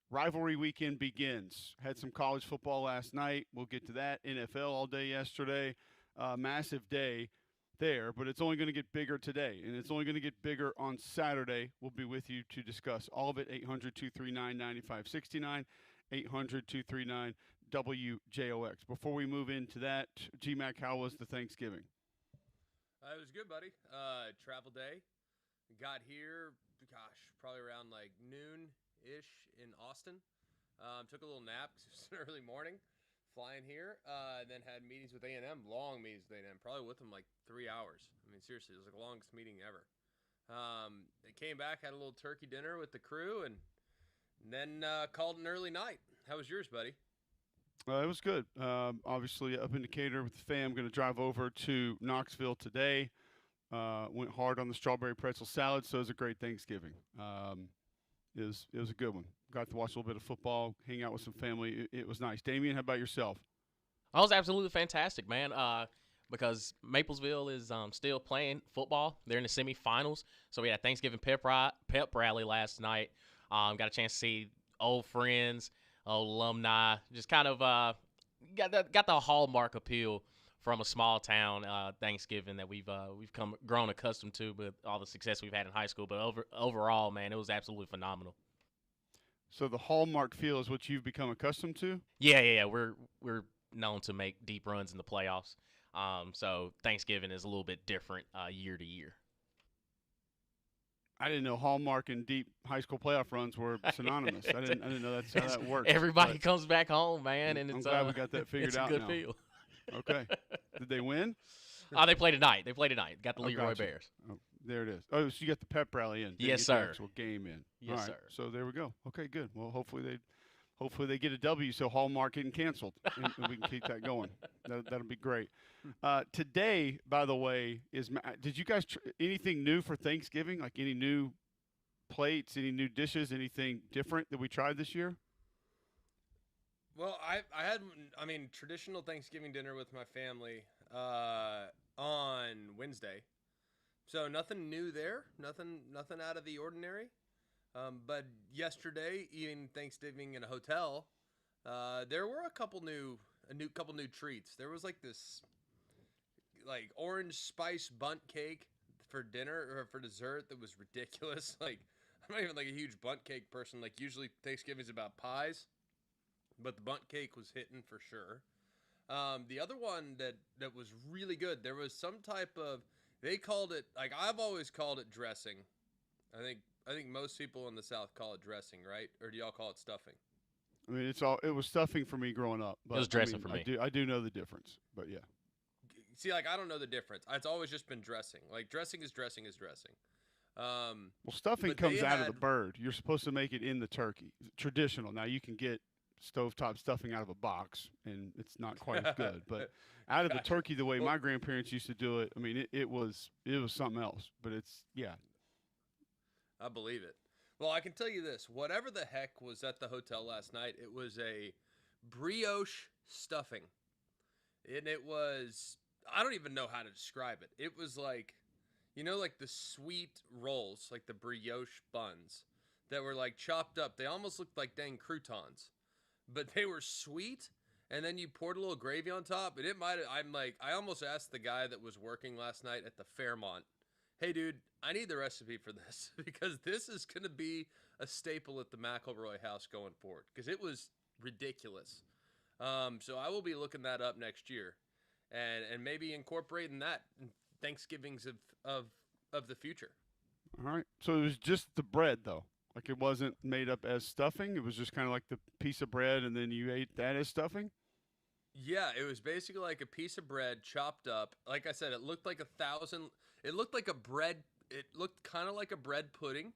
Rivalry weekend begins. Had some college football last night. We'll get to that. NFL all day yesterday. Massive day there, but it's only going to get bigger today, and it's only going to get bigger on Saturday. We'll be with you to discuss all of it. 800 239 9569, 800 239 WJOX. Before we move into that, GMAC, how was the Thanksgiving? It was good, buddy. Travel day. Got here, gosh, probably around like noon-ish in Austin. Took a little nap because it was an early morning. Flying here, and then had meetings with A&M, long meetings with A&M, probably with them like 3 hours. I mean, seriously, it was like the longest meeting ever. They came back, had a little turkey dinner with the crew, and then called an early night. How was yours, buddy? It was good. Obviously, up in Decatur with the fam. Going to drive over to Knoxville today. Went hard on the strawberry pretzel salad, so it was a great Thanksgiving. It was a good one. Got to watch a little bit of football, hang out with some family. It was nice. Damien, how about yourself? I was absolutely fantastic, man. Because Maplesville is still playing football. They're in the semifinals. So we had a Thanksgiving pep rally last night. Got a chance to see old friends, old alumni. Just kind of got the hallmark appeal from a small town Thanksgiving that we've grown accustomed to with all the success we've had in high school. But overall, man, it was absolutely phenomenal. So the hallmark feel is what you've become accustomed to. Yeah. We're known to make deep runs in the playoffs. So Thanksgiving is a little bit different year to year. I didn't know hallmark and deep high school playoff runs were synonymous. I didn't know that's how that works. Everybody comes back home, man, and I'm it's glad we got that figured it's out a good now. feel. Okay. Did they win? They play tonight. Got the Leroy gotcha. Bears. Oh, there it is. Oh, so you got the pep rally in. Didn't Yes, get sir. The actual game in. Yes, All right. sir. So there we go. Okay, good. Well, hopefully they get a W, so Hallmark getting canceled, and we can keep that going. That'll be great. Today, by the way, did you guys anything new for Thanksgiving? Like any new plates, any new dishes, anything different that we tried this year? Well, I had, I mean, traditional Thanksgiving dinner with my family on Wednesday. So nothing new there, nothing out of the ordinary. But yesterday, eating Thanksgiving in a hotel, there were a couple new treats. There was like this, like orange spice bunt cake for dinner or for dessert that was ridiculous. Like I'm not even like a huge bunt cake person. Like usually Thanksgiving's about pies, but the bunt cake was hitting for sure. The other one that was really good. There was some type of, they called it, like I've always called it dressing. I think most people in the South call it dressing, right? Or do y'all call it stuffing? I mean, it was stuffing for me growing up. But It was dressing I mean, for me. I do know the difference, but yeah. See, like I don't know the difference. It's always just been dressing. Like dressing is dressing is dressing. Well, stuffing But comes they out of the had, bird. You're supposed to make it in the turkey. Traditional. Now you can get stovetop stuffing out of a box, and it's not quite as good. But out of the gotcha. turkey, the way Well, my grandparents used to do it, I mean, it was something else. But it's yeah. I believe it. Well, I can tell you this. Whatever the heck was at the hotel last night, it was a brioche stuffing. And it was, I don't even know how to describe it. It was like, like the sweet rolls, like the brioche buns that were like chopped up. They almost looked like dang croutons, but they were sweet. And then you poured a little gravy on top. And I almost asked the guy that was working last night at the Fairmont, hey, dude, I need the recipe for this because this is going to be a staple at the McElroy house going forward because it was ridiculous. So I will be looking that up next year and maybe incorporating that in Thanksgivings of the future. All right. So it was just the bread though. Like it wasn't made up as stuffing. It was just kind of like the piece of bread, and then you ate that as stuffing. Yeah, it was basically like a piece of bread chopped up. Like I said, it looked like it looked like a bread, it looked kind of like a bread pudding,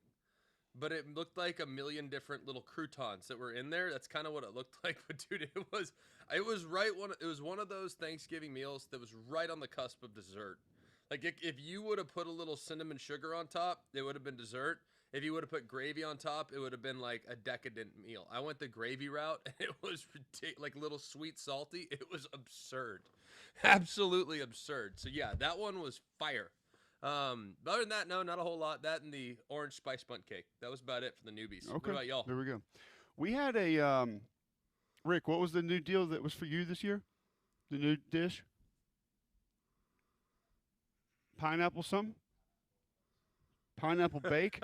but it looked like a million different little croutons that were in there. That's kind of what it looked like. But dude, it was one of those Thanksgiving meals that was right on the cusp of dessert. Like if you would have put a little cinnamon sugar on top, it would have been dessert. If you would have put gravy on top, it would have been like a decadent meal. I went the gravy route, and it was like a little sweet salty. It was absurd, absolutely absurd. So yeah, that one was fire. But other than that, no, not a whole lot. That and the orange spice bundt cake. That was about it for the newbies. What Okay. about y'all? There we go. We had a Rick. What was the new deal that was for you this year? The new dish? Pineapple something? Pineapple bake?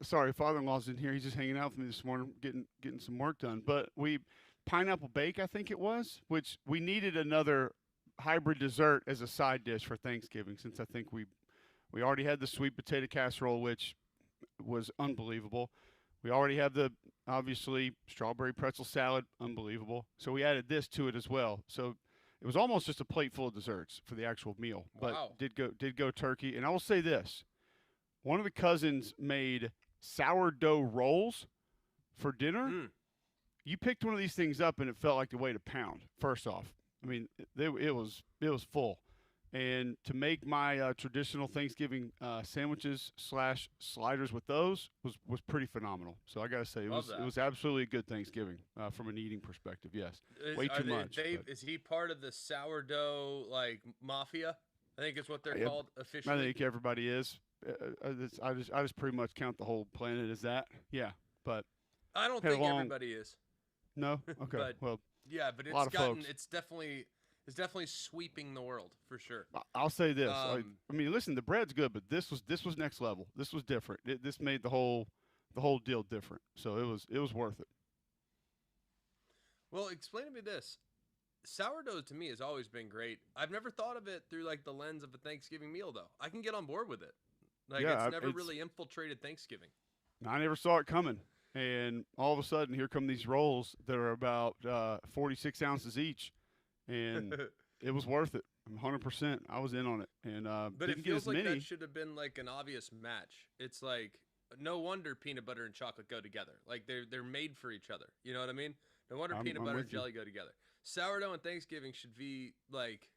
Sorry, father-in-law's in here. He's just hanging out with me this morning, getting some work done. But pineapple bake, I think it was, which we needed another hybrid dessert as a side dish for Thanksgiving, since I think we already had the sweet potato casserole, which was unbelievable. We already have the obviously strawberry pretzel salad, unbelievable. So we added this to it as well. So it was almost just a plate full of desserts for the actual meal. But Wow. did go turkey. And I will say this: one of the cousins made sourdough rolls for dinner. Mm. You picked one of these things up and it felt like it weighed a pound. First off, I mean, it was full. And to make my traditional Thanksgiving sandwiches / sliders with those was pretty phenomenal. So I gotta say, it was absolutely a good Thanksgiving from an eating perspective. Yes, way too much. Is he part of the sourdough like mafia? I think it's what they're called officially. I think everybody is. I just pretty much count the whole planet as that. Yeah, but I don't think everybody is. No. Okay. But, well, yeah, but it's definitely sweeping the world for sure. I'll say this. I mean, listen, the bread's good, but this was next level. This was different. This made the whole deal different. So it was worth it. Well, explain to me this. Sourdough to me has always been great. I've never thought of it through like the lens of a Thanksgiving meal though. I can get on board with it. Like yeah, it's never really infiltrated Thanksgiving. I never saw it coming. And all of a sudden, here come these rolls that are about 46 ounces each. And it was worth it. 100%. I was in on it. And but didn't it feels get as like many. that should have been like an obvious match. It's like no wonder peanut butter and chocolate go together. Like they're made for each other. You know what I mean? No wonder peanut butter and jelly go together. Sourdough and Thanksgiving should be like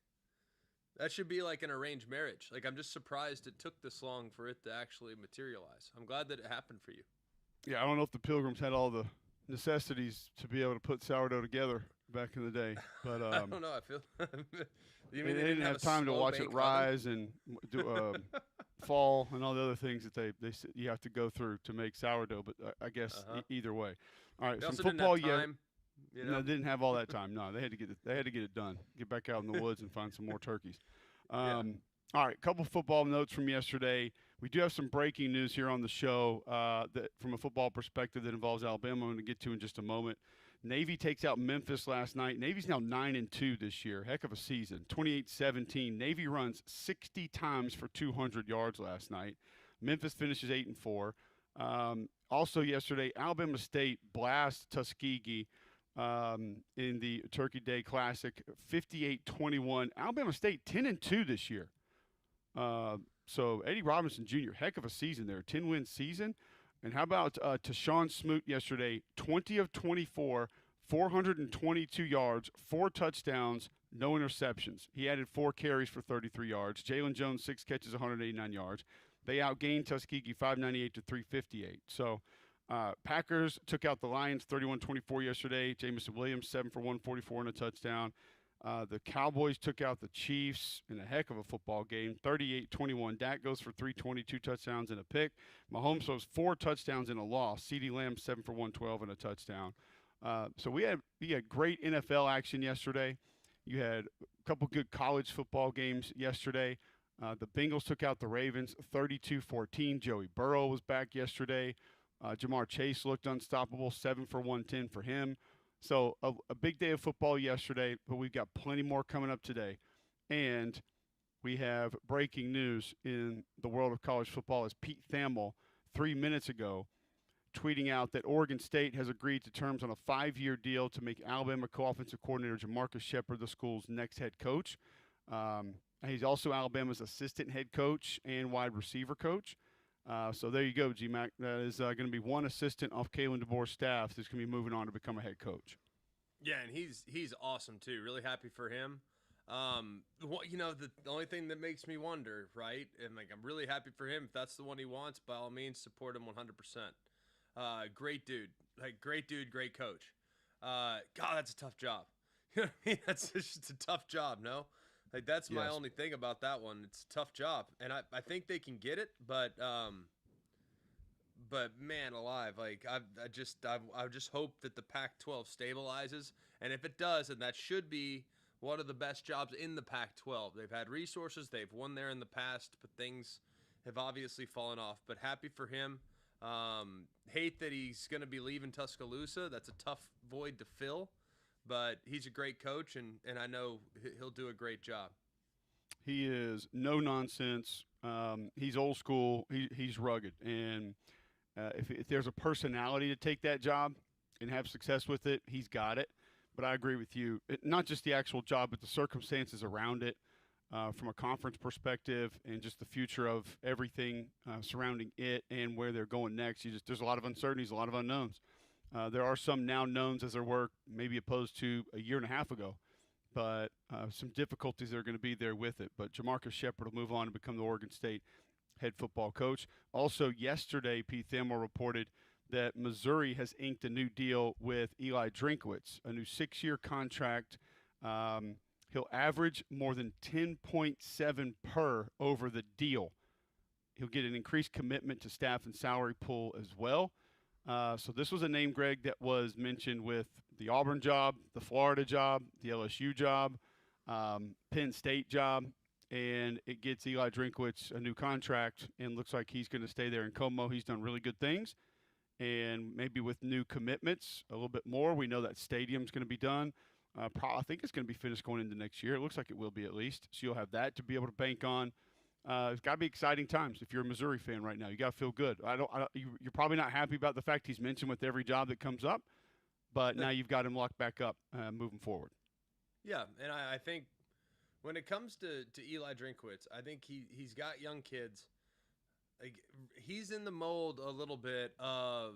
that should be like an arranged marriage. Like I'm just surprised it took this long for it to actually materialize. I'm glad that it happened for you. Yeah, I don't know if the Pilgrims had all the necessities to be able to put sourdough together back in the day, but I don't know. I feel you mean they didn't have time to watch it rise and do fall and all the other things that you have to go through to make sourdough. But I guess either way. All right, they some also football. Didn't have time, you know? No, they didn't have all that time. No, they had to get it done. Get back out in the woods and find some more turkeys. All right, couple football notes from yesterday. We do have some breaking news here on the show that, from a football perspective, that involves Alabama. I'm going to get to in just a moment. Navy takes out Memphis last night. Navy's now 9-2 this year. Heck of a season. 28-17. Navy runs 60 times for 200 yards last night. Memphis finishes 8-4. Also yesterday, Alabama State blasts Tuskegee in the Turkey Day Classic, 58-21. Alabama State 10-2 this year. So Eddie Robinson Jr., heck of a season there, 10-win season. And how about Tashawn Smoot yesterday, 20 of 24, 422 yards, 4 touchdowns, no interceptions. He added 4 carries for 33 yards. Jalen Jones, 6 catches, 189 yards. They outgained Tuskegee 598 to 358. So Packers took out the Lions 31-24 yesterday. Jamison Williams, 7 for 144 and a touchdown. The Cowboys took out the Chiefs in a heck of a football game, 38-21. Dak goes for 322 touchdowns and a pick. Mahomes throws 4 touchdowns in a loss. CeeDee Lamb 7 for 112 and a touchdown. So we had great NFL action yesterday. You had a couple good college football games yesterday. The Bengals took out the Ravens 32-14. Joey Burrow was back yesterday. Jamar Chase looked unstoppable, 7 for 110 for him. So a big day of football yesterday, but we've got plenty more coming up today. And we have breaking news in the world of college football as Pete Thamel 3 minutes ago tweeting out that Oregon State has agreed to terms on a 5-year deal to make Alabama co-offensive coordinator Jamarcus Shepard the school's next head coach. He's also Alabama's assistant head coach and wide receiver coach. So there you go, G-Mac. That is going to be one assistant off Kalen DeBoer's staff that's going to be moving on to become a head coach. Yeah, and he's awesome too. Really happy for him. The only thing that makes me wonder, right? And I'm really happy for him. If that's the one he wants, by all means, support him 100%. Great dude, great coach. God, that's a tough job. You know what I mean? That's just a tough job. No. That's my only thing about that one. It's a tough job, and I think they can get it, but but man alive, like I just hope that the Pac-12 stabilizes, and if it does, and that should be one of the best jobs in the Pac-12. They've had resources, they've won there in the past, but things have obviously fallen off. But happy for him. Hate that he's going to be leaving Tuscaloosa. That's a tough void to fill, but he's a great coach, and I know he'll do a great job. He is no nonsense. He's old school. He's rugged, and if there's a personality to take that job and have success with it, he's got it. But I agree with you. Not just the actual job, but the circumstances around it, from a conference perspective, and just the future of everything surrounding it and where they're going next. There's a lot of uncertainties, a lot of unknowns. There are some now knowns as there were maybe opposed to a year and a half ago, but some difficulties that are going to be there with it. But Jamarcus Shepard will move on and become the Oregon State head football coach. Also, yesterday, Pete Thamel reported that Missouri has inked a new deal with Eli Drinkwitz, a new 6-year contract. He'll average more than 10.7 per over the deal. He'll get an increased commitment to staff and salary pool as well. So this was a name, Greg, that was mentioned with the Auburn job, the Florida job, the LSU job, Penn State job, and it gets Eli Drinkwitz a new contract, and looks like he's going to stay there in Como. He's done really good things, and maybe with new commitments, a little bit more. We know that stadium's going to be done. I think it's going to be finished going into next year. It looks like it will be at least. So you'll have that to be able to bank on. It's got to be exciting times if you're a Missouri fan right now. You got to feel good. You're probably not happy about the fact he's mentioned with every job that comes up, but now you've got him locked back up moving forward. Yeah, and I think when it comes to Eli Drinkwitz, I think he's got young kids. Like, he's in the mold a little bit of,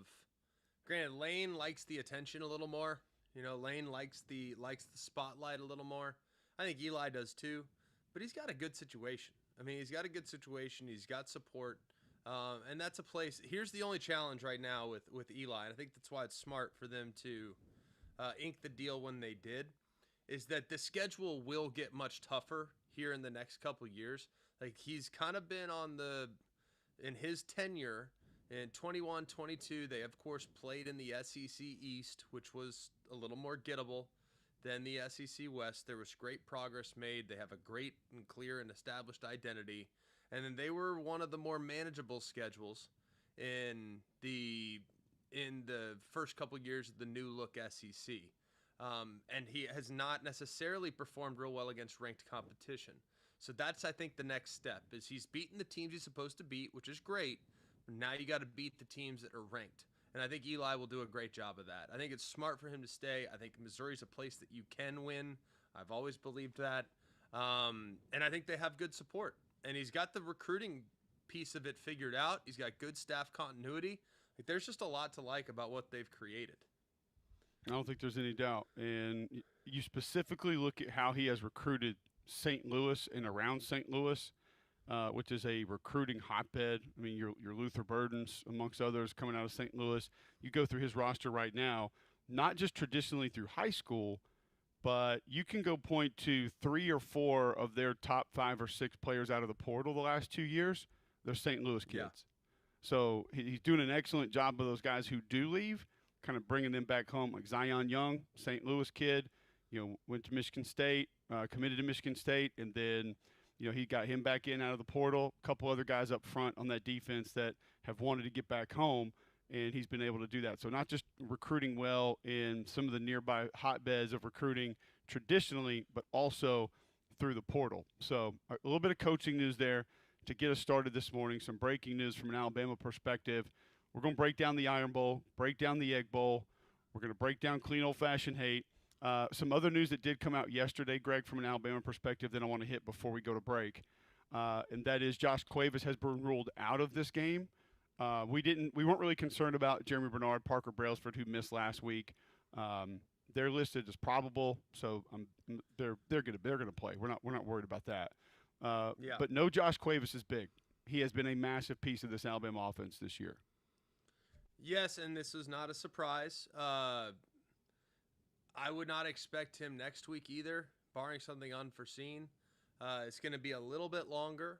granted, Lane likes the attention a little more. You know, Lane likes the spotlight a little more. I think Eli does too, but he's got a good situation. I mean, he's got a good situation. He's got support, and that's a place. Here's the only challenge right now with Eli, and I think that's why it's smart for them to ink the deal when they did, is that the schedule will get much tougher here in the next couple years. Like, he's kind of been in his tenure in 21, 22, they, of course, played in the SEC East, which was a little more gettable than the SEC West. There was great progress made. They have a great and clear and established identity. And then they were one of the more manageable schedules in the first couple years of the new look SEC. And he has not necessarily performed real well against ranked competition. So that's, I think, the next step, is he's beaten the teams he's supposed to beat, which is great. Now you got to beat the teams that are ranked. And I think Eli will do a great job of that. I think it's smart for him to stay. I think Missouri's a place that you can win. I've always believed that. And I think they have good support. And he's got the recruiting piece of it figured out. He's got good staff continuity. Like, there's just a lot to like about what they've created. I don't think there's any doubt. And you specifically look at how he has recruited St. Louis and around St. Louis, which is a recruiting hotbed. I mean, your Luther Burdens, amongst others, coming out of St. Louis. You go through his roster right now, not just traditionally through high school, but you can go point to 3 or 4 of their top 5 or 6 players out of the portal the last 2 years. They're St. Louis kids. Yeah. So he's doing an excellent job of those guys who do leave, kind of bringing them back home, like Zion Young, St. Louis kid, went to Michigan State, committed to Michigan State, and then he got him back in out of the portal. A couple other guys up front on that defense that have wanted to get back home, and he's been able to do that. So not just recruiting well in some of the nearby hotbeds of recruiting traditionally, but also through the portal. So a little bit of coaching news there to get us started this morning. Some breaking news from an Alabama perspective. We're going to break down the Iron Bowl, break down the Egg Bowl. We're going to break down clean old-fashioned hate. Some other news that did come out yesterday, Greg, from an Alabama perspective that I want to hit before we go to break, and that is Josh Cuevas has been ruled out of this game. We weren't really concerned about Jeremy Bernard, Parker Brailsford, who missed last week. They're listed as probable, so they're gonna play. We're not worried about that. Yeah. But no, Josh Cuevas is big. He has been a massive piece of this Alabama offense this year. Yes, and this is not a surprise. I would not expect him next week either, barring something unforeseen. It's going to be a little bit longer,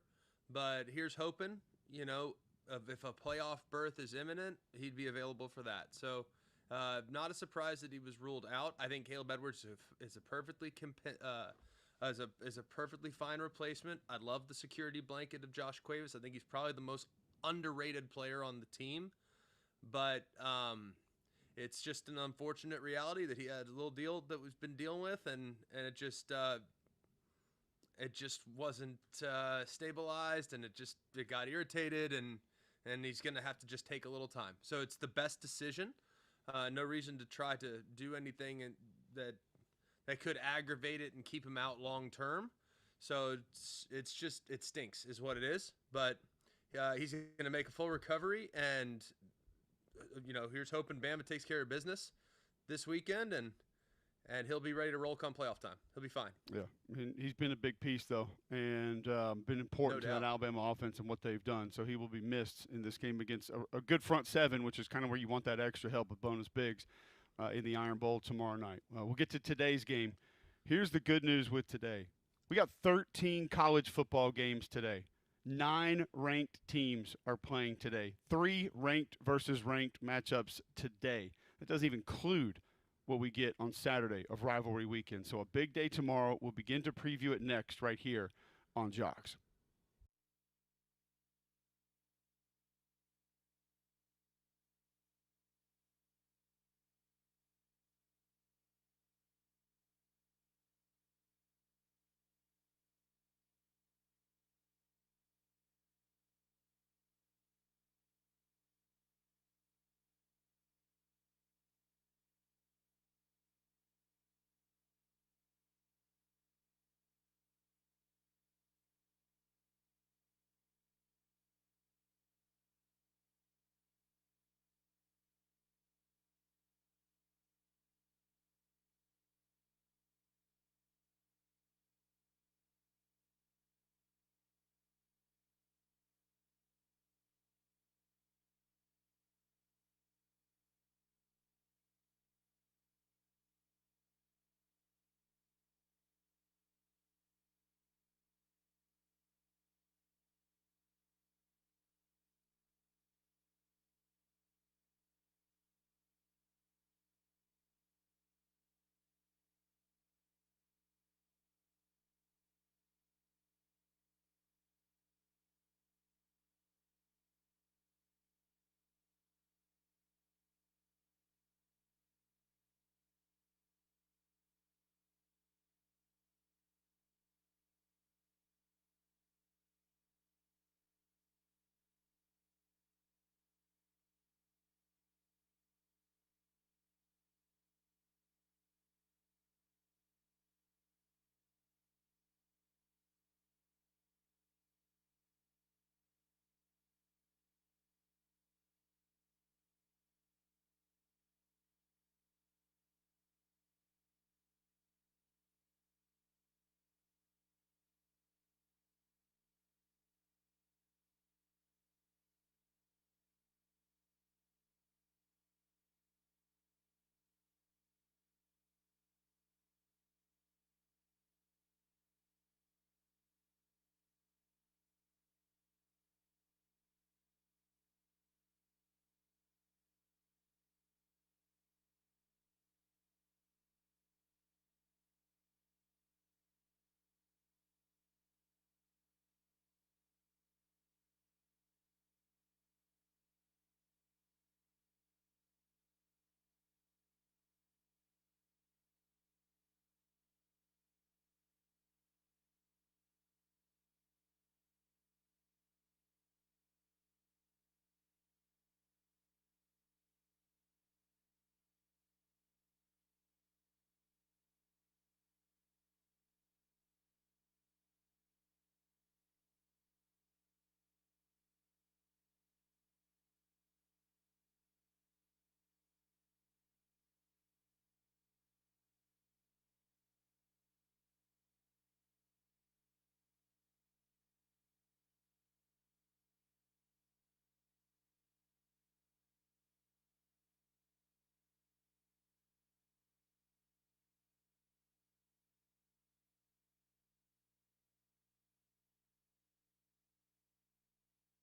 but here's hoping. if a playoff berth is imminent, he'd be available for that. So, not a surprise that he was ruled out. I think Caleb Edwards is a perfectly is a perfectly fine replacement. I love the security blanket of Josh Cuevas. I think he's probably the most underrated player on the team, but it's just an unfortunate reality that he had a little deal that we've been dealing with, and it just wasn't stabilized, and it got irritated, and he's gonna have to just take a little time. So it's the best decision. No reason to try to do anything that could aggravate it and keep him out long term. So it's just it stinks is what it is. But he's gonna make a full recovery, and here's hoping Bama takes care of business this weekend, and he'll be ready to roll come playoff time. He'll be fine. Yeah, I mean, he's been a big piece, though, and been important to that Alabama offense and what they've done. So he will be missed in this game against a good front seven, which is kind of where you want that extra help with Bonus Biggs in the Iron Bowl tomorrow night. We'll get to today's game. Here's the good news with today. We got 13 college football games today. 9 ranked teams are playing today. 3 ranked versus ranked matchups today. That doesn't even include what we get on Saturday of rivalry weekend. So a big day tomorrow. We'll begin to preview it next right here on Jocks.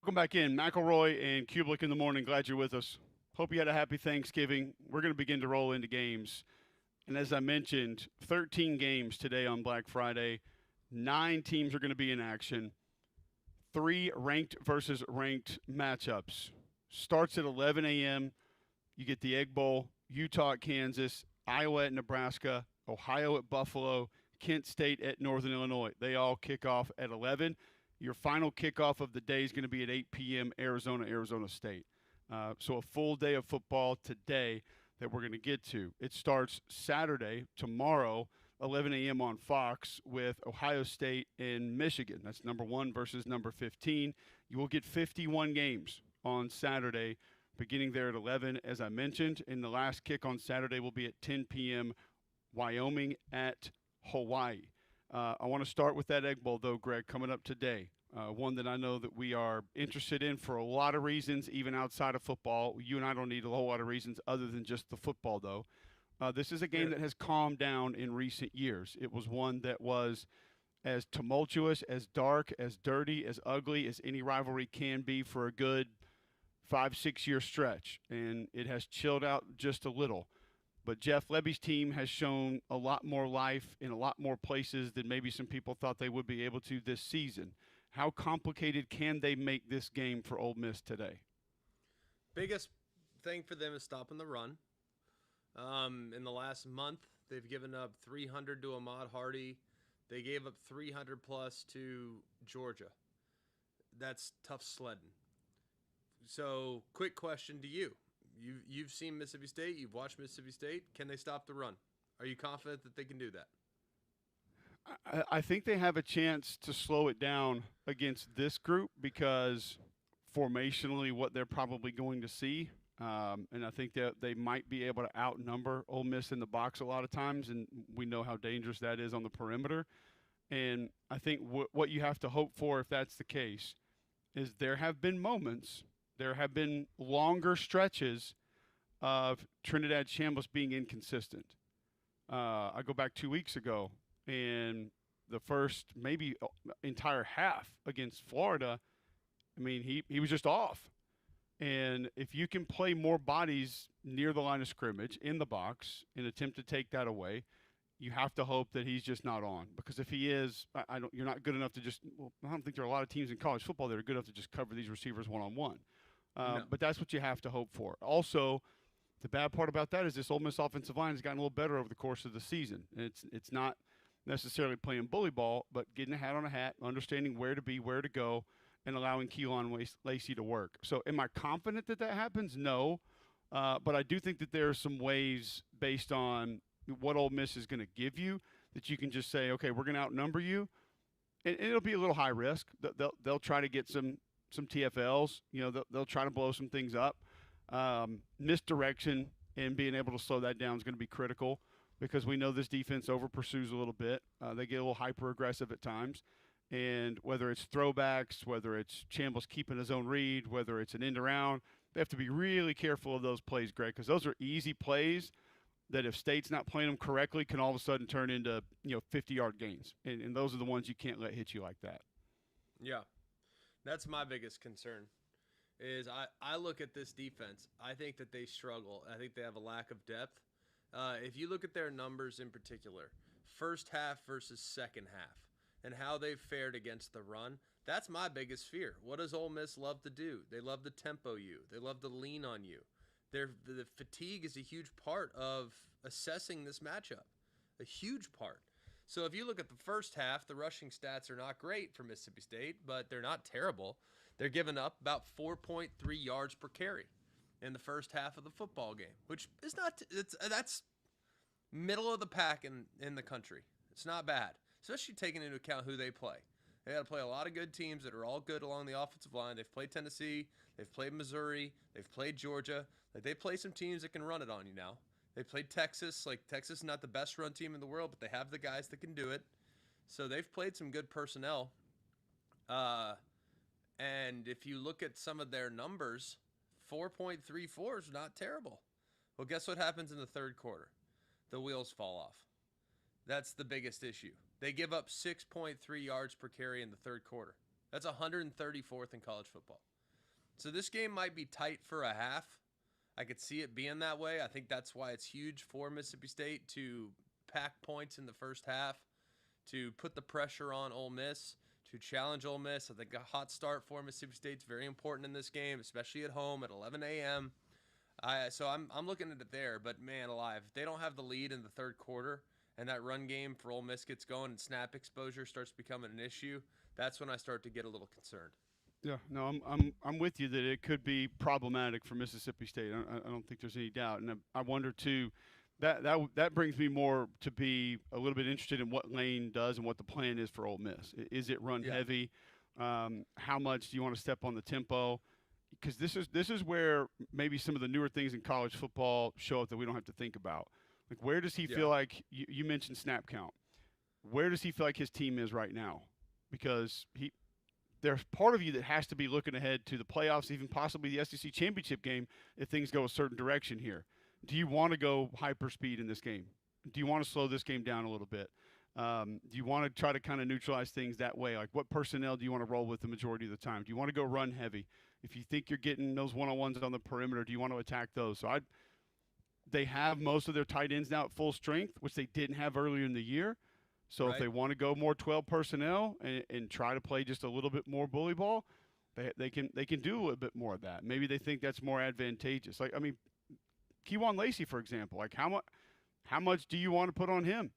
Welcome back in. McElroy and Cubelic in the morning. Glad you're with us. Hope you had a happy Thanksgiving. We're going to begin to roll into games. And as I mentioned, 13 games today on Black Friday. 9 teams are going to be in action. 3 ranked versus ranked matchups. Starts at 11 a.m. You get the Egg Bowl, Utah at Kansas, Iowa at Nebraska, Ohio at Buffalo, Kent State at Northern Illinois. They all kick off at 11. Your final kickoff of the day is going to be at 8 p.m. Arizona State. So a full day of football today that we're going to get to. It starts Saturday, tomorrow, 11 a.m. on Fox with Ohio State and Michigan. That's number 1 versus number 15. You will get 51 games on Saturday, beginning there at 11, as I mentioned. And the last kick on Saturday will be at 10 p.m., Wyoming at Hawaii. I want to start with that Egg Bowl, though, Greg, coming up today. One that I know that we are interested in for a lot of reasons, even outside of football. You and I don't need a whole lot of reasons other than just the football, though. This is a game that has calmed down in recent years. It was one that was as tumultuous, as dark, as dirty, as ugly as any rivalry can be for a good 5-6 year stretch, and it has chilled out just a little. But Jeff Lebby's team has shown a lot more life in a lot more places than maybe some people thought they would be able to this season. How complicated can they make this game for Ole Miss today? Biggest thing for them is stopping the run. In the last month, they've given up 300 to Ahmad Hardy. They gave up 300 plus to Georgia. That's tough sledding. So, quick question to you. You've seen Mississippi State. You've watched Mississippi State. Can they stop the run? Are you confident that they can do that? I think they have a chance to slow it down against this group because formationally what they're probably going to see. And I think that they might be able to outnumber Ole Miss in the box a lot of times, and we know how dangerous that is on the perimeter. And I think what you have to hope for, if that's the case, is there have been moments, there have been longer stretches of Trinidad Chambliss being inconsistent. I go back 2 weeks ago, and the first maybe entire half against Florida, I mean, he was just off. And if you can play more bodies near the line of scrimmage in the box and attempt to take that away, you have to hope that he's just not on. Because if he is, you're not good enough to just. Well, I don't think there are a lot of teams in college football that are good enough to just cover these receivers one-on-one. No. But that's what you have to hope for. Also, the bad part about that is this Ole Miss offensive line has gotten a little better over the course of the season. And it's not necessarily playing bully ball, but getting a hat on a hat, understanding where to be, where to go, and allowing Keelan Lacey to work. So am I confident that happens? No. But I do think that there are some ways based on what Ole Miss is going to give you that you can just say, okay, we're going to outnumber you. And it'll be a little high risk. They'll try to get some TFLs. You know, they'll try to blow some things up. Misdirection and being able to slow that down is going to be critical because we know this defense over pursues a little bit. They get a little hyper aggressive at times. And whether it's throwbacks, whether it's Chambliss keeping his own read, whether it's an end around, they have to be really careful of those plays, Greg, because those are easy plays that if State's not playing them correctly can all of a sudden turn into 50-yard gains. And those are the ones you can't let hit you like that. Yeah, that's my biggest concern is I look at this defense. I think that they struggle. I think they have a lack of depth. If you look at their numbers in particular, first half versus second half, and how they've fared against the run, that's my biggest fear. What does Ole Miss love to do? They love to tempo you. They love to lean on you. The fatigue is a huge part of assessing this matchup, a huge part. So if you look at the first half, the rushing stats are not great for Mississippi State, but they're not terrible. They're giving up about 4.3 yards per carry in the first half of the football game, which is not that's middle of the pack in the country. It's not bad, especially taking into account who they play. They got to play a lot of good teams that are all good along the offensive line. They've played Tennessee. They've played Missouri. They've played Georgia. They play some teams that can run it on you now. They played Texas. Texas is not the best run team in the world, but they have the guys that can do it. So they've played some good personnel. And if you look at some of their numbers, 4.34 is not terrible. Well, guess what happens in the third quarter? The wheels fall off. That's the biggest issue. They give up 6.3 yards per carry in the third quarter. That's 134th in college football. So this game might be tight for a half. I could see it being that way. I think that's why it's huge for Mississippi State to pack points in the first half, to put the pressure on Ole Miss, to challenge Ole Miss. I think a hot start for Mississippi State is very important in this game, especially at home at 11 a.m. So I'm looking at it there. But, man alive, if they don't have the lead in the third quarter and that run game for Ole Miss gets going and snap exposure starts becoming an issue, that's when I start to get a little concerned. Yeah, no, I'm with you that it could be problematic for Mississippi State. I don't think there's any doubt, and I wonder too. That brings me more to be a little bit interested in what Lane does and what the plan is for Ole Miss. Is it run heavy? How much do you want to step on the tempo? Because this is where maybe some of the newer things in college football show up that we don't have to think about. Like, where does he feel like you mentioned snap count? Where does he feel like his team is right now? Because there's part of you that has to be looking ahead to the playoffs, even possibly the SEC championship game if things go a certain direction here. Do you want to go hyper speed in this game? Do you want to slow this game down a little bit? Do you want to try to kind of neutralize things that way? Like, what personnel do you want to roll with the majority of the time? Do you want to go run heavy? If you think you're getting those one-on-ones on the perimeter, do you want to attack those? So they have most of their tight ends now at full strength, which they didn't have earlier in the year. So if they want to go more 12 personnel and try to play just a little bit more bully ball, they can do a little bit more of that. Maybe they think that's more advantageous. Like, I mean, Kewan Lacey, for example, like how much do you want to put on him?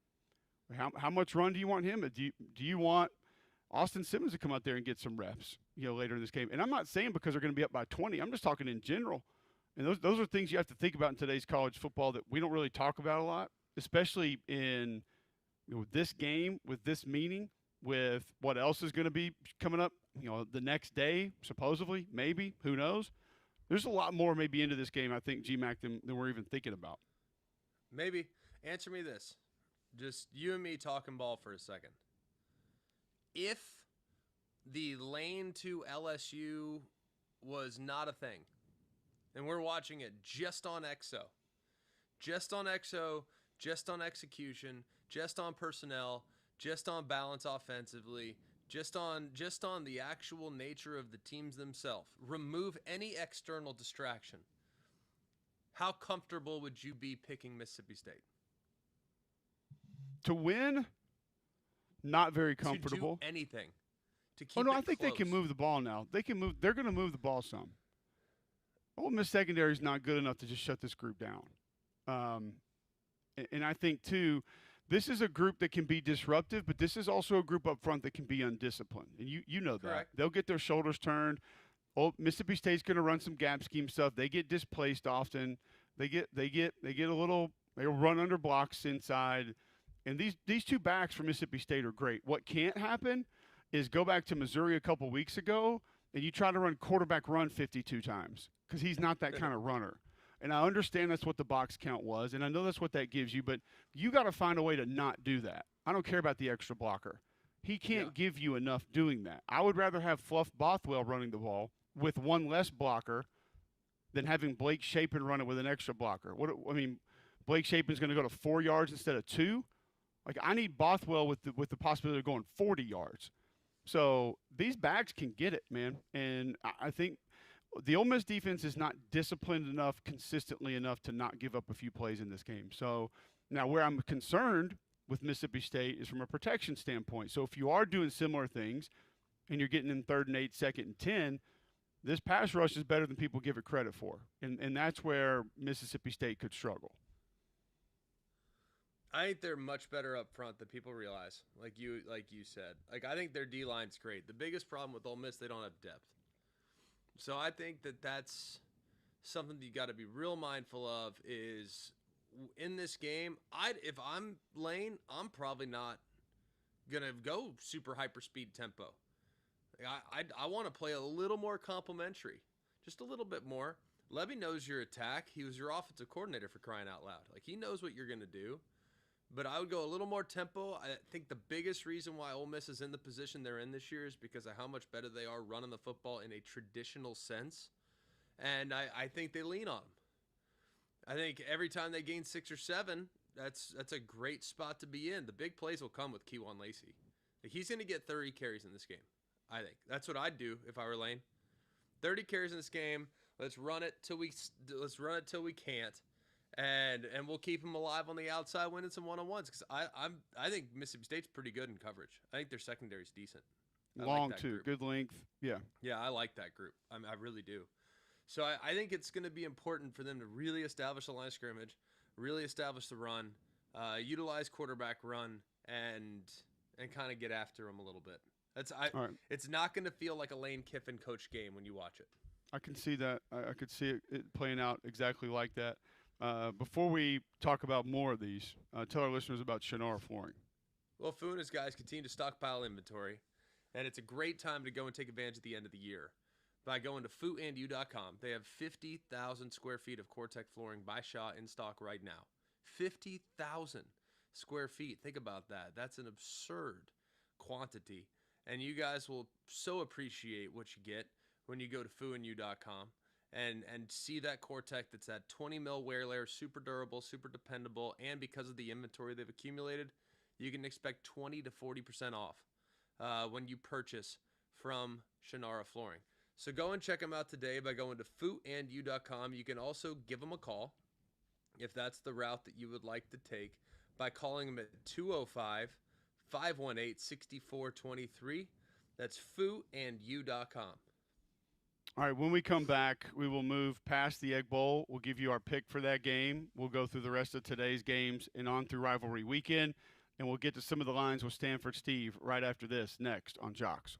How much run do you want him? Do you want Austin Simmons to come out there and get some reps, later in this game? And I'm not saying because they're going to be up by 20. I'm just talking in general. And those are things you have to think about in today's college football that we don't really talk about a lot, especially in this game with this meaning, with what else is going to be coming up, the next day, supposedly, maybe, who knows? There's a lot more maybe into this game, I think, GMAC, than we're even thinking about. Maybe. Answer me this. Just you and me talking ball for a second. If the lane to LSU was not a thing, and we're watching it just on XO, just on execution, just on personnel, just on balance offensively, just on the actual nature of the teams themselves. Remove any external distraction. How comfortable would you be picking Mississippi State? To win, not very comfortable. To do anything. To keep I think close. they can move the ball now. They can move. They're going to move the ball some. Ole Miss secondary is not good enough to just shut this group down. And I think, too, this is a group that can be disruptive, but this is also a group up front that can be undisciplined. And you know that. Correct. They'll get their shoulders turned. Mississippi State's going to run some gap scheme stuff. They get displaced often. They get a little. They'll run under blocks inside. And these two backs for Mississippi State are great. What can't happen is go back to Missouri a couple weeks ago and you try to run quarterback run 52 times because he's not that kind of runner. And I understand that's what the box count was, and I know that's what that gives you, but you got to find a way to not do that. I don't care about the extra blocker. He can't give you enough doing that. I would rather have Fluff Bothwell running the ball with one less blocker than having Blake Shapen run it with an extra blocker. Blake Shapen's going to go to 4 yards instead of 2. Like, I need Bothwell with the possibility of going 40 yards. So these backs can get it, man. And I think the Ole Miss defense is not disciplined enough, consistently enough to not give up a few plays in this game. So now where I'm concerned with Mississippi State is from a protection standpoint. So if you are doing similar things and you're getting in 3rd and 8, 2nd and 10, this pass rush is better than people give it credit for. And that's where Mississippi State could struggle. I think they're much better up front than people realize, like you said. Like, I think their D-line's great. The biggest problem with Ole Miss, they don't have depth. So I think that's something that you got to be real mindful of is in this game, if I'm Lane, I'm probably not going to go super hyper-speed tempo. I want to play a little more complimentary, just a little bit more. Levy knows your attack. He was your offensive coordinator, for crying out loud. Like, he knows what you're going to do. But I would go a little more tempo. I think the biggest reason why Ole Miss is in the position they're in this year is because of how much better they are running the football in a traditional sense. And I think they lean on them. I think every time they gain 6 or 7, that's a great spot to be in. The big plays will come with Kewan Lacey. Like, he's going to get 30 carries in this game, I think. That's what I'd do if I were Lane. 30 carries in this game. Let's run it till we can't, and we'll keep them alive on the outside, winning some one-on-ones. Because I think Mississippi State's pretty good in coverage. I think their secondary's decent. I like Long that too, group. good length. Yeah. Yeah, I like that group. I really do. So I think it's going to be important for them to really establish the line of scrimmage, really establish the run, utilize quarterback run, and kind of get after them a little bit. All right. It's not going to feel like a Lane Kiffin coach game when you watch it. I can see that. I could see it playing out exactly like that. Before we talk about more of these, tell our listeners about Shannara Flooring. Well, Fu and his guys continue to stockpile inventory, and it's a great time to go and take advantage at the end of the year. By going to footandyou.com, they have 50,000 square feet of Core-Tech flooring by Shaw in stock right now. 50,000 square feet. Think about that. That's an absurd quantity. And you guys will so appreciate what you get when you go to footandyou.com and see that Core-Tech that's that 20 mil wear layer, super durable, super dependable, and because of the inventory they've accumulated, you can expect 20 to 40% off when you purchase from Shannara Flooring. So go and check them out today by going to footandyou.com. You can also give them a call if that's the route that you would like to take by calling them at 205-518-6423. That's footandyou.com. All right, when we come back, we will move past the Egg Bowl. We'll give you our pick for that game. We'll go through the rest of today's games and on through rivalry weekend, and we'll get to some of the lines with Stanford Steve right after this, next on Jocks.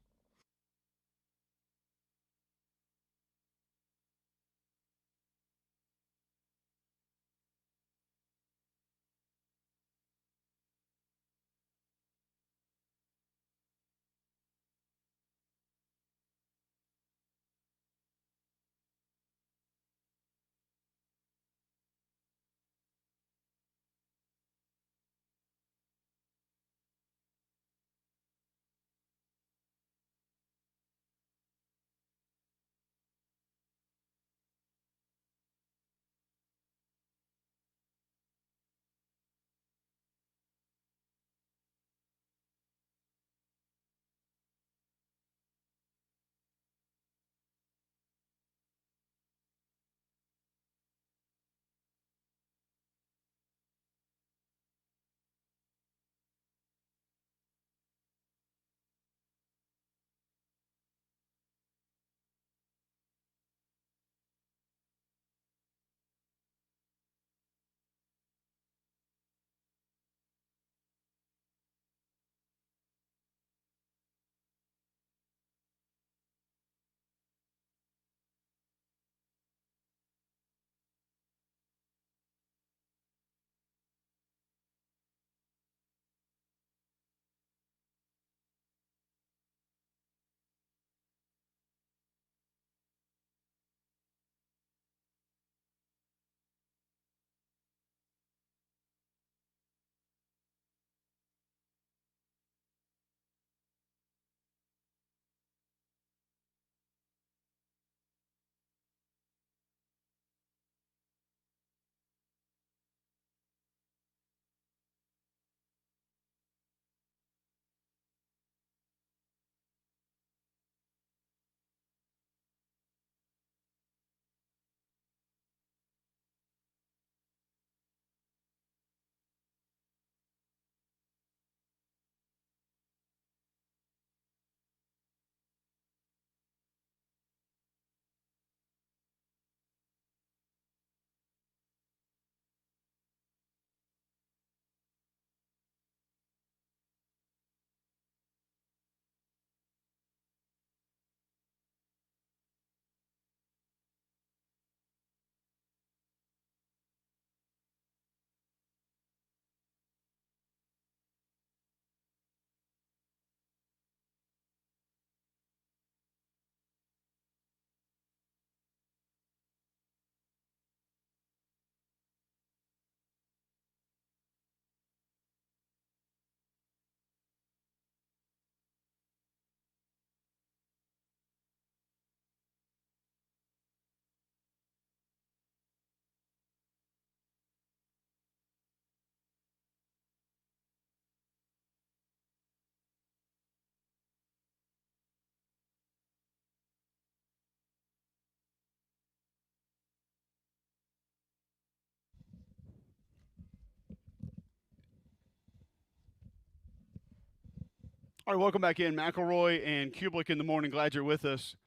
All right, welcome back in. McElroy and Cubelic in the morning. Glad you're with us.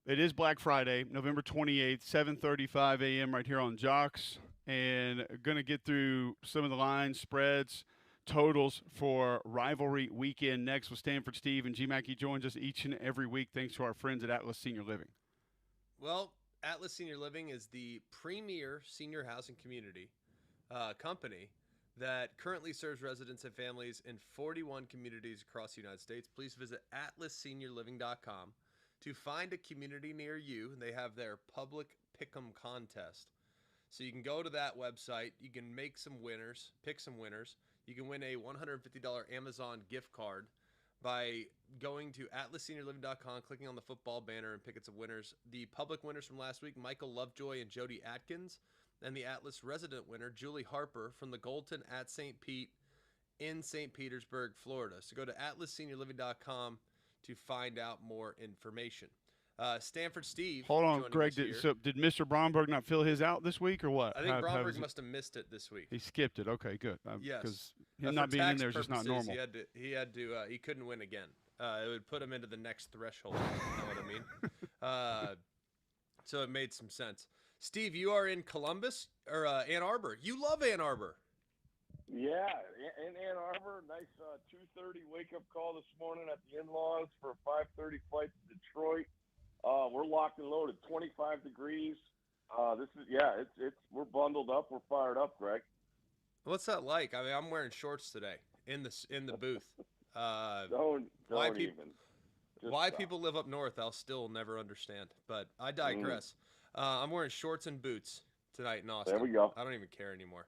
It is Black Friday, November 28th, 7:35 a.m. right here on Jocks. And going to get through some of the lines, spreads, totals for rivalry weekend next with Stanford Steve. And G-Mac, joins us each and every week thanks to our friends at Atlas Senior Living. Well, Atlas Senior Living is the premier senior housing community company that currently serves residents and families in 41 communities across the United States. Please visit atlasseniorliving.com to find a community near you. They have their public pick'em contest. So you can go to that website. You can make some winners, pick some winners. You can win a $150 Amazon gift card by going to atlasseniorliving.com, clicking on the football banner, and picking some winners. The public winners from last week, Michael Lovejoy and Jody Atkins. And the Atlas resident winner, Julie Harper, from the Goldton at St. Pete in St. Petersburg, Florida. So go to atlasseniorliving.com to find out more information. Stanford Steve. Hold on, Greg. Did Mr. Bromberg not fill his out this week or what? I think Bromberg must have missed it this week. He skipped it. Okay, good. Yes. Because him not being in there is just not normal. He couldn't win again. It would put him into the next threshold. You know what I mean? So it made some sense. Steve, you are in Columbus or Ann Arbor. You love Ann Arbor. Yeah, in Ann Arbor. Nice 2:30 wake-up call this morning at the in-laws for a 5:30 flight to Detroit. We're locked and loaded. 25 degrees. We're bundled up. We're fired up, Greg. What's that like? I mean, I'm wearing shorts today in the booth. Don't even. Why people live up north, I'll still never understand. But I digress. I'm wearing shorts and boots tonight in Austin. There we go. I don't even care anymore.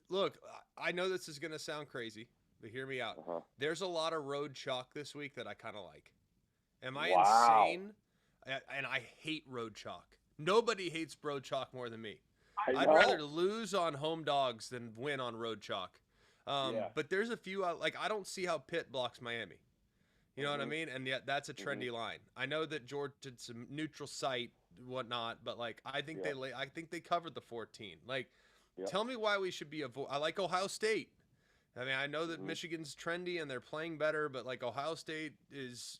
Look, I know this is going to sound crazy, but hear me out. Uh-huh. There's a lot of road chalk this week that I kind of like. Am I insane? And I hate road chalk. Nobody hates road chalk more than me. I'd rather lose on home dogs than win on road chalk. But there's a few, I don't see how Pitt blocks Miami. You know what I mean? And yet that's a trendy line. I know that George did some neutral site, whatnot, but I think they covered the 14. Tell me why we should be I like Ohio State. I mean, I know that Michigan's trendy and they're playing better, but Ohio State is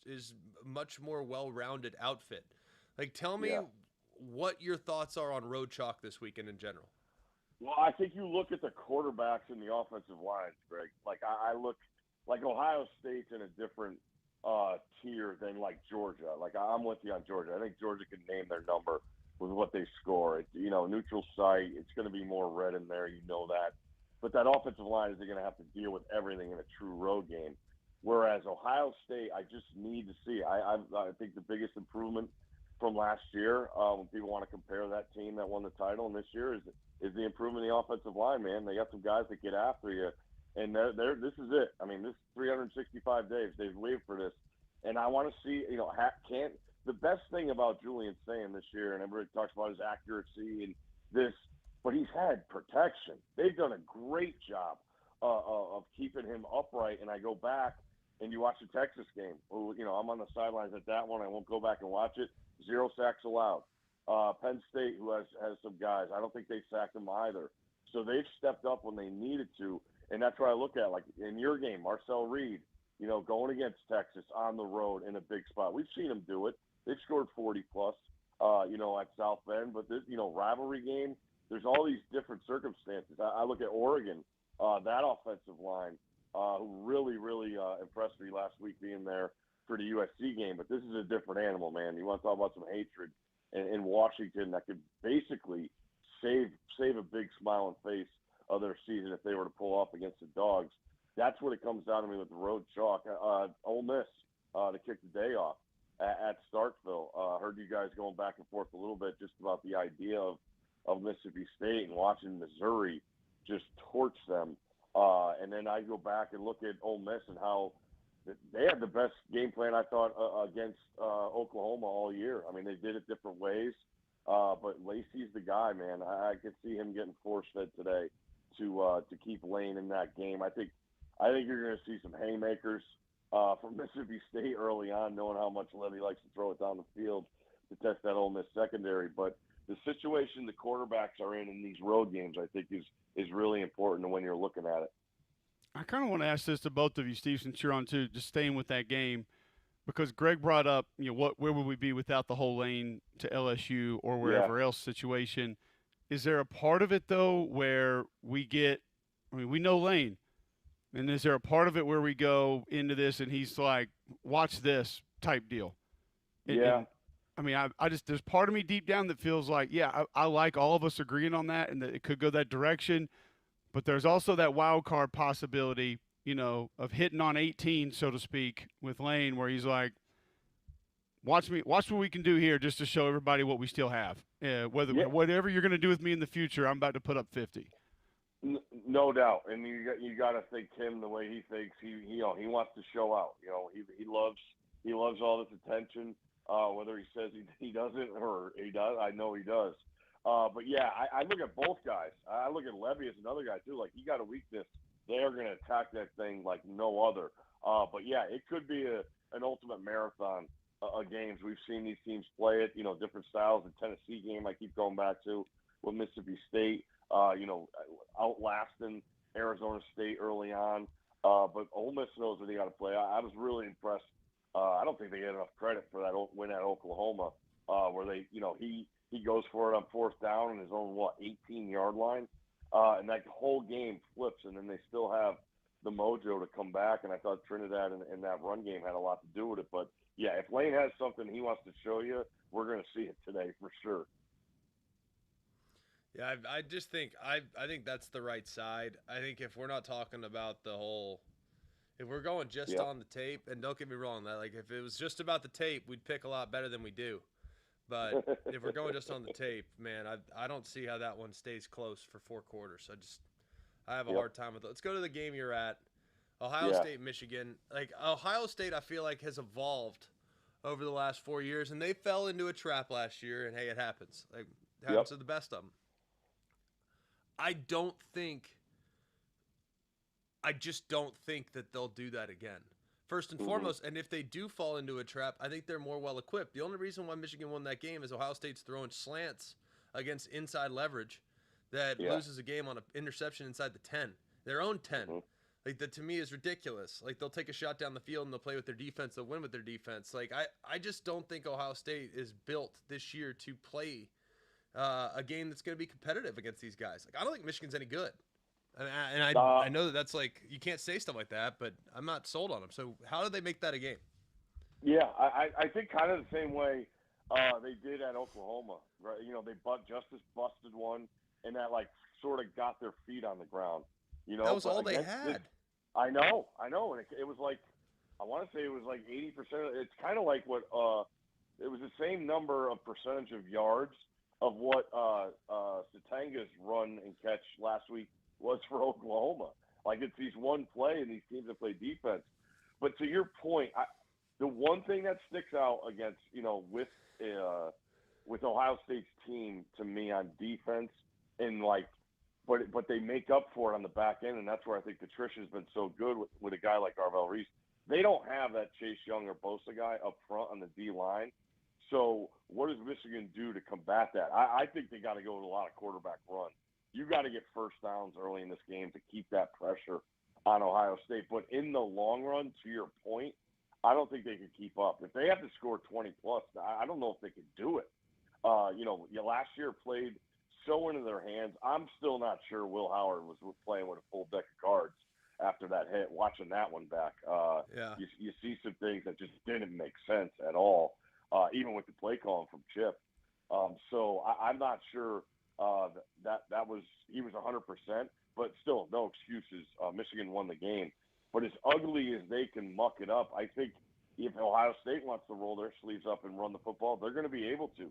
much more well-rounded outfit. Tell me what your thoughts are on road chalk this weekend in general. Well, I think you look at the quarterbacks and the offensive lines, Greg. I look Ohio State's in a different tier than Georgia. I'm with you on Georgia. I think Georgia can name their number with what they score. Neutral site. It's going to be more red in there. You know that. But that offensive line is going to have to deal with everything in a true road game. Whereas Ohio State, I just need to see. I think the biggest improvement from last year, when people want to compare that team that won the title and this year, is the improvement in the offensive line, man. They got some guys that get after you. And this is it. I mean, this 365 days, they've lived for this. And I want to see, the best thing about Julian Sayin this year, and everybody talks about his accuracy and this, but he's had protection. They've done a great job of keeping him upright. And I go back and you watch the Texas game. I'm on the sidelines at that one. I won't go back and watch it. 0 sacks allowed. Penn State, who has some guys, I don't think they sacked them either. So they've stepped up when they needed to. And that's what I look at. In your game, Marcel Reed, going against Texas on the road in a big spot. We've seen them do it. They've scored 40-plus, at South Bend. But this, rivalry game, there's all these different circumstances. I look at Oregon, that offensive line, who really, really impressed me last week being there for the USC game. But this is a different animal, man. You want to talk about some hatred in Washington that could basically save a big smile and face of their season if they were to pull off against the Dogs. That's what it comes down to me with the road chalk. Ole Miss to kick the day off at Starkville. Heard you guys going back and forth a little bit just about the idea of Mississippi State and watching Missouri just torch them. And then I go back and look at Ole Miss and how they had the best game plan, I thought, against Oklahoma all year. I mean, they did it different ways. But Lacey's the guy, man. I could see him getting force-fed today to keep Lane in that game. I think you're going to see some haymakers from Mississippi State early on, knowing how much Levy likes to throw it down the field to test that Ole Miss secondary. But the situation the quarterbacks are in these road games, I think, is really important when you're looking at it. I kind of want to ask this to both of you, Steve, since you're on too, just staying with that game, because Greg brought up, where would we be without the whole Lane to LSU or Yeah. wherever else situation? Is there a part of it though where we get? I mean, we know Lane, and is there a part of it where we go into this and he's like, "Watch this" type deal? Yeah. And I mean, I just there's part of me deep down that feels like, yeah, I like all of us agreeing on that, and that it could go that direction. But there's also that wild card possibility, of hitting on 18, so to speak, with Lane, where he's like, watch what we can do here, just to show everybody what we still have. Whatever you're going to do with me in the future, I'm about to put up 50. No doubt, and you got to think Tim the way he thinks. He wants to show out. He loves all this attention. Whether he says he doesn't or he does, I know he does. But yeah, I look at both guys. I look at Levy as another guy too. Like, he got a weakness. They're going to attack that thing like no other. But yeah, it could be an ultimate marathon of games. We've seen these teams play it. Different styles. The Tennessee game I keep going back to with Mississippi State. Outlasting Arizona State early on. But Ole Miss knows what they got to play. I was really impressed. I don't think they get enough credit for that win at Oklahoma, where he goes for it on fourth down in his own 18-yard line, and that whole game flips, and then they still have the mojo to come back. And I thought Trinidad and that run game had a lot to do with it. But yeah, if Lane has something he wants to show you, we're going to see it today for sure. Yeah, I just think I think that's the right side. I think if we're not talking about the whole, if we're going just on the tape, and don't get me wrong, that like if it was just about the tape, we'd pick a lot better than we do. But if we're going just on the tape, man, I don't see how that one stays close for 4 quarters. I have a hard time with it. Let's go to the game you're at, Ohio State, Michigan. Like, Ohio State, I feel like has evolved over the last 4 years, and they fell into a trap last year. And hey, it happens. Like, it happens to the best of them. I just don't think that they'll do that again. First and foremost, and if they do fall into a trap, I think they're more well-equipped. The only reason why Michigan won that game is Ohio State's throwing slants against inside leverage that loses a game on an interception inside the 10, their own 10. Like, that to me is ridiculous. Like, they'll take a shot down the field and they'll play with their defense. They'll win with their defense. Like, I just don't think Ohio State is built this year to play a game that's going to be competitive against these guys. Like, I don't think Michigan's any good. I know that's like, you can't say stuff like that, but I'm not sold on them. So how do they make that a game? Yeah, I think kind of the same way they did at Oklahoma. Right? They Justice busted one, and that like sort of got their feet on the ground. That was all they had. I know, and it was like, I want to say it was like 80%. It's kind of like what it was the same number of percentage of yards of what Satanga's run and catch last week was for Oklahoma. Like, it's these one play and these teams that play defense. But to your point, the one thing that sticks out against, with Ohio State's team to me on defense, and like, but they make up for it on the back end, and that's where I think Patricia's been so good with a guy like Arvell Reese. They don't have that Chase Young or Bosa guy up front on the D line. So what does Michigan do to combat that? I think they got to go with a lot of quarterback run. You got to get first downs early in this game to keep that pressure on Ohio State. But in the long run, to your point, I don't think they can keep up. If they have to score 20-plus, I don't know if they can do it. Last year played so into their hands. I'm still not sure Will Howard was playing with a full deck of cards after that hit. Watching that one back, you see some things that just didn't make sense at all, even with the play calling from Chip. So I'm not sure that was he was 100%, but still no excuses. Michigan won the game. But as ugly as they can muck it up, I think if Ohio State wants to roll their sleeves up and run the football, they're going to be able to.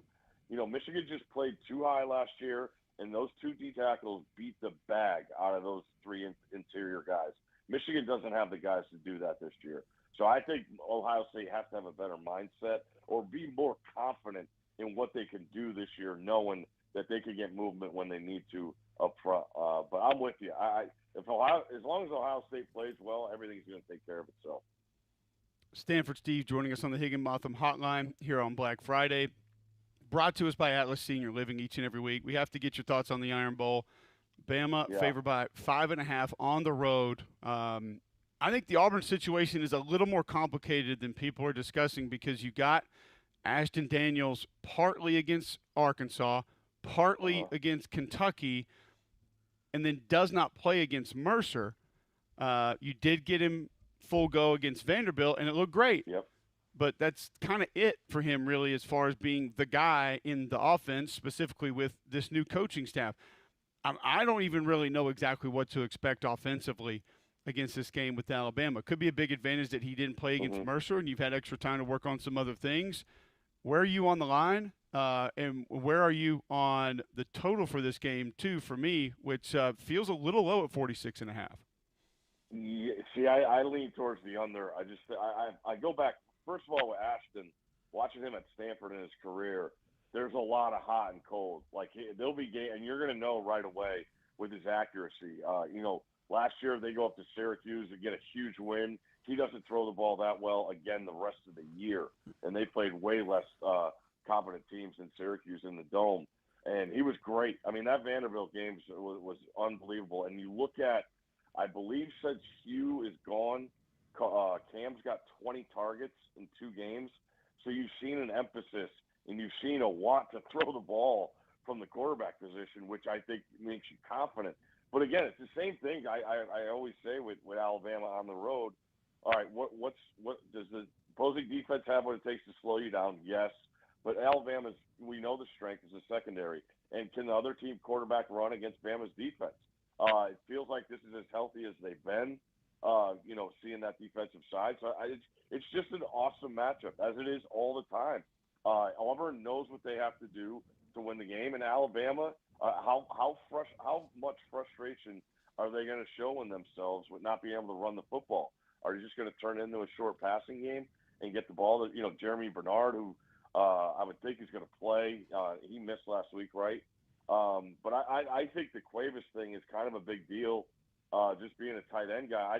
Michigan just played too high last year, and those 2 D tackles beat the bag out of those 3 interior guys. Michigan doesn't have the guys to do that this year. So I think Ohio State has to have a better mindset or be more confident in what they can do this year, knowing that they can get movement when they need to up front. But I'm with you. As long as Ohio State plays well, everything's going to take care of itself. Stanford Steve joining us on the Higginbotham Hotline here on Black Friday. Brought to us by Atlas Senior Living each and every week. We have to get your thoughts on the Iron Bowl. Bama Yeah. favored by 5.5 on the road. I think the Auburn situation is a little more complicated than people are discussing because you got Ashton Daniels partly against Arkansas, partly against Kentucky, and then does not play against Mercer. You did get him full go against Vanderbilt, and it looked great. Yep. But that's kind of it for him, really, as far as being the guy in the offense, specifically with this new coaching staff. I don't even really know exactly what to expect offensively against this game with Alabama. Could be a big advantage that he didn't play against Mercer, and you've had extra time to work on some other things. Where are you on the line, and where are you on the total for this game, too, for me, which feels a little low at 46.5? Yeah, see, I lean towards the under. I go back, first of all, with Ashton, watching him at Stanford in his career, there's a lot of hot and cold. Like, there'll be game, and you're going to know right away with his accuracy. Last year they go up to Syracuse and get a huge win. He doesn't throw the ball that well again the rest of the year, and they played way less competent teams than Syracuse in the Dome, and he was great. I mean, that Vanderbilt game was unbelievable. And you look at, I believe since Hugh is gone, Cam's got 20 targets in 2 games. So you've seen an emphasis and you've seen a want to throw the ball from the quarterback position, which I think makes you confident. But again, it's the same thing I always say with Alabama on the road. All right, what does the opposing defense have what it takes to slow you down? Yes. But Alabama's, we know the strength is the secondary. And can the other team quarterback run against Bama's defense? It feels like this is as healthy as they've been, seeing that defensive side. So it's just an awesome matchup, as it is all the time. Auburn knows what they have to do to win the game. And Alabama, how much frustration are they going to show in themselves with not being able to run the football? Are you just going to turn it into a short passing game and get the ball to, Jeremy Bernard, who I would think is going to play. He missed last week, right? But I think the Cuevas thing is kind of a big deal, just being a tight end guy.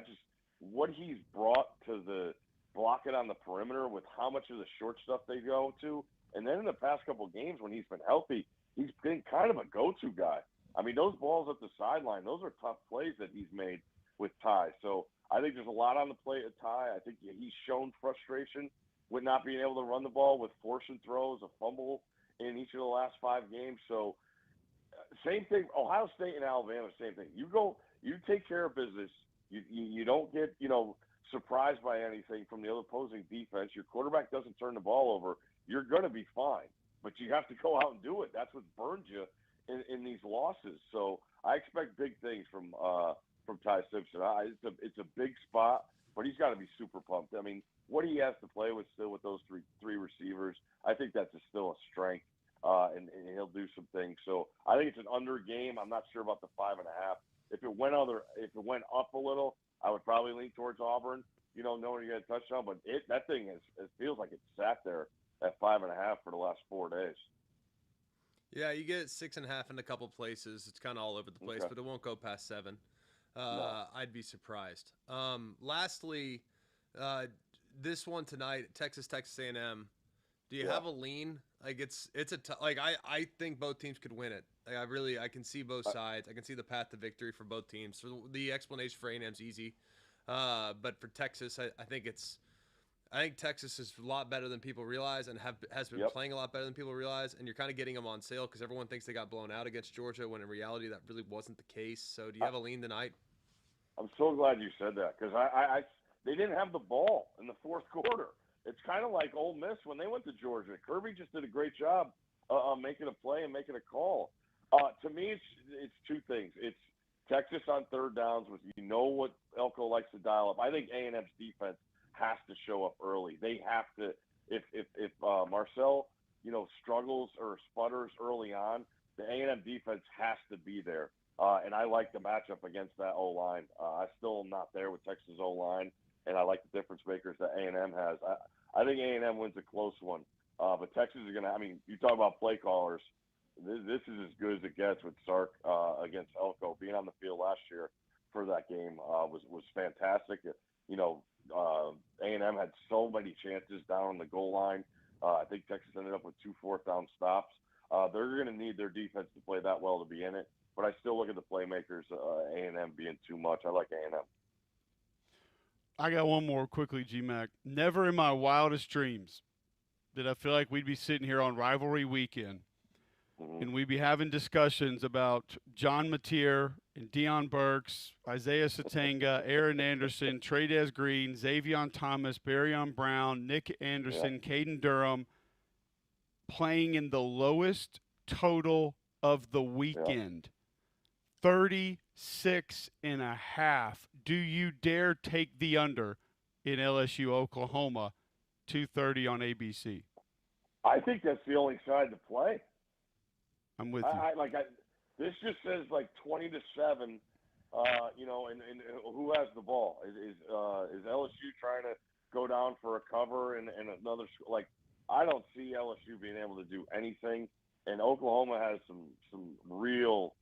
What he's brought to the blocking on the perimeter with how much of the short stuff they go to. And then in the past couple of games when he's been healthy, he's been kind of a go-to guy. I mean, those balls at the sideline, those are tough plays that he's made with Ty. So I think there's a lot on the plate at Ty. I think he's shown frustration with not being able to run the ball, with forcing throws, a fumble in each of the last 5 games. So same thing. Ohio State and Alabama, same thing. You take care of business. You don't get, surprised by anything from the other opposing defense. Your quarterback doesn't turn the ball over. You're going to be fine. But you have to go out and do it. That's what burns you in these losses. So I expect big things from Ty Simpson. It's a big spot, but he's got to be super pumped. I mean, what he has to play with still with those three receivers, I think that's still a strength, and he'll do some things. So I think it's an under game. I'm not sure about the 5.5. If it went up a little, I would probably lean towards Auburn, knowing you got a touchdown. But that thing it feels like it sat there at 5.5 for the last 4 days. Yeah, you get 6.5 in a couple places. It's kind of all over the place, but it won't go past 7. No. I'd be surprised. Lastly, this one tonight, Texas A&M. Do you have a lean? Like I think both teams could win it. Like I can see both sides. I can see the path to victory for both teams. So the explanation for A&M's easy, but for Texas, I think Texas is a lot better than people realize, and has been playing a lot better than people realize. And you're kind of getting them on sale because everyone thinks they got blown out against Georgia, when in reality that really wasn't the case. So do you have a lean tonight? I'm so glad you said that, because they didn't have the ball in the fourth quarter. It's kind of like Ole Miss when they went to Georgia. Kirby just did a great job making a play and making a call. To me, it's 2 things. It's Texas on third downs, with what Elko likes to dial up. I think A&M's defense has to show up early. They have to. If Marcel struggles or sputters early on, the A&M defense has to be there. And I like the matchup against that O-line. I still am not there with Texas O-line, and I like the difference makers that A&M has. I think A&M wins a close one. But Texas is going to – I mean, you talk about play callers. This is as good as it gets with Sark against Elko. Being on the field last year for that game was fantastic. A&M had so many chances down on the goal line. I think Texas ended up with 2 fourth-down stops. They're going to need their defense to play that well to be in it. but I still look at the playmakers. A&M being too much. I like A&M. I got one more quickly, G-Mac. Never in my wildest dreams did I feel like we'd be sitting here on rivalry weekend and we'd be having discussions about John Mateer and Deion Burks, Isaiah Satanga, Aaron Anderson, Trey'Dez Green, Xavion Thomas, Barryon Brown, Nick Anderson, Caden Durham playing in the lowest total of the weekend. 36.5. Do you dare take the under in LSU Oklahoma 2:30 on ABC? I think that's the only side to play. I'm with you. This just says like 20-7. And who has the ball? Is LSU trying to go down for a cover and another? Like, I don't see LSU being able to do anything, and Oklahoma has some real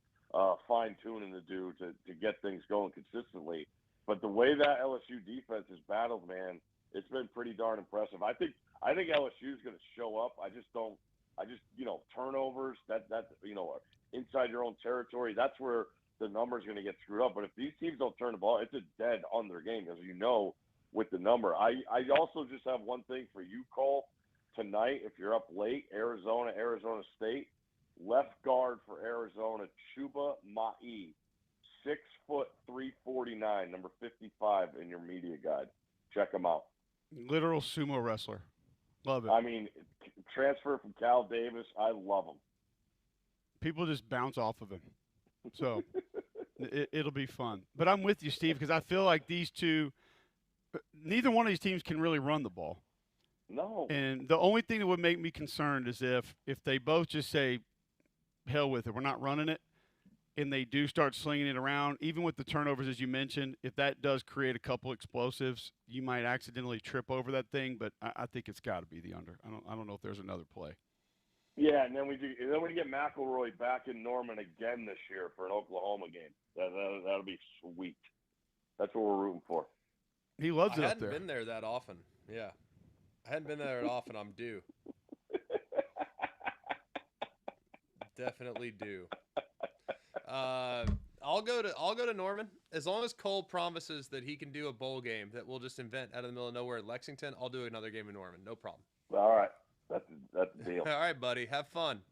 fine tuning to do to get things going consistently. But the way that LSU defense has battled, man, it's been pretty darn impressive. I think LSU is going to show up. Turnovers, that inside your own territory, that's where the number's going to get screwed up. But if these teams don't turn the ball, it's a dead under game, as you know, with the number. I also just have one thing for you, Cole. Tonight, if you're up late, Arizona State, left guard for Arizona, Chuba Ma'i, 6 foot 349, number 55 in your media guide. Check him out. Literal sumo wrestler. Love it. I mean, transfer from Cal Davis. I love him. People just bounce off of him. So it'll be fun. But I'm with you, Steve, because I feel like these two, neither one of these teams can really run the ball. No. And the only thing that would make me concerned is if they both just say, hell with it, we're not running it, and they do start slinging it around, even with the turnovers, as you mentioned, if that does create a couple explosives, you might accidentally trip over that thing, but I think it's got to be the under. I don't know if there's another play. Yeah, and then we get McElroy back in Norman again this year for an Oklahoma game. That'll be sweet. That's what we're rooting for. He loves it I up there. hadn't been there that often. Yeah. I hadn't been there that often. I'm due. Definitely due. I'll go to Norman as long as Cole promises that he can do a bowl game that we'll just invent out of the middle of nowhere in Lexington. I'll do another game in Norman, no problem. All right, that's the deal. All right, buddy, have fun.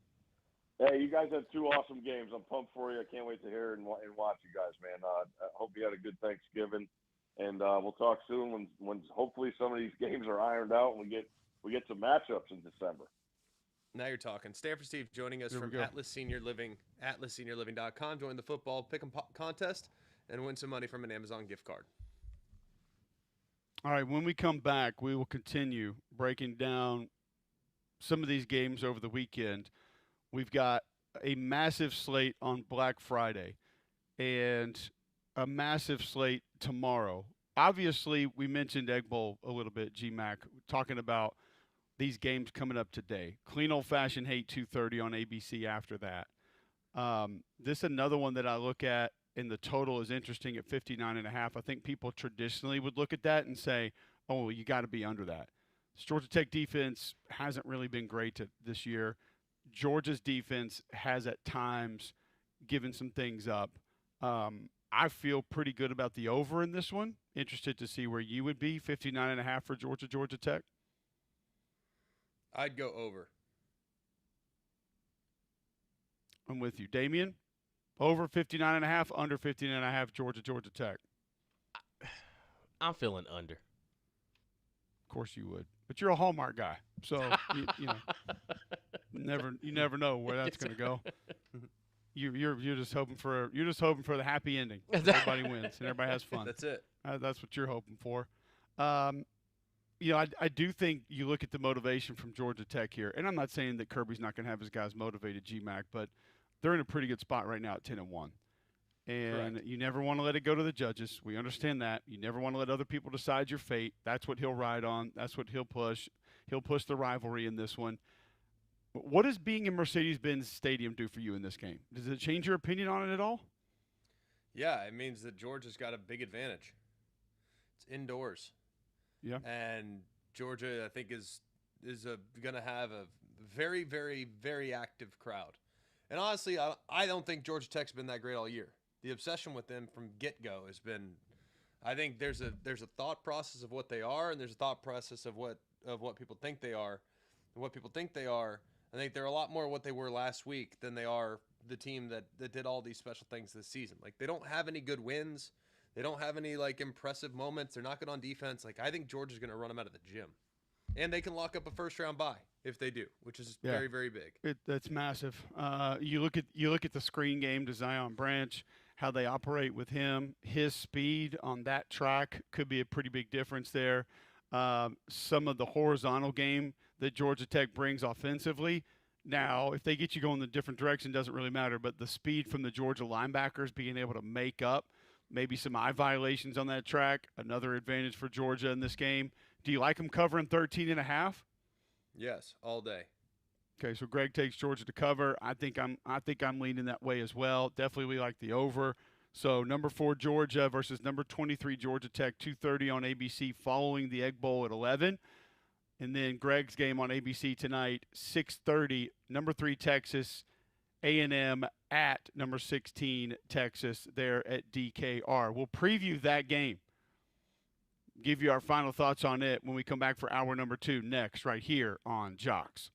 Hey, you guys had 2 awesome games. I'm pumped for you. I can't wait to hear and watch you guys, man. I hope you had a good Thanksgiving, and we'll talk soon when hopefully some of these games are ironed out and we get some matchups in December. Now you're talking. Stanford Steve joining us from Atlas Senior Living, atlasseniorliving.com. Join the football pick'em contest and win some money from an Amazon gift card. All right, when we come back, we will continue breaking down some of these games over the weekend. We've got a massive slate on Black Friday and a massive slate tomorrow. Obviously, we mentioned Egg Bowl a little bit, G-Mac, talking about these games coming up today. Clean old-fashioned hate 2:30 on ABC after that. This is another one that I look at, and the total is interesting at 59.5. I think people traditionally would look at that and say, oh, you got to be under that. Georgia Tech defense hasn't really been great this year. Georgia's defense has at times given some things up. I feel pretty good about the over in this one. Interested to see where you would be, 59.5 for Georgia Tech. I'd go over. I'm with you. Damien, over 59.5, under 59.5, Georgia Tech. I'm feeling under. Of course you would. But you're a Hallmark guy, so you never know where that's going to go. You're just hoping for the happy ending. Everybody wins and everybody has fun. That's it. That's what you're hoping for. I do think you look at the motivation from Georgia Tech here, and I'm not saying that Kirby's not going to have his guys motivated, G-Mac, but they're in a pretty good spot right now at 10-1. And Correct. You never want to let it go to the judges. We understand that. You never want to let other people decide your fate. That's what he'll ride on. That's what he'll push. He'll push the rivalry in this one. What does being in Mercedes-Benz Stadium do for you in this game? Does it change your opinion on it at all? Yeah, it means that Georgia's got a big advantage. It's indoors. Yeah. And Georgia, I think, is going to have a very, very, very active crowd. And honestly, I don't think Georgia Tech's been that great all year. The obsession with them from get-go has been. I think there's a thought process of what they are, and there's a thought process of what people think they are, and what people think they are. I think they're a lot more what they were last week than they are the team that did all these special things this season. Like, they don't have any good wins. They don't have any, like, impressive moments. They're not good on defense. Like, I think Georgia's going to run them out of the gym. And they can lock up a first-round bye if they do, which is very, very big. That's massive. You look at the screen game to Zion Branch, how they operate with him. His speed on that track could be a pretty big difference there. Some of the horizontal game that Georgia Tech brings offensively. Now, if they get you going in a different direction, doesn't really matter. But the speed from the Georgia linebackers being able to make up maybe some eye violations on that track, another advantage for Georgia in this game. Do you like them covering 13.5? Yes, all day. Okay, so Greg takes Georgia to cover. I think I'm leaning that way as well. Definitely we like the over. So number 4 Georgia versus number 23 Georgia Tech, 2:30 on ABC following the Egg Bowl at 11. And then Greg's game on ABC tonight, 6:30, number 3 Texas A&M at number 16 Texas there at DKR. We'll preview that game. Give you our final thoughts on it when we come back for hour number 2 next right here on Jocks.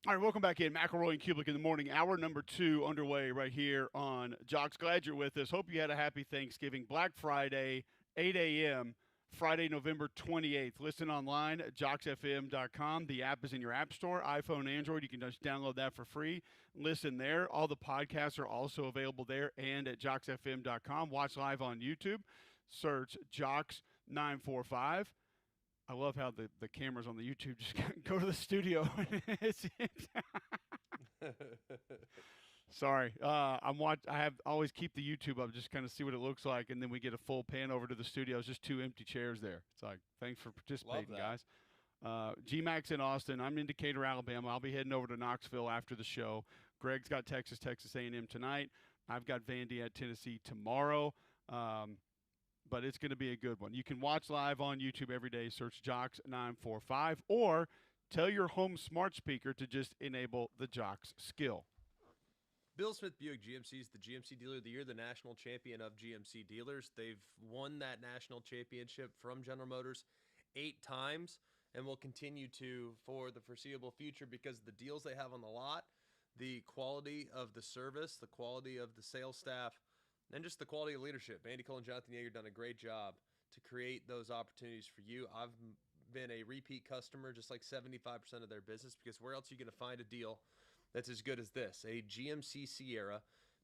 All right, welcome back in. McElroy and Cubelic in the morning. Hour number 2 underway right here on Jocks. Glad you're with us. Hope you had a happy Thanksgiving. Black Friday, 8 a.m., Friday, November 28th. Listen online at jocksfm.com. The app is in your app store, iPhone, Android. You can just download that for free. Listen there. All the podcasts are also available there and at jocksfm.com. Watch live on YouTube. Search Jocks945. I love how the cameras on the YouTube just go to the studio. Sorry, I have always keep the YouTube up, just kind of see what it looks like, and then we get a full pan over to the studio. It's just 2 empty chairs there. It's like, thanks for participating, guys. GMAX in Austin. I'm in Decatur, Alabama. I'll be heading over to Knoxville after the show. Greg's got Texas A&M tonight. I've got Vandy at Tennessee tomorrow. But it's going to be a good one. You can watch live on YouTube every day. Search Jocks945, or tell your home smart speaker to just enable the Jocks skill. Bill Smith Buick GMC is the GMC Dealer of the Year, the national champion of GMC dealers. They've won that national championship from General Motors 8 times and will continue to for the foreseeable future because the deals they have on the lot, the quality of the service, the quality of the sales staff, and just the quality of leadership. Andy Cole and Jonathan Yeager done a great job to create those opportunities for you. I've been a repeat customer, just like 75% of their business, because where else are you going to find a deal that's as good as this? A GMC Sierra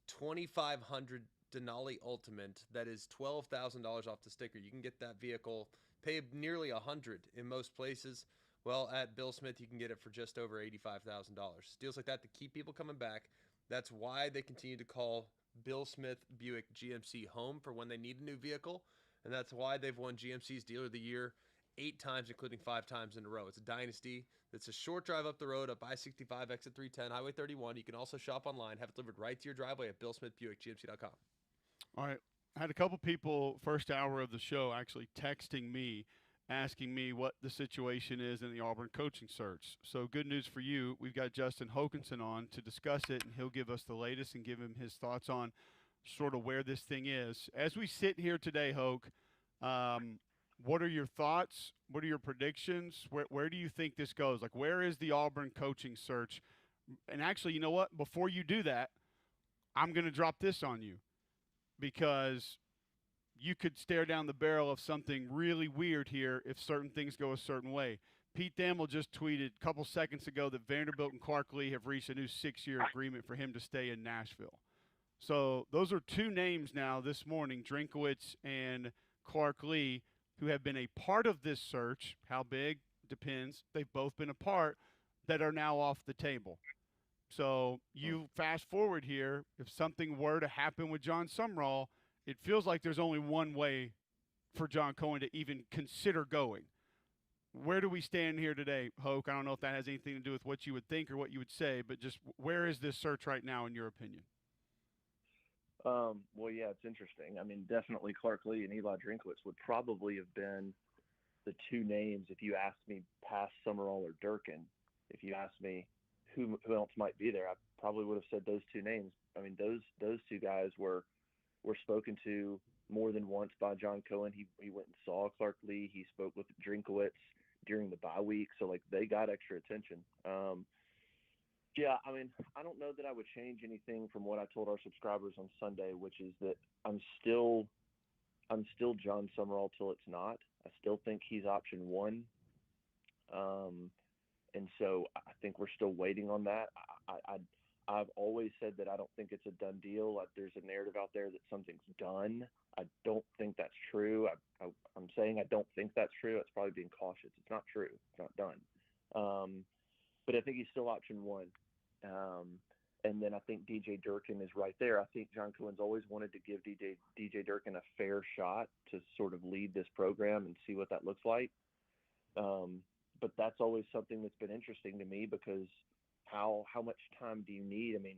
2500 Denali Ultimate that is $12,000 off the sticker. You can get that vehicle, pay nearly $100 in most places. Well, at Bill Smith, you can get it for just over $85,000. Deals like that to keep people coming back. That's why they continue to call Bill Smith Buick GMC home for when they need a new vehicle, and that's why they've won GMC's Dealer of the Year 8 times, including 5 times in a row. It's a dynasty. It's a short drive up the road, up I-65, exit 310, Highway 31. You can also shop online, have it delivered right to your driveway at BillSmithBuickGMC.com. All right. I had a couple people first hour of the show actually texting me, asking me what the situation is in the Auburn coaching search. So good news for you. We've got Justin Hokanson on to discuss it, and he'll give us the latest and give him his thoughts on sort of where this thing is. As we sit here today, Hoke, what are your thoughts? What are your predictions? Where do you think this goes? Like, where is the Auburn coaching search? And actually, you know what? Before you do that, I'm going to drop this on you because you could stare down the barrel of something really weird here if certain things go a certain way. Pete Thamel just tweeted a couple seconds ago that Vanderbilt and Clark Lee have reached a new 6-year agreement for him to stay in Nashville. So those are 2 names now this morning, Drinkowitz and Clark Lee, who have been a part of this search. How big? Depends. They've both been a part, that are now off the table. So you fast forward here, if something were to happen with John Sumrall, it feels like there's only one way for John Cohen to even consider going. Where do we stand here today, Hoke? I don't know if that has anything to do with what you would think or what you would say, but just where is this search right now in your opinion? Well, yeah, it's interesting. I mean, definitely Clark Lee and Eli Drinkowitz would probably have been the 2 names if you asked me past Summerall or Durkin. If you asked me who else might be there, I probably would have said those 2 names. I mean, those 2 guys were spoken to more than once by John Cohen. He went and saw Clark Lee. He spoke with Drinkowitz during the bye week, so like they got extra attention. Yeah, I mean, I don't know that I would change anything from what I told our subscribers on Sunday, which is that I'm still John Sumrall till it's not. I still think he's option 1. And so I think we're still waiting on that. I've always said that I don't think it's a done deal. There's a narrative out there that something's done. I don't think that's true. I'm saying I don't think that's true. It's probably being cautious. It's not true. It's not done. But I think he's still option 1. And then I think DJ Durkin is right there. I think John Cohen's always wanted to give DJ Durkin a fair shot to sort of lead this program and see what that looks like. But that's always something that's been interesting to me because how much time do you need? I mean,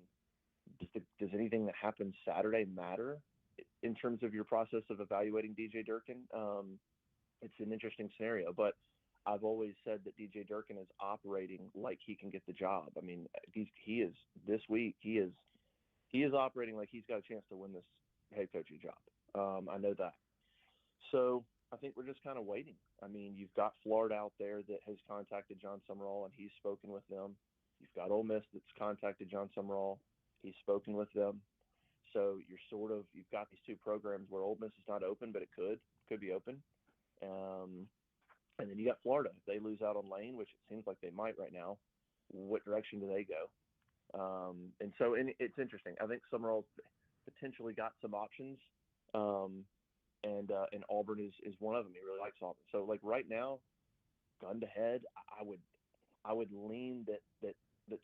does anything that happens Saturday matter in terms of your process of evaluating DJ Durkin? It's an interesting scenario, but I've always said that DJ Durkin is operating like he can get the job. I mean, he is this week. He is operating like he's got a chance to win this head coaching job. I know that. So I think we're just kind of waiting. I mean, you've got Florida out there that has contacted John Sumrall and he's spoken with them. You've got Ole Miss that's contacted John Summerall. He's spoken with them. So you've got these two programs where Ole Miss is not open, but it could be open. And then you got Florida. If they lose out on Lane, which it seems like they might right now, what direction do they go? And it's interesting. I think Summerall's potentially got some options, and Auburn is one of them. He really likes Auburn. So like right now, gun to head, I would lean that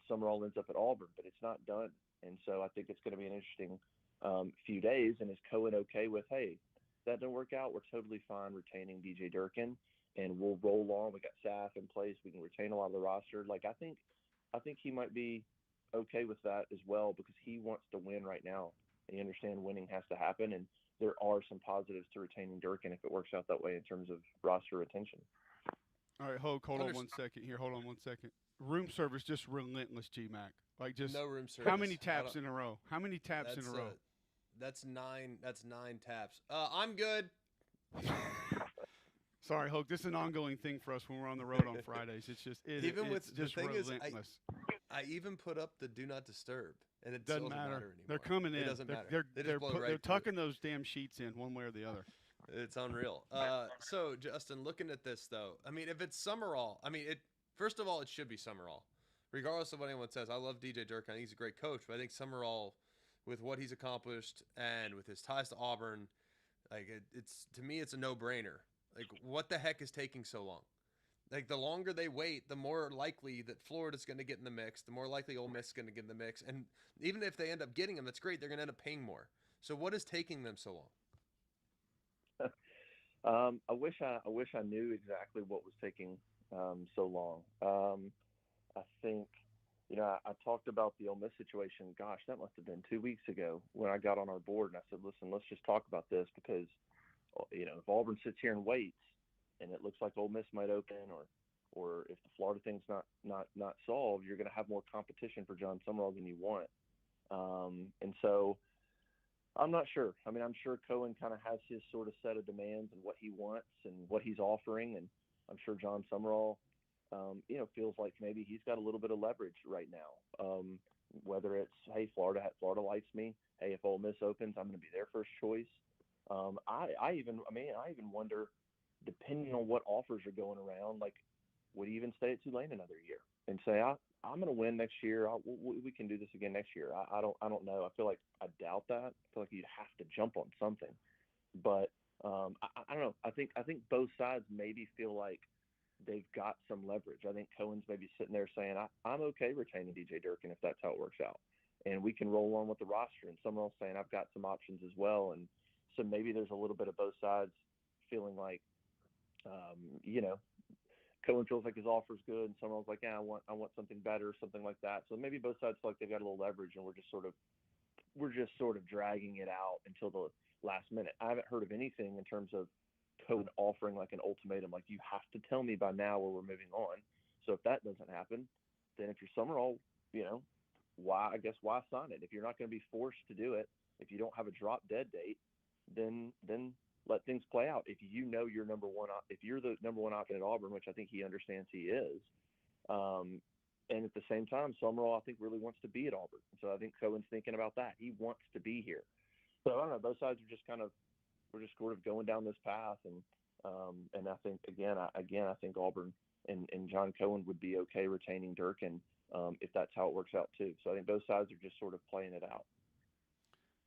Summerall ends up at Auburn, but it's not done. And so I think it's going to be an interesting few days. And is Cohen okay with, hey, that didn't work out, we're totally fine retaining DJ Durkin, and we'll roll on. We got staff in place. We can retain a lot of the roster. Like I think he might be okay with that as well, because he wants to win right now. And he understands winning has to happen, and there are some positives to retaining Durkin if it works out that way in terms of roster retention. All right, hold on 1 second here. Hold on 1 second. Room service just relentless, G-Mac. Like just no room service. How many taps in a row? How many taps in a row? That's nine taps. I'm good. Sorry, Hoke. This is an ongoing thing for us when we're on the road on Fridays. It's just just relentless. I even put up the do not disturb, and it doesn't matter anymore. They're coming in. It doesn't matter. They're tucking those damn sheets in one way or the other. It's unreal. So Justin, looking at this though, I mean, if it's Summerall, first of all, it should be Summerall, regardless of what anyone says. I love DJ Durkin. I think he's a great coach, but I think Summerall, with what he's accomplished and with his ties to Auburn, like it's to me, it's a no-brainer. Like, what the heck is taking so long? Like, the longer they wait, the more likely that Florida's going to get in the mix, the more likely Ole Miss is going to get in the mix. And even if they end up getting them, that's great. They're going to end up paying more. So what is taking them so long? I wish I knew exactly what was taking so long. I think, I talked about the Ole Miss situation. Gosh, that must have been 2 weeks ago when I got on our board, and I said, listen, let's just talk about this, because if Auburn sits here and waits, and it looks like Ole Miss might open, or if the Florida thing's not solved, you're going to have more competition for John Summerall than you want. And so I'm not sure. I'm sure Cohen kind of has his sort of set of demands and what he wants and what he's offering, and I'm sure John Summerall, feels like maybe he's got a little bit of leverage right now. Whether it's, hey, Florida likes me. Hey, if Ole Miss opens, I'm going to be their first choice. I even wonder, depending on what offers are going around, like, would he even stay at Tulane another year and say, I'm going to win next year. We can do this again next year. I don't know. I feel like I doubt that. I feel like you'd have to jump on something. But I don't know. I think both sides maybe feel like they've got some leverage. I think Cohen's maybe sitting there saying, I'm okay retaining DJ Durkin if that's how it works out, and we can roll on with the roster. And someone else saying, I've got some options as well. And so maybe there's a little bit of both sides feeling like, Cohen feels like his offer's good, and someone else like, I want something better, something like that. So maybe both sides feel like they've got a little leverage, and we're just sort of dragging it out until the last minute. I haven't heard of anything in terms of Cohen offering like an ultimatum, like, you have to tell me by now or we're moving on. So if that doesn't happen, then if you're Summerall, why sign it? If you're not going to be forced to do it, if you don't have a drop dead date, then let things play out. If you're the number one option at Auburn, which I think he understands he is, and at the same time, Summerall, I think, really wants to be at Auburn. So I think Cohen's thinking about that. He wants to be here. So I don't know. Both sides are just we're just sort of going down this path, and I think I think Auburn and John Cohen would be okay retaining Durkin if that's how it works out too. So I think both sides are just sort of playing it out.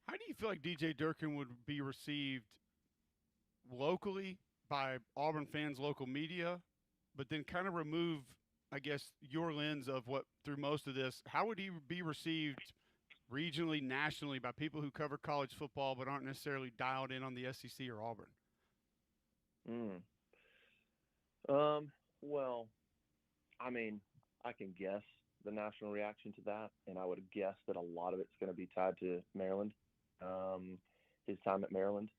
How do you feel like DJ Durkin would be received locally by Auburn fans, local media, but then kind of remove, I guess, your lens of what through most of this? How would he be received regionally, nationally, by people who cover college football but aren't necessarily dialed in on the SEC or Auburn? Well, I can guess the national reaction to that, and I would guess that a lot of it's going to be tied to Maryland, his time at Maryland.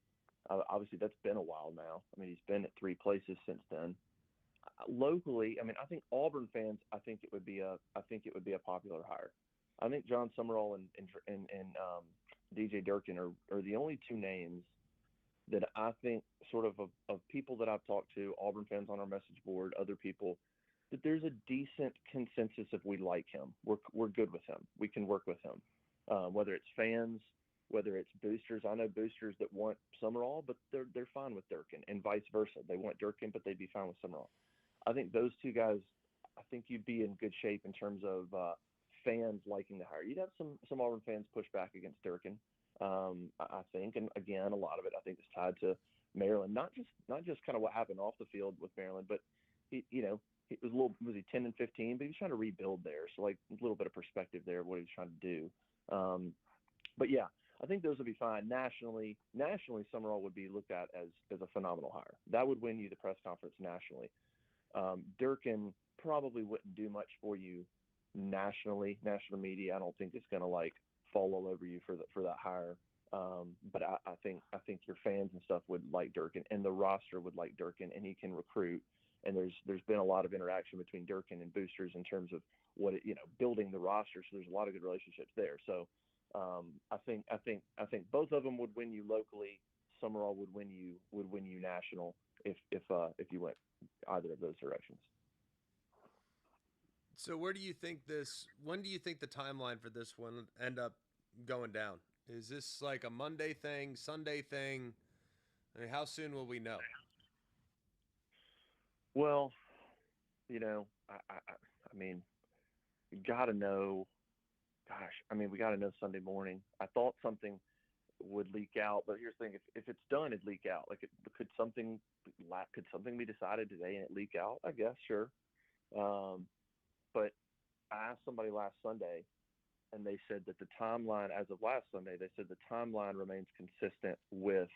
Obviously, that's been a while now. He's been at 3 places since then. Locally, I think Auburn fans, I think it would be a popular hire. I think John Summerall and DJ Durkin are the only 2 names that I think, sort of people that I've talked to, Auburn fans on our message board, other people, that there's a decent consensus if we like him. We're good with him. We can work with him. Whether it's fans, whether it's boosters. I know boosters that want Summerall, but they're fine with Durkin, and vice versa. They want Durkin, but they'd be fine with Summerall. I think those two guys, I think you'd be in good shape in terms of fans liking the hire. You'd have some Auburn fans push back against Durkin, I think, and again, a lot of it I think is tied to Maryland, not just kind of what happened off the field with Maryland, but he was he 10-15, but he was trying to rebuild there, so like a little bit of perspective there of what he was trying to do. But yeah, I think those would be fine. Nationally, Summerall would be looked at as a phenomenal hire. That would win you the press conference nationally. Durkin probably wouldn't do much for you nationally, national media. I don't think it's going to like fall all over you for that hire. But I think your fans and stuff would like Durkin, and the roster would like Durkin, and he can recruit. And there's been a lot of interaction between Durkin and boosters in terms of building the roster. So there's a lot of good relationships there. So I think both of them would win you locally. Summerall would win you national if you went either of those directions. So when do you think the timeline for this one end up going down? Is this like a Monday thing, Sunday thing? I mean, how soon will we know? Well, I mean, you got to know. Gosh, I mean, we got to know Sunday morning. I thought something would leak out, but here's the thing: if it's done, it'd leak out. Like, could something be decided today and it leak out? I guess, sure. But I asked somebody last Sunday, and they said that the timeline, as of last Sunday, they said the timeline remains consistent with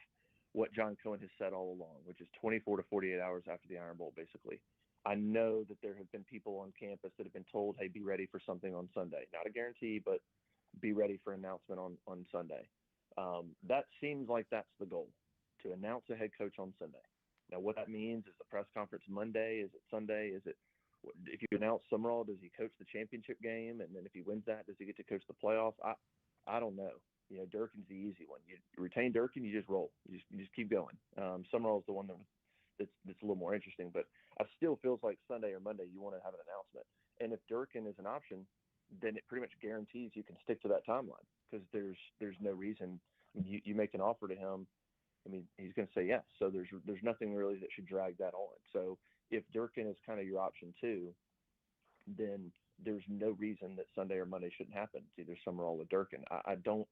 what John Cohen has said all along, which is 24 to 48 hours after the Iron Bowl, basically. I know that there have been people on campus that have been told, hey, be ready for something on Sunday. Not a guarantee, but be ready for an announcement on Sunday. That seems like that's the goal, to announce a head coach on Sunday. Now, what that means is the press conference Monday. Is it Sunday? If you announce Summerall, does he coach the championship game? And then if he wins that, does he get to coach the playoffs? I don't know. Durkin's the easy one. You retain Durkin, you just roll. You just keep going. Summerall's the one that's a little more interesting, but it still feels like Sunday or Monday you want to have an announcement. And if Durkin is an option, then it pretty much guarantees you can stick to that timeline, because there's no reason. You make an offer to him, I mean, he's going to say yes. So there's nothing really that should drag that on. So if Durkin is kind of your option too, then there's no reason that Sunday or Monday shouldn't happen. It's either Summerall or Durkin. I don't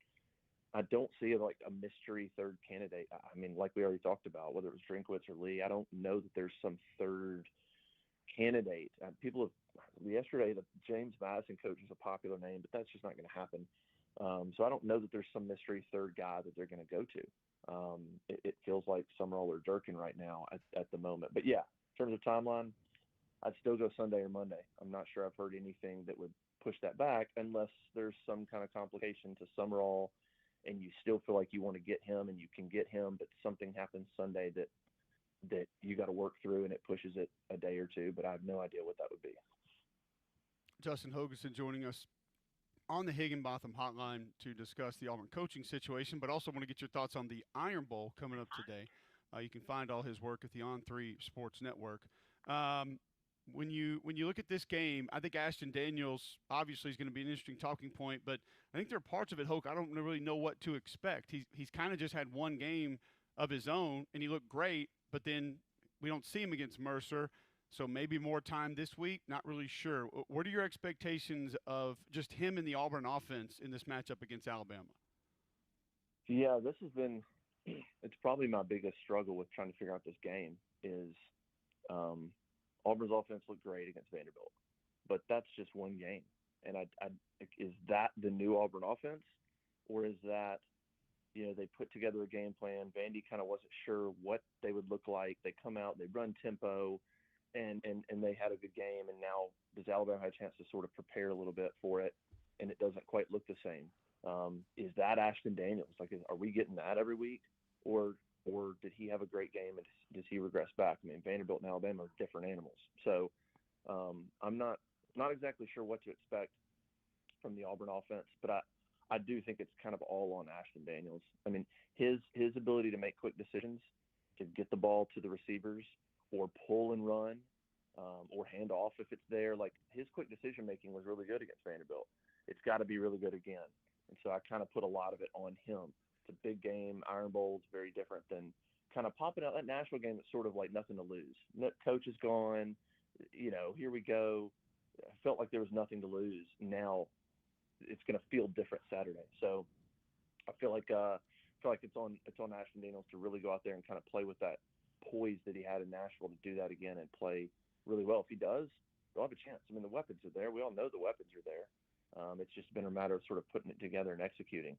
see like a mystery third candidate. I mean, like we already talked about, whether it was Drinkwitz or Lee, I don't know that there's some third candidate. Yesterday, the James Madison coach is a popular name, but that's just not going to happen. So I don't know that there's some mystery third guy that they're going to go to. It feels like Summerall or Durkin right now at the moment. But yeah, in terms of timeline, I'd still go Sunday or Monday. I'm not sure I've heard anything that would push that back, unless there's some kind of complication to Summerall and you still feel like you want to get him and you can get him, but something happens Sunday that you got to work through and it pushes it a day or two. But I have no idea what that would be. Justin Hogerson joining us on the Higginbotham hotline to discuss the Auburn coaching situation, but also want to get your thoughts on the Iron Bowl coming up today. You can find all his work at the On3 Sports Network. When you look at this game, I think Ashton Daniels obviously is going to be an interesting talking point, but I think there are parts of it, Hoke, I don't really know what to expect. He's kind of just had one game of his own, and he looked great, but then we don't see him against Mercer, so maybe more time this week, not really sure. What are your expectations of just him and the Auburn offense in this matchup against Alabama? Yeah, this has been – it's probably my biggest struggle with trying to figure out this game is Auburn's offense looked great against Vanderbilt, but that's just one game. And is that the new Auburn offense, or is that, they put together a game plan. Vandy kind of wasn't sure what they would look like. They come out, they run tempo, and they had a good game. And now does Alabama have a chance to sort of prepare a little bit for it, and it doesn't quite look the same? Is that Ashton Daniels? Like, are we getting that every week, or did he have a great game and does he regress back? I mean, Vanderbilt and Alabama are different animals. So I'm not exactly sure what to expect from the Auburn offense, but I do think it's kind of all on Ashton Daniels. I mean, his ability to make quick decisions, to get the ball to the receivers or pull and run, or hand off if it's there. Like his quick decision making was really good against Vanderbilt. It's got to be really good again. And so I kind of put a lot of it on him. It's a big game. Iron Bowl is very different than kind of popping out that Nashville game. That's sort of like nothing to lose. Coach is gone. Here we go. I felt like there was nothing to lose. Now it's going to feel different Saturday. So I feel like it's on Ashton Daniels to really go out there and kind of play with that poise that he had in Nashville to do that again and play really well. If he does, they'll have a chance. I mean, the weapons are there. We all know the weapons are there. It's just been a matter of sort of putting it together and executing.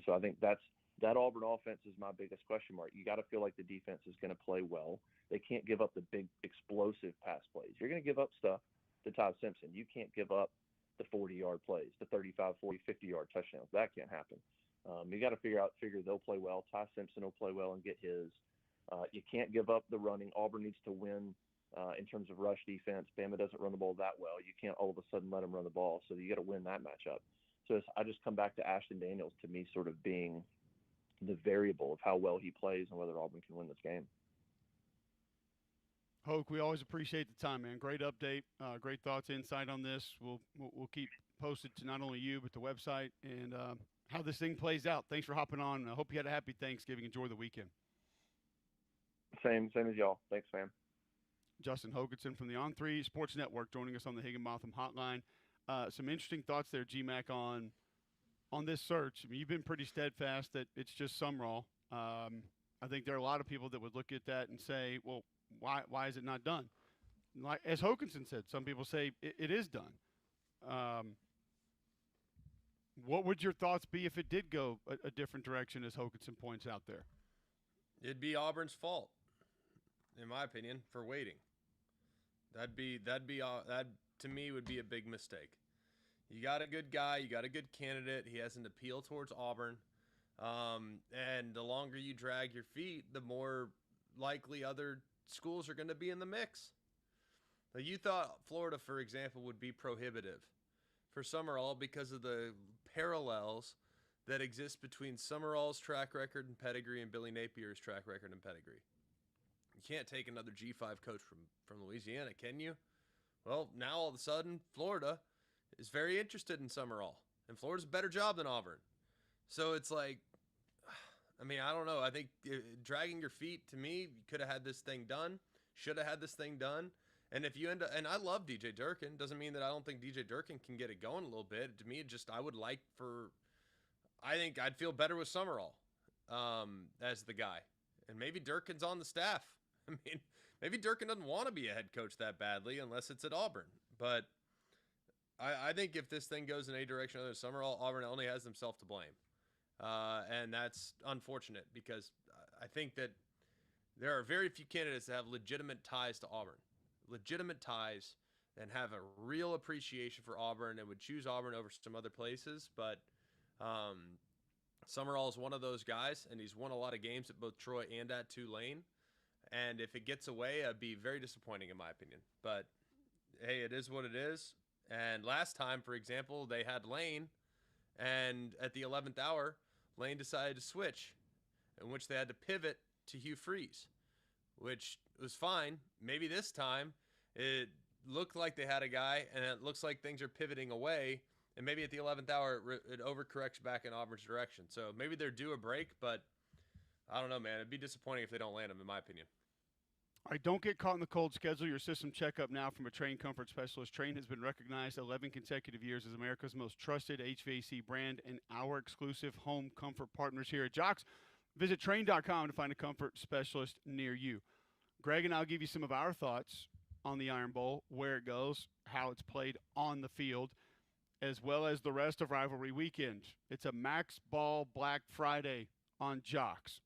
So I think that Auburn offense is my biggest question mark. You got to feel like the defense is going to play well. They can't give up the big explosive pass plays. You're going to give up stuff to Todd Simpson. You can't give up the 40-yard plays, the 35, 40, 50-yard touchdowns. That can't happen. You got to figure they'll play well. Ty Simpson will play well and get his. You can't give up the running. Auburn needs to win in terms of rush defense. Bama doesn't run the ball that well. You can't all of a sudden let them run the ball. So you got to win that matchup. So I just come back to Ashton Daniels to me sort of being the variable of how well he plays and whether Auburn can win this game. Hoke, we always appreciate the time, man. Great update, great thoughts, insight on this. We'll keep posted to not only you but the website and how this thing plays out. Thanks for hopping on. I hope you had a happy Thanksgiving. Enjoy the weekend. Same as y'all. Thanks, man. Justin Hoganson from the On3 Sports Network joining us on the Higginbotham Hotline. Some interesting thoughts there, GMAC, on this search. I mean, you've been pretty steadfast that it's just Sumrall. I think there are a lot of people that would look at that and say, well, why is it not done? Like as Hoganson said, some people say it is done. What would your thoughts be if it did go a different direction, as Hoganson points out there? It'd be Auburn's fault, in my opinion, for waiting. That to me would be a big mistake. You got a good guy, you got a good candidate. He has an appeal towards Auburn, and the longer you drag your feet, the more likely other schools are going to be in the mix. Now, you thought Florida, for example, would be prohibitive for Summerall because of the parallels that exist between Summerall's track record and pedigree and Billy Napier's track record and pedigree. You can't take another G5 coach from Louisiana, can you? Well, now all of a sudden, Florida is very interested in Summerall, and Florida's a better job than Auburn. So it's like, I mean, I don't know. I think dragging your feet, to me, you could have had this thing done, should have had this thing done. And if you end up, and I love DJ Durkin, doesn't mean that I don't think DJ Durkin can get it going a little bit. To me, I think I'd feel better with Summerall as the guy. And maybe Durkin's on the staff. I mean, maybe Durkin doesn't want to be a head coach that badly unless it's at Auburn. But I think if this thing goes in any direction other than Summerall, Auburn only has themselves to blame. And that's unfortunate because I think that there are very few candidates that have legitimate ties to Auburn. Legitimate ties and have a real appreciation for Auburn and would choose Auburn over some other places. But Summerall is one of those guys, and he's won a lot of games at both Troy and at Tulane. And if it gets away, it'd be very disappointing in my opinion. But, hey, it is what it is. And last time, for example, they had Lane, and at the 11th hour, Lane decided to switch, in which they had to pivot to Hugh Freeze, which was fine. Maybe this time it looked like they had a guy, and it looks like things are pivoting away, and maybe at the 11th hour it overcorrects back in Auburn's direction. So maybe they're due a break, but I don't know, man. It'd be disappointing if they don't land them, in my opinion. All right, don't get caught in the cold. Schedule your system checkup now from a Train Comfort Specialist. Train has been recognized 11 consecutive years as America's most trusted HVAC brand and our exclusive home comfort partners here at Jocks. Visit Train.com to find a comfort specialist near you. Greg and I'll give you some of our thoughts on the Iron Bowl, where it goes, how it's played on the field, as well as the rest of rivalry weekend. It's a Max Ball Black Friday on Jocks.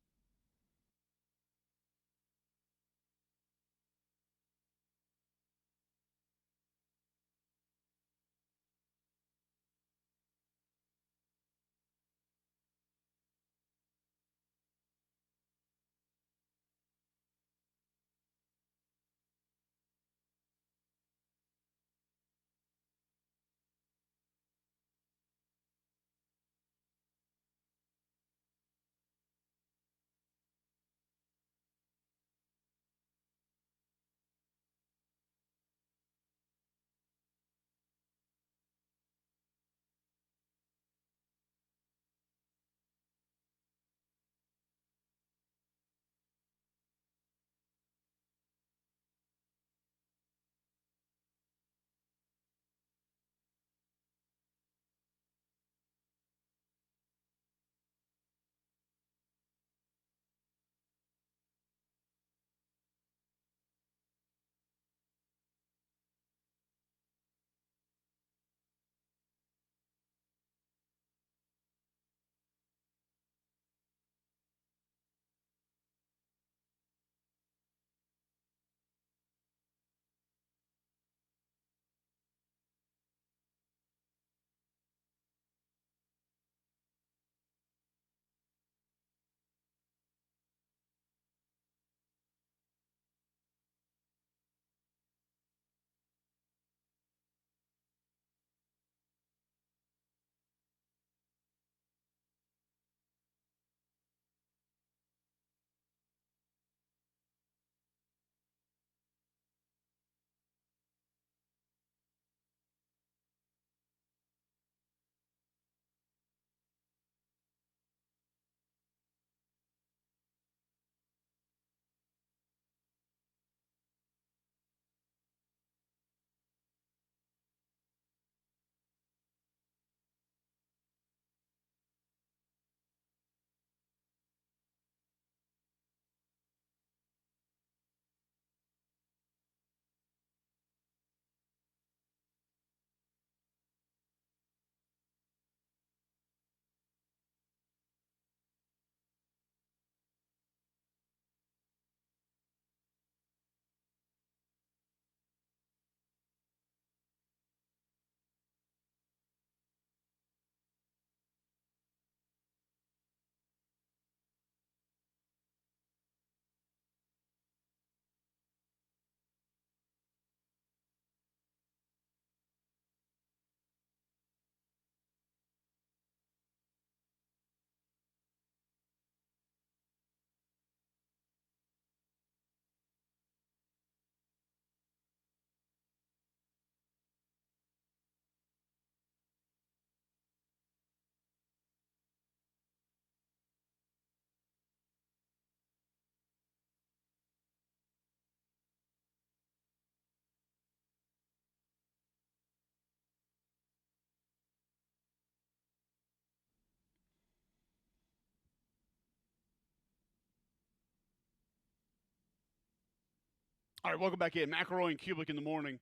All right, welcome back in. McElroy and Cubelic in the morning.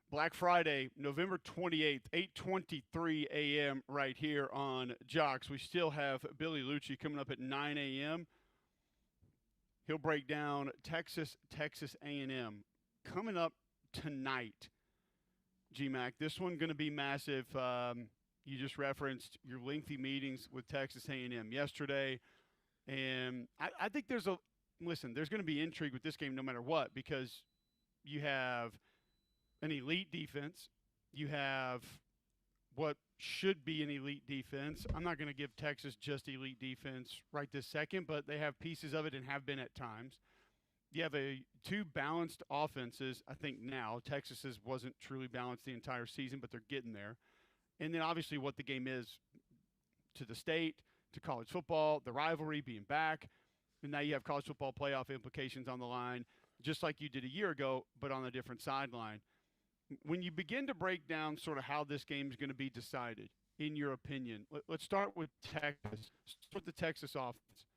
Black Friday, November 28th, 8:23 a.m. right here on Jocks. We still have Billy Lucci coming up at 9 a.m. He'll break down Texas A&M coming up tonight. GMAC, this one going to be massive. You just referenced your lengthy meetings with Texas A&M yesterday, and I think there's there's going to be intrigue with this game no matter what, because you have an elite defense. You have what should be an elite defense. I'm not going to give Texas just elite defense right this second, but they have pieces of it and have been at times. You have two balanced offenses, I think now. Texas's wasn't truly balanced the entire season, but they're getting there. And then obviously what the game is to the state, to college football, the rivalry being back. And now you have college football playoff implications on the line, just like you did a year ago, but on a different sideline. When you begin to break down sort of how this game is going to be decided, in your opinion, let's start with Texas. Start with the Texas offense.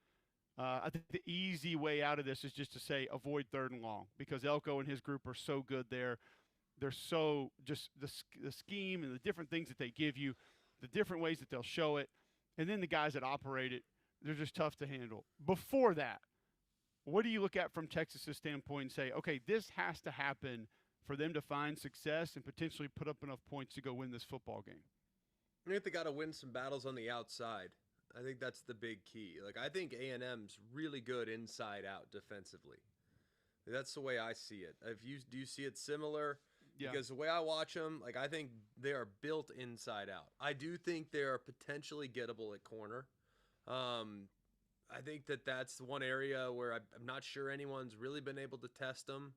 I think the easy way out of this is just to say avoid 3rd and long, because Elko and his group are so good there. They're so just the scheme and the different things that they give you, the different ways that they'll show it, and then the guys that operate it, they're just tough to handle. Before that, what do you look at from Texas's standpoint and say, okay, this has to happen for them to find success and potentially put up enough points to go win this football game? I think they got to win some battles on the outside. I think that's the big key. Like, I think A&M's really good inside out defensively. That's the way I see it. Do you see it similar? Yeah. Because the way I watch them, like, I think they are built inside out. I do think they are potentially gettable at corner. I think that's the one area where I'm not sure anyone's really been able to test them,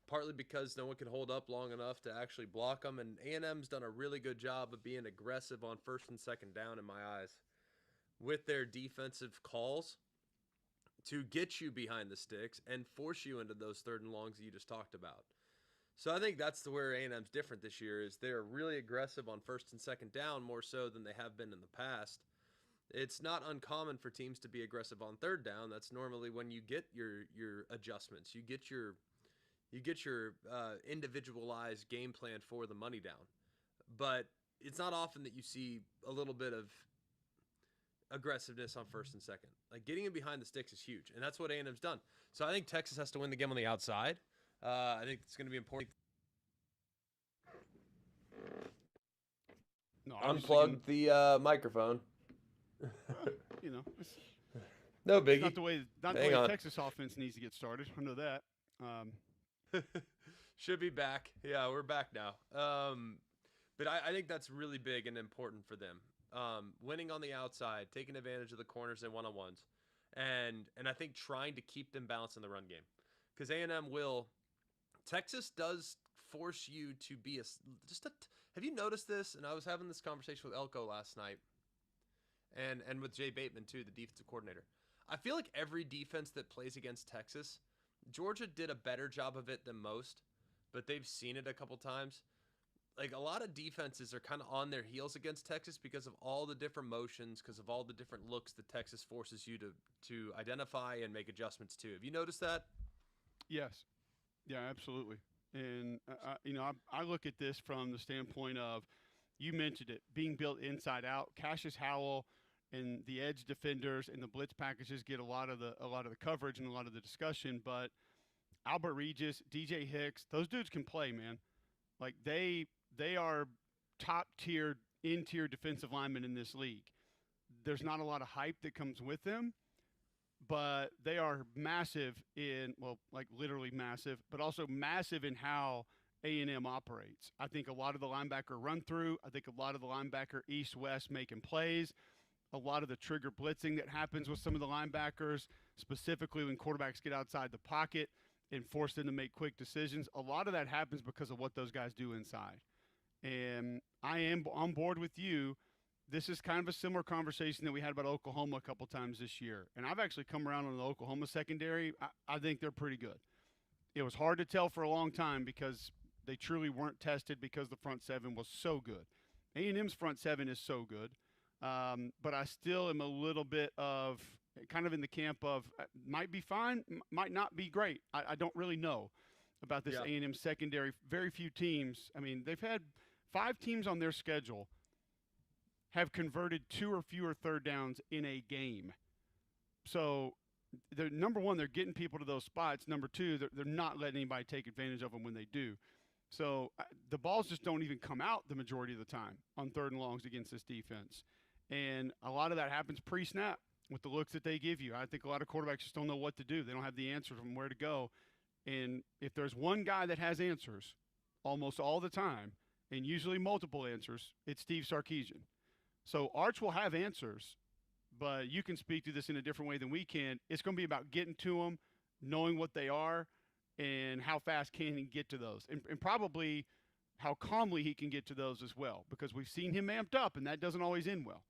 partly because no one can hold up long enough to actually block them. And A&M's done a really good job of being aggressive on 1st and 2nd down in my eyes with their defensive calls to get you behind the sticks and force you into those 3rd and longs that you just talked about. So I think that's where A&M's different this year, is they're really aggressive on 1st and 2nd down, more so than they have been in the past. It's not uncommon for teams to be aggressive on 3rd down. That's normally when you get your adjustments. You get your individualized game plan for the money down. But it's not often that you see a little bit of aggressiveness on 1st and 2nd. Like, getting in behind the sticks is huge, and that's what A&M's done. So I think Texas has to win the game on the outside. I think it's going to be important. No, Unplugged the microphone. It's No biggie. not the way Texas offense needs to get started. I know that. Should be back. Yeah, we're back now. But I think that's really big and important for them. Winning on the outside, taking advantage of the corners and one-on-ones, and I think trying to keep them balanced in the run game, because A&M will. Texas does force you to be have you noticed this? And I was having this conversation with Elko last night, and with Jay Bateman too, the defensive coordinator. I feel like every defense that plays against Texas, Georgia did a better job of it than most, but they've seen it a couple times. Like, a lot of defenses are kind of on their heels against Texas because of all the different motions, because of all the different looks that Texas forces you to identify and make adjustments to. Have you noticed that? Yes. Yeah, absolutely. And, I look at this from the standpoint of, you mentioned it, being built inside out. Cassius Howell and the edge defenders and the blitz packages get a lot of the coverage and a lot of the discussion, but Albert Regis, DJ Hicks, those dudes can play, man. Like, they are top-tier, in-tier defensive linemen in this league. There's not a lot of hype that comes with them, but they are massive literally massive, but also massive in how A&M operates. I think a lot of the linebacker run-through. I think a lot of the linebacker east-west making plays. A lot of the trigger blitzing that happens with some of the linebackers, specifically when quarterbacks get outside the pocket and force them to make quick decisions. A lot of that happens because of what those guys do inside. And I am on board with you. This is kind of a similar conversation that we had about Oklahoma a couple times this year. And I've actually come around on the Oklahoma secondary. I think they're pretty good. It was hard to tell for a long time because they truly weren't tested because the front seven was so good. A&M's front seven is so good. But I still am a little bit of kind of in the camp of might be fine, might not be great. I don't really know. about this Yeah. A&M secondary. Very few teams. I mean, they've had 5 teams on their schedule have converted 2 or fewer third downs in a game. So, they're, number one, they're getting people to those spots. Number two, they're not letting anybody take advantage of them when they do. So, the balls just don't even come out the majority of the time on third and longs against this defense. And a lot of that happens pre-snap with the looks that they give you. I think a lot of quarterbacks just don't know what to do. They don't have the answers from where to go. And if there's one guy that has answers almost all the time, and usually multiple answers, it's Steve Sarkisian. So Arch will have answers, but you can speak to this in a different way than we can. It's going to be about getting to them, knowing what they are, and how fast can he get to those. And probably how calmly he can get to those as well, because we've seen him amped up, and that doesn't always end well.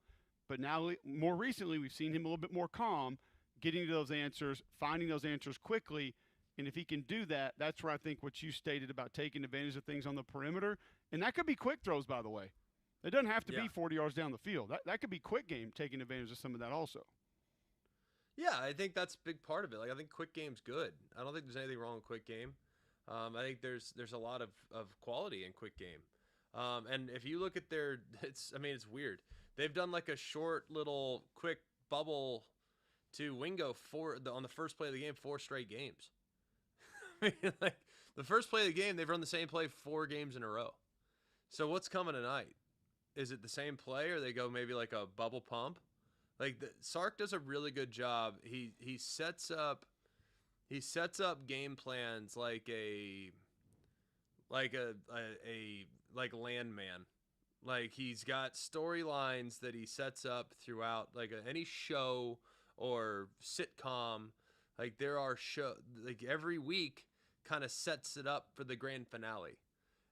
But now, more recently, we've seen him a little bit more calm, getting to those answers, finding those answers quickly. And if he can do that, that's where I think what you stated about taking advantage of things on the perimeter. And that could be quick throws, by the way. It doesn't have to be 40 yards down the field. That could be quick game taking advantage of some of that also. Yeah, I think that's a big part of it. Like, I think quick game's good. I don't think there's anything wrong with quick game. I think there's a lot of quality in quick game. And if you look at their, it's weird. They've done like a short little quick bubble to Wingo on the first play of the game, 4 straight games. I mean, like, the first play of the game, they've run the same play 4 games in a row. So what's coming tonight? Is it the same play, or they go maybe like a bubble pump? Like, Sark does a really good job. He sets up game plans like Landman. Like, he's got storylines that he sets up throughout, like any show or sitcom. Like, there are like every week kind of sets it up for the grand finale.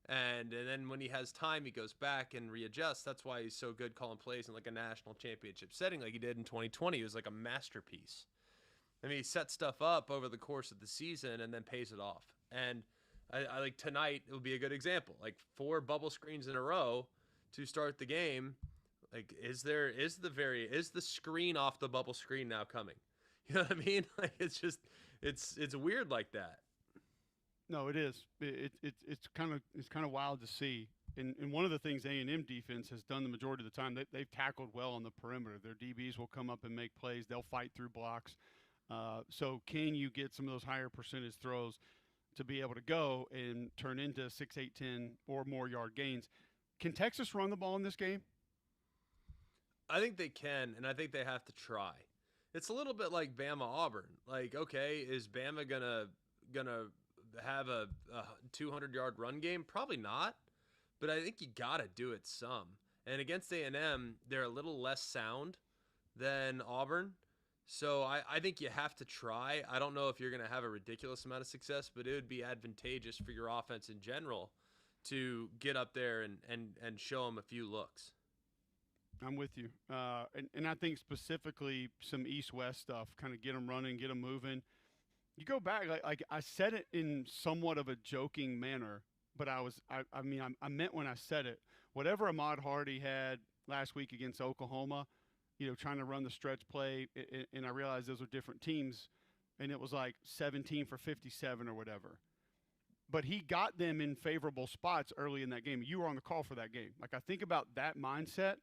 And then when he has time, he goes back and readjusts. That's why he's so good calling plays in like a national championship setting like he did in 2020. It was like a masterpiece. I mean, he sets stuff up over the course of the season and then pays it off. And I like tonight, it will be a good example. Like 4 bubble screens in a row to start the game. Like, is the screen off the bubble screen now coming? You know what I mean? Like, it's weird like that. No, it is. It's kind of wild to see. And one of the things A&M defense has done the majority of the time, they've tackled well on the perimeter. Their DBs will come up and make plays. They'll fight through blocks. So can you get some of those higher percentage throws to be able to go and turn into 6, 8, 10 or more yard gains? Can Texas run the ball in this game? I think they can, and I think they have to try. It's a little bit like Bama Auburn. Like, okay, is Bama gonna have a 200-yard run game? Probably not, but I think you gotta do it some. And against A&M, they're a little less sound than Auburn, so I think you have to try. I don't know if you're gonna have a ridiculous amount of success, but it would be advantageous for your offense in general to get up there and show them a few looks. I'm with you. And I think specifically some east-west stuff, kind of get them running, get them moving. You go back, like I said it in somewhat of a joking manner, but I meant when I said it. Whatever Ahmad Hardy had last week against Oklahoma, trying to run the stretch play, and I realized those were different teams, and it was like 17 for 57 or whatever. But he got them in favorable spots early in that game. You were on the call for that game. Like, I think about that mindset.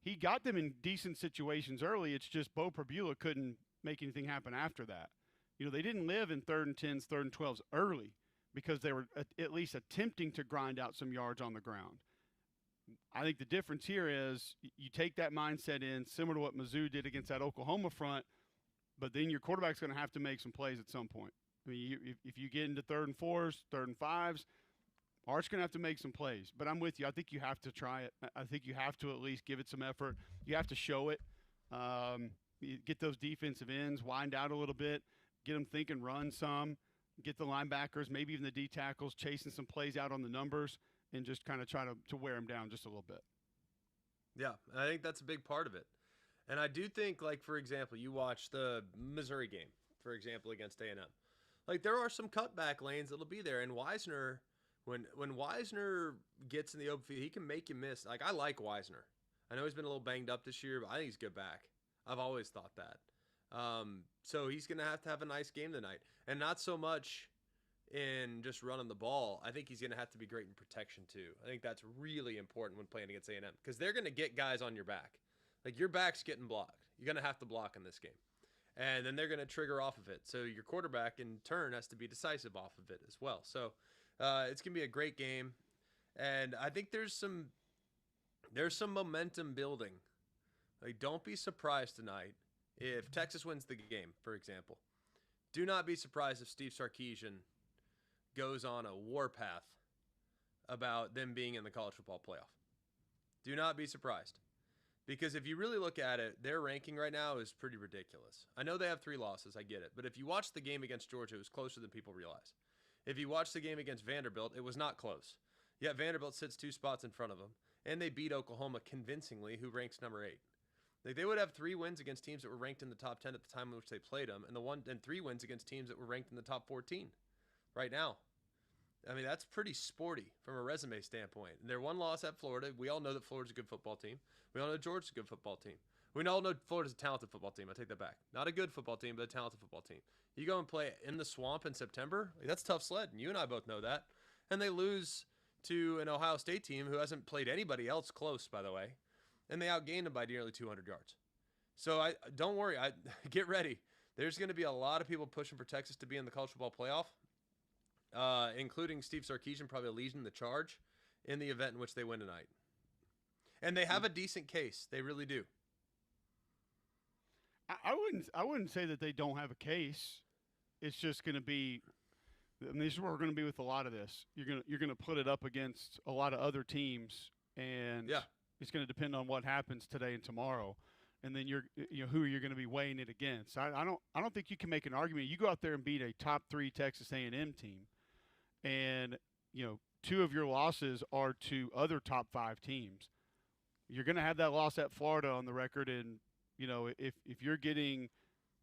He got them in decent situations early. It's just Bo Perbula couldn't make anything happen after that. They didn't live in 3rd and 10s, 3rd and 12s early because they were at least attempting to grind out some yards on the ground. I think the difference here is you take that mindset in, similar to what Mizzou did against that Oklahoma front, but then your quarterback's going to have to make some plays at some point. I mean, if you get into 3rd and 4s, 3rd and 5s, Art's going to have to make some plays. But I'm with you. I think you have to try it. I think you have to at least give it some effort. You have to show it. You get those defensive ends, wind out a little bit, get them thinking, run some, get the linebackers, maybe even the D tackles, chasing some plays out on the numbers, and just kind of try to wear them down just a little bit. Yeah, I think that's a big part of it. And I do think, like, for example, you watch the Missouri game, for example, against A&M. Like, there are some cutback lanes that'll be there. And Wisner, when Wisner gets in the open field, he can make you miss. Like, I like Wisner. I know he's been a little banged up this year, but I think he's good back. I've always thought that. So he's going to have a nice game tonight. And not so much in just running the ball, I think he's going to have to be great in protection too. I think that's really important when playing against A&M because they're going to get guys on your back. Like your back's getting blocked. You're going to have to block in this game. And then they're going to trigger off of it. So your quarterback in turn has to be decisive off of it as well. So it's going to be a great game. And I think there's some momentum building. Like, don't be surprised tonight if Texas wins the game, for example. Do not be surprised if Steve Sarkisian goes on a warpath about them being in the college football playoff. Do not be surprised. Because if you really look at it, their ranking right now is pretty ridiculous. I know they have 3 losses, I get it. But if you watch the game against Georgia, it was closer than people realize. If you watch the game against Vanderbilt, it was not close. Yet Vanderbilt sits 2 spots in front of them. And they beat Oklahoma convincingly, who ranks number 8. Like they would have 3 wins against teams that were ranked in the top 10 at the time in which they played them, and 3 wins against teams that were ranked in the top 14 right now. I mean, that's pretty sporty from a resume standpoint. And their 1 loss at Florida, we all know that Florida's a good football team. We all know Georgia's a good football team. We all know Florida's a talented football team. I take that back. Not a good football team, but a talented football team. You go and play in the swamp in September, like, that's tough sled, and you and I both know that. And they lose to an Ohio State team who hasn't played anybody else close, by the way. And they outgained them by nearly 200 yards. So don't worry. Get ready. There's going to be a lot of people pushing for Texas to be in the college football playoff, including Steve Sarkisian probably leading the charge in the event in which they win tonight. And they have a decent case. They really do. I wouldn't say that they don't have a case. It's just going to be. I mean, this is where we're going to be with a lot of this. You're gonna put it up against a lot of other teams, and it's going to depend on what happens today and tomorrow, and then who you're going to be weighing it against. I don't think you can make an argument. You go out there and beat a top 3 Texas A&M team, and 2 of your losses are to other top 5 teams. You're going to have that loss at Florida on the record, and if you're getting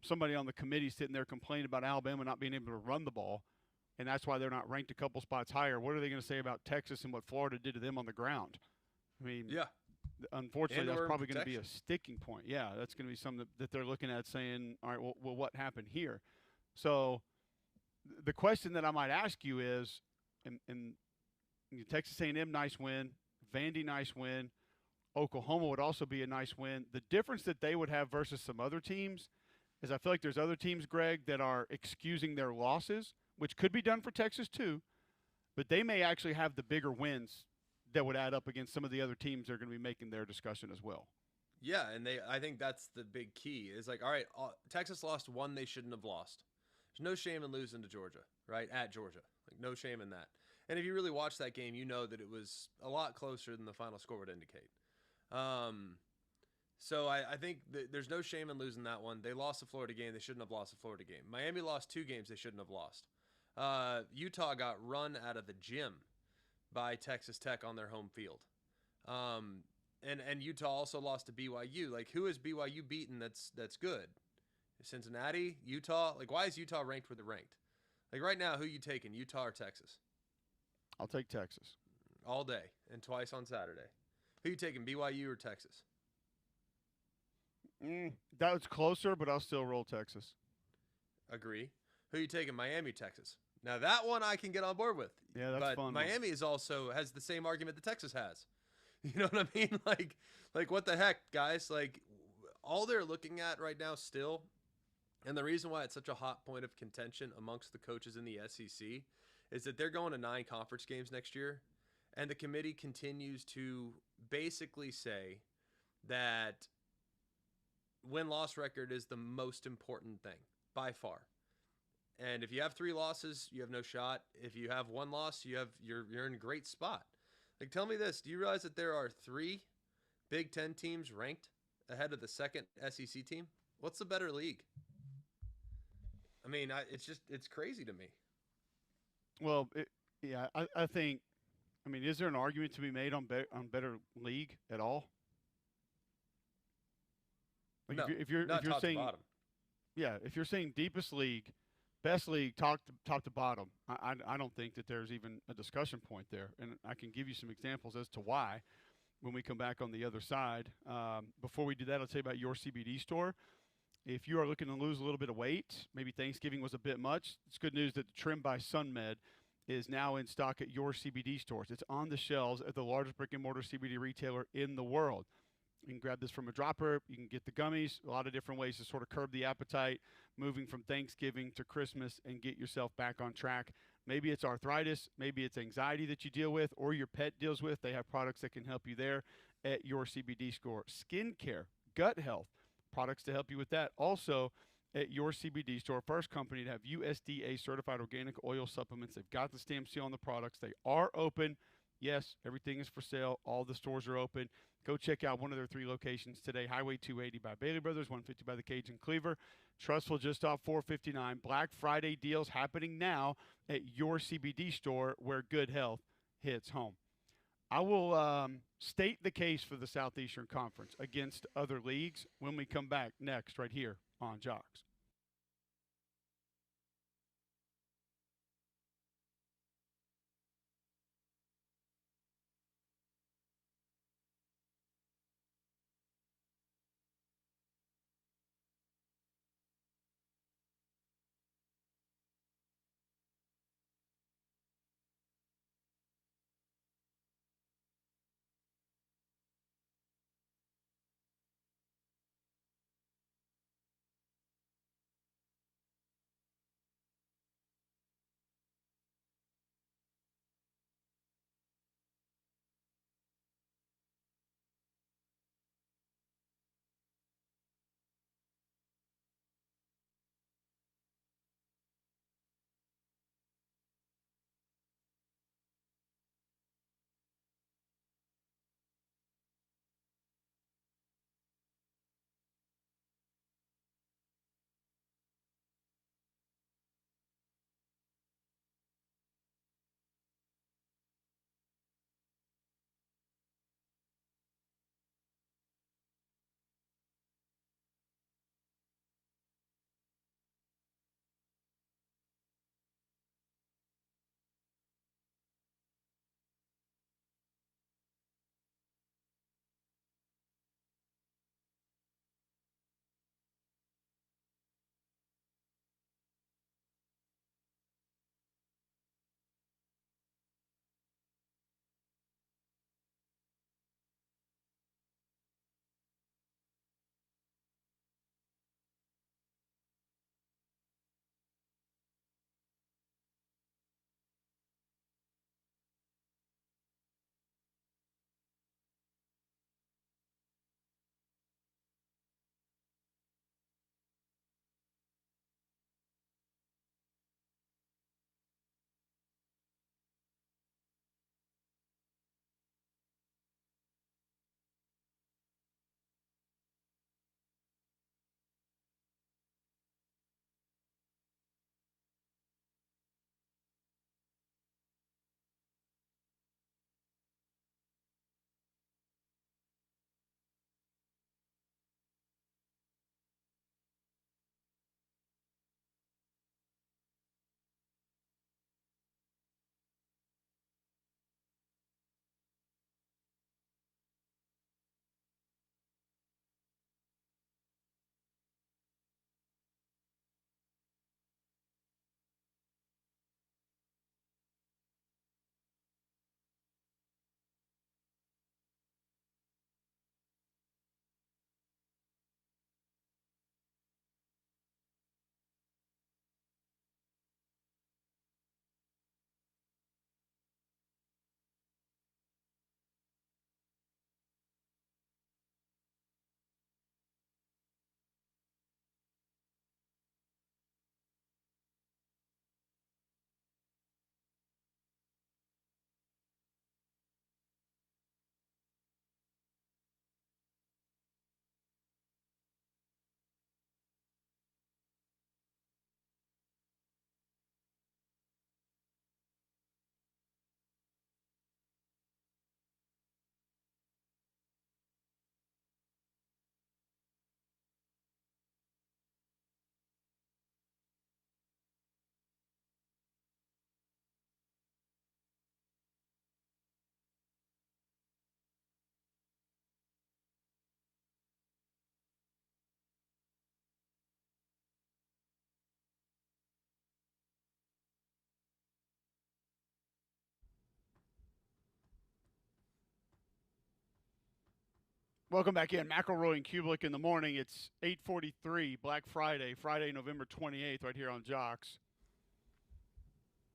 somebody on the committee sitting there complaining about Alabama not being able to run the ball, and that's why they're not ranked a couple spots higher, what are they going to say about Texas and what Florida did to them on the ground? I mean, unfortunately, that's probably going to be a sticking point. Yeah, that's going to be something that they're looking at saying, all right, well, what happened here? So the question that I might ask you is, and Texas A&M, nice win. Vandy, nice win. Oklahoma would also be a nice win. The difference that they would have versus some other teams is I feel like there's other teams, Greg, that are excusing their losses, which could be done for Texas too, but they may actually have the bigger wins that would add up against some of the other teams that are going to be making their discussion as well. Yeah, and I think that's the big key. Is like, all right, Texas lost 1 they shouldn't have lost. There's no shame in losing to Georgia, right? At Georgia. Like, no shame in that. And if you really watch that game, you know that it was a lot closer than the final score would indicate. So I think there's no shame in losing that one. They lost the Florida game. They shouldn't have lost the Florida game. Miami lost 2 games they shouldn't have lost. Utah got run out of the gym by Texas Tech on their home field. And Utah also lost to BYU. Like, who has BYU beaten that's good? Cincinnati, Utah? Like, why is Utah ranked where they're ranked? Like, right now, who you taking, Utah or Texas? I'll take Texas. All day and twice on Saturday. Who you taking, BYU or Texas? That was closer, but I'll still roll Texas. Agree. Who you taking, Miami, Texas? Now, that one I can get on board with. Yeah, that's fun. But Miami is also has the same argument that Texas has. You know what I mean? Like what the heck, guys? Like, all they're looking at right now still, and the reason why it's such a hot point of contention amongst the coaches in the SEC is that they're going to 9 conference games next year, and the committee continues to basically say that win-loss record is the most important thing by far. And if you have 3 losses, you have no shot. If you have 1 loss, you're in a great spot. Like, tell me this: do you realize that there are 3 Big Ten teams ranked ahead of the second SEC team? What's the better league? I mean, it's crazy to me. Well, I think. I mean, is there an argument to be made on better league at all? Like, no, if you're saying to bottom. Yeah, if you're saying deepest league, best league, top to bottom, I don't think that there's even a discussion point there, and I can give you some examples as to why when we come back on the other side. Before we do that, I'll tell you about your CBD store. If you are looking to lose a little bit of weight, maybe Thanksgiving was a bit much, it's good news that the Trim by SunMed is now in stock at your CBD stores. It's on the shelves at the largest brick and mortar CBD retailer in the world. You can grab this from a dropper. You can get the gummies, a lot of different ways to sort of curb the appetite, moving from Thanksgiving to Christmas and get yourself back on track. Maybe it's arthritis, maybe it's anxiety that you deal with or your pet deals with. They have products that can help you there at your CBD store. Skin care, gut health, products to help you with that. Also, at your CBD store, first company to have USDA certified organic oil supplements. They've got the stamp seal on the products. They are open. Yes, everything is for sale. All the stores are open. Go check out one of their 3 locations today. Highway 280 by Bailey Brothers, 150 by the Cajun Cleaver. Trustful just off 459. Black Friday deals happening now at your CBD store where good health hits home. I will state the case for the Southeastern Conference against other leagues when we come back next right here on Jocks. Welcome back in. McElroy and Cubelic in the morning. It's 8:43, Black Friday, Friday, November 28th, right here on Jocks.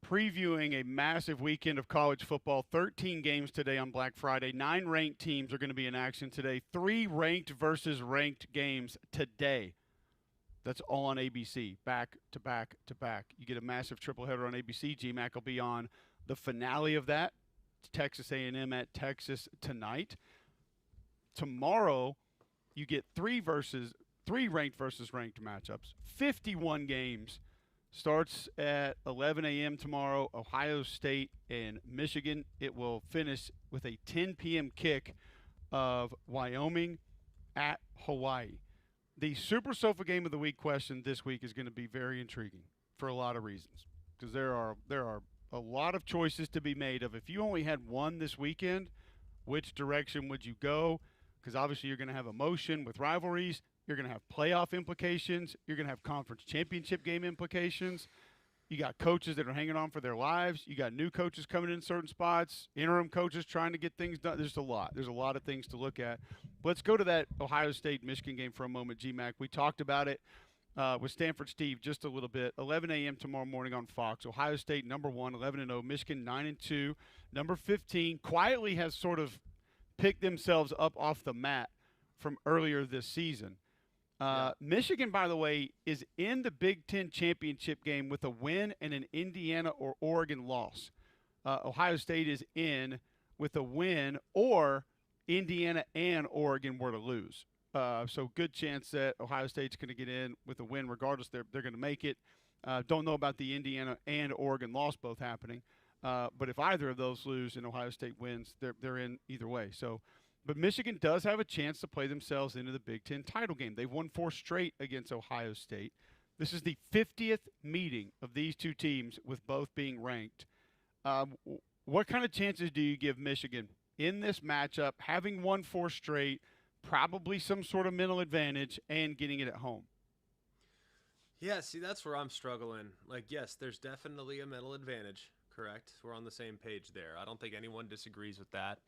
Previewing a massive weekend of college football. 13 games today on Black Friday. 9 ranked teams are going to be in action today. 3 ranked versus ranked games today. That's all on ABC, back to back to back. You get a massive triple header on ABC. GMAC will be on the finale of that. It's Texas A&M at Texas tonight. Tomorrow, you get 3 ranked versus ranked matchups. 51 games. Starts at 11 a.m. tomorrow, Ohio State and Michigan. It will finish with a 10 p.m. kick of Wyoming at Hawaii. The Super Sofa Game of the Week question this week is going to be very intriguing for a lot of reasons, because there are a lot of choices to be made of if you only had one this weekend, which direction would you go? Because obviously you're going to have emotion with rivalries. You're going to have playoff implications. You're going to have conference championship game implications. You got coaches that are hanging on for their lives. You got new coaches coming in certain spots, interim coaches trying to get things done. There's a lot. There's a lot of things to look at. Let's go to that Ohio State-Michigan game for a moment, GMAC. We talked about it with Stanford Steve just a little bit. 11 a.m. tomorrow morning on Fox. Ohio State, number 1, 11-0. Michigan, 9-2. Number 15 quietly has sort of picked themselves up off the mat from earlier this season. Michigan, by the way, is in the Big Ten championship game with a win and an Indiana or Oregon loss. Ohio State is in with a win or Indiana and Oregon were to lose. So good chance that Ohio State's going to get in with a win regardless. They're going to make it. Don't know about the Indiana and Oregon loss both happening. But if either of those lose and Ohio State wins, they're in either way. But Michigan does have a chance to play themselves into the Big Ten title game. They've won 4 straight against Ohio State. This is the 50th meeting of these two teams with both being ranked. What kind of chances do you give Michigan in this matchup, having won 4 straight, probably some sort of mental advantage, and getting it at home? Yeah, see, that's where I'm struggling. Like, yes, there's definitely a mental advantage, correct? We're on the same page there. I don't think anyone disagrees with that.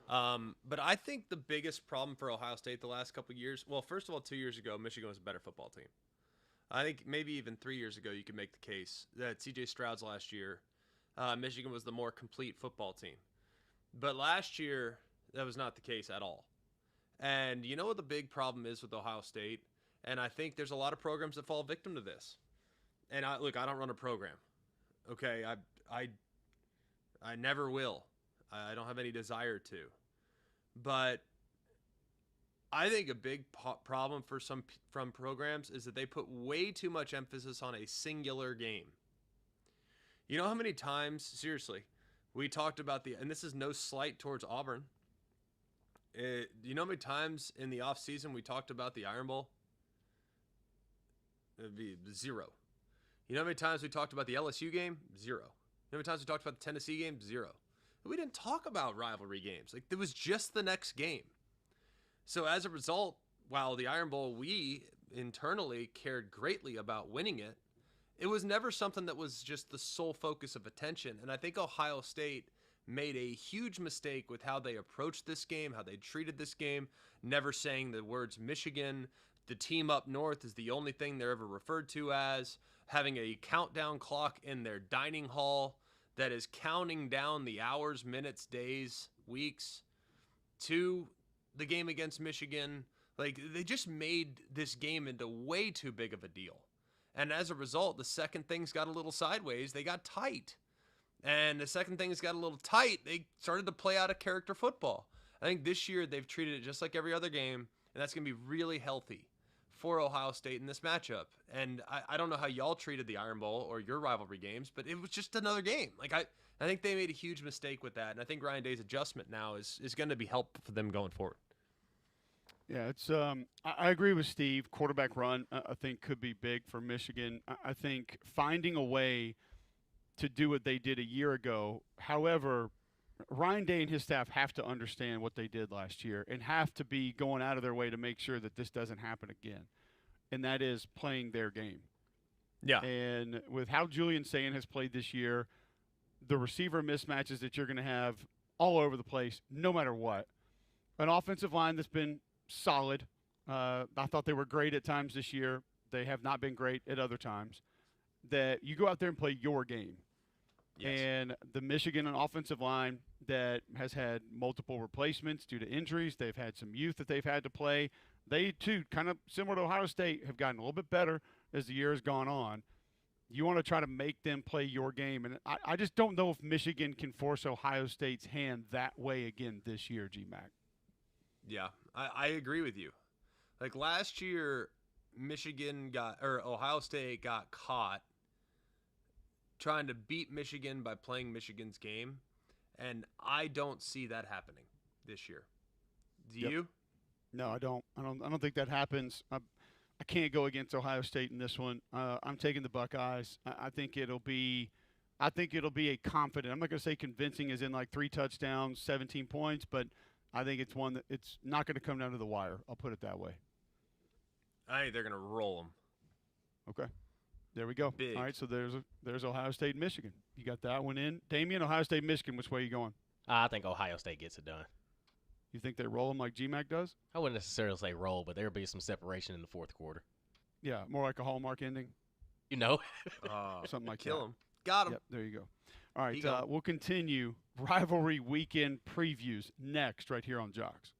But I think the biggest problem for Ohio State the last couple of years, well, first of all, 2 years ago, Michigan was a better football team. I think maybe even 3 years ago, you could make the case that C.J. Stroud's last year, Michigan was the more complete football team. But last year, that was not the case at all. And you know what the big problem is with Ohio State? And I think there's a lot of programs that fall victim to this. And I don't run a program. Okay, I never will. I don't have any desire to. But I think a big problem for from programs is that they put way too much emphasis on a singular game. You know how many times, seriously, we talked about and this is no slight towards Auburn. You know how many times in the offseason we talked about the Iron Bowl? It'd be 0. You know how many times we talked about the LSU game? 0. You know how many times we talked about the Tennessee game? 0. We didn't talk about rivalry games. Like, it was just the next game. So as a result, while the Iron Bowl, we internally cared greatly about winning it, it was never something that was just the sole focus of attention. And I think Ohio State made a huge mistake with how they approached this game, how they treated this game, never saying the words Michigan. The team up north is the only thing they're ever referred to as, having a countdown clock in their dining hall that is counting down the hours, minutes, days, weeks to the game against Michigan. Like, they just made this game into way too big of a deal. And as a result, the second things got a little sideways, they got tight. And the second things got a little tight, they started to play out of character football. I think this year they've treated it just like every other game, and that's going to be really healthy for Ohio State in this matchup. And I don't know how y'all treated the Iron Bowl or your rivalry games, but it was just another game. Like, I think they made a huge mistake with that, and I think Ryan Day's adjustment now is going to be helpful for them going forward. Yeah, it's I agree with Steve. Quarterback run, I think, could be big for Michigan. I think finding a way to do what they did a year ago. However, Ryan Day and his staff have to understand what they did last year and have to be going out of their way to make sure that this doesn't happen again, and that is playing their game. Yeah. And with how Julian Sayin has played this year, the receiver mismatches that you're going to have all over the place, no matter what, an offensive line that's been solid. I thought they were great at times this year. They have not been great at other times. That you go out there and play your game. Yes. And the Michigan offensive line that has had multiple replacements due to injuries, they've had some youth that they've had to play. They, too, kind of similar to Ohio State, have gotten a little bit better as the year has gone on. You want to try to make them play your game. And I just don't know if Michigan can force Ohio State's hand that way again this year, GMAC. Yeah, I agree with you. Like last year, Ohio State got caught trying to beat Michigan by playing Michigan's game, and I don't see that happening this year. Do you? No, I don't. I don't think that happens. I can't go against Ohio State in this one. I'm taking the Buckeyes. I think it'll be a confident. I'm not going to say convincing, as in like 3 touchdowns, 17 points, but I think it's one that it's not going to come down to the wire. I'll put it that way. I think they're going to roll them. Okay. There we go. Big. All right, so there's Ohio State and Michigan. You got that one in. Damien, Ohio State, Michigan, which way are you going? I think Ohio State gets it done. You think they roll them like GMAC does? I wouldn't necessarily say roll, but there'll be some separation in the fourth quarter. Yeah, more like a Hallmark ending. You know? Something like Kill that. him. Got him. Yep, there you go. All right, He go. we'll continue rivalry weekend previews next right here on Jocks.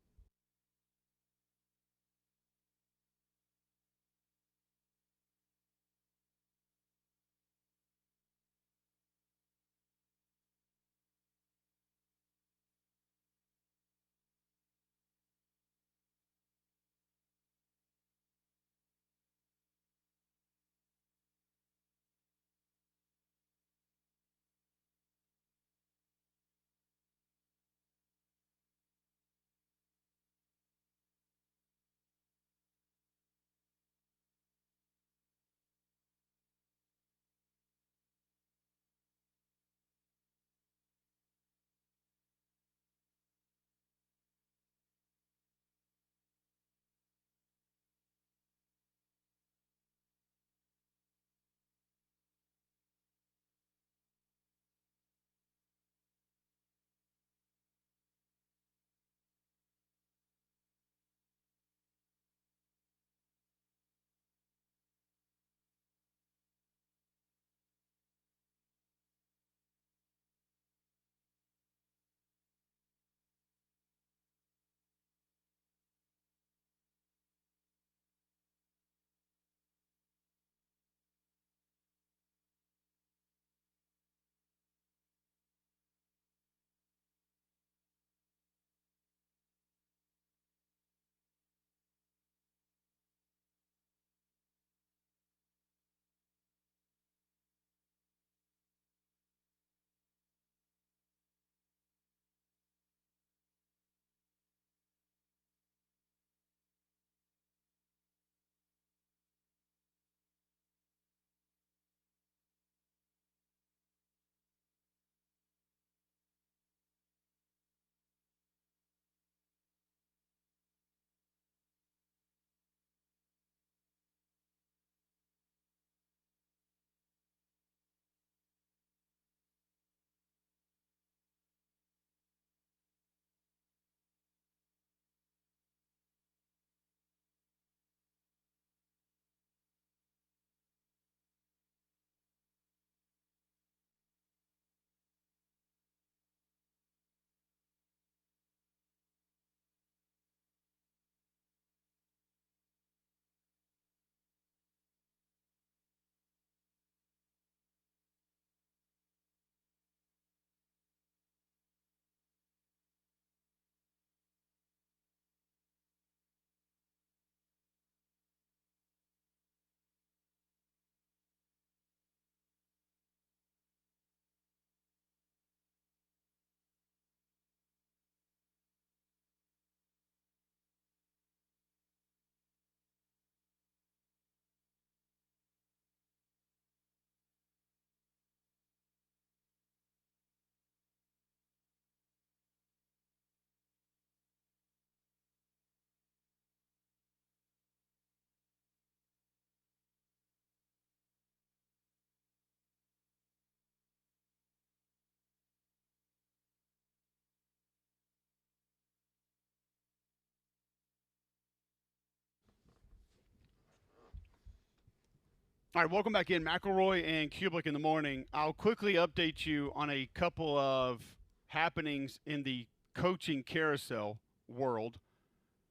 All right, welcome back in. McElroy and Cubelic in the morning. I'll quickly update you on a couple of happenings in the coaching carousel world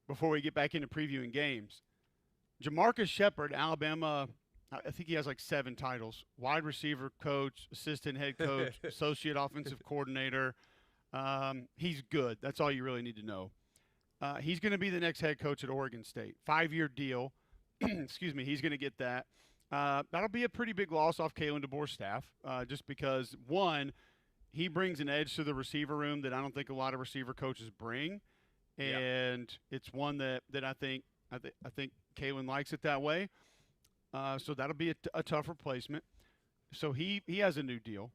before we get back into previewing games. Jamarcus Shepard, Alabama, I think he has like 7 titles. Wide receiver coach, assistant head coach, associate offensive coordinator. He's good. That's all you really need to know. He's going to be the next head coach at Oregon State. 5-year deal. Excuse me. He's going to get that. That'll be a pretty big loss off Kalen DeBoer's staff, just because, one, he brings an edge to the receiver room that I don't think a lot of receiver coaches bring, and it's one that I think Kalen likes it that way. So that'll be a tough replacement. So he has a new deal.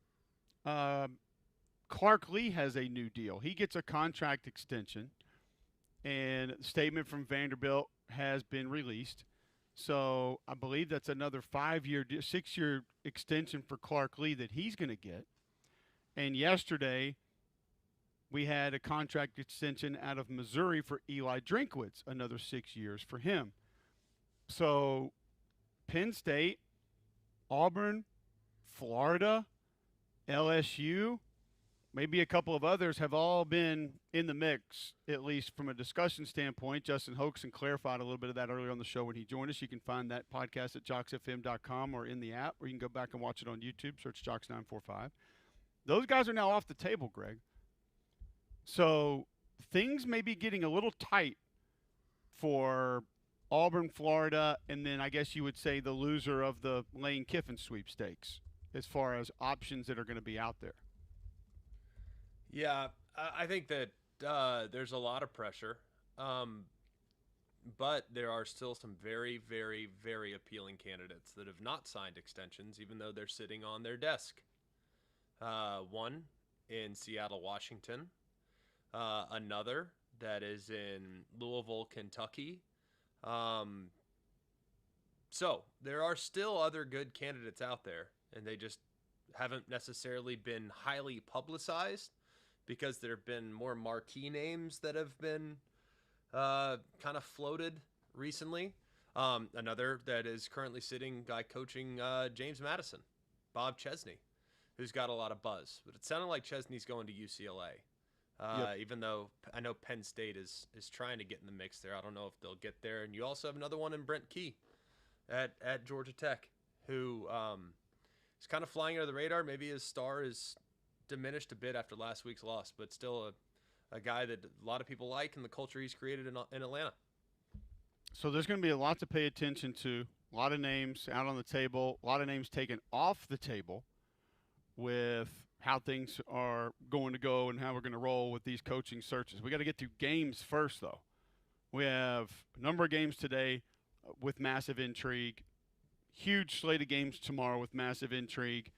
Clark Lee has a new deal. He gets a contract extension, and a statement from Vanderbilt has been released. So I believe that's another 5-year, 6-year extension for Clark Lee that he's going to get. And yesterday, we had a contract extension out of Missouri for Eli Drinkwitz, another 6 years for him. So Penn State, Auburn, Florida, LSU, maybe a couple of others have all been in the mix, at least from a discussion standpoint. Justin Hoaxson clarified a little bit of that earlier on the show when he joined us. You can find that podcast at jocksfm.com or in the app, or you can go back and watch it on YouTube. Search Jocks945. Those guys are now off the table, Greg. So things may be getting a little tight for Auburn, Florida, and then I guess you would say the loser of the Lane Kiffin sweepstakes as far as options that are going to be out there. Yeah, I think that there's a lot of pressure, but there are still some very, very, very appealing candidates that have not signed extensions, even though they're sitting on their desk. One in Seattle, Washington. Another that is in Louisville, Kentucky. So there are still other good candidates out there, and they just haven't necessarily been highly publicized, because there have been more marquee names that have been kind of floated recently. Another that is currently sitting guy coaching James Madison, Bob Chesney, who's got a lot of buzz. But it sounded like Chesney's going to UCLA, even though I know Penn State is trying to get in the mix there. I don't know if they'll get there. And you also have another one in Brent Key at Georgia Tech, who is kind of flying under the radar. Maybe his star is diminished a bit after last week's loss, but still a guy that a lot of people like, and the culture he's created in Atlanta. So there's going to be a lot to pay attention to. A lot of names out on the table, a lot of names taken off the table with how things are going to go and how we're going to roll with these coaching searches. We got to get through games first, though. We have a number of games today with massive intrigue. Huge slate of games tomorrow with massive intrigue.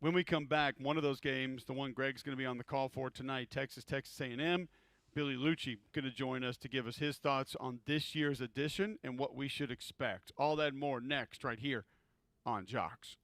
When we come back, one of those games, the one Greg's going to be on the call for tonight, Texas A&M. Billy Lucci going to join us to give us his thoughts on this year's edition and what we should expect. All that and more next right here on Jocks.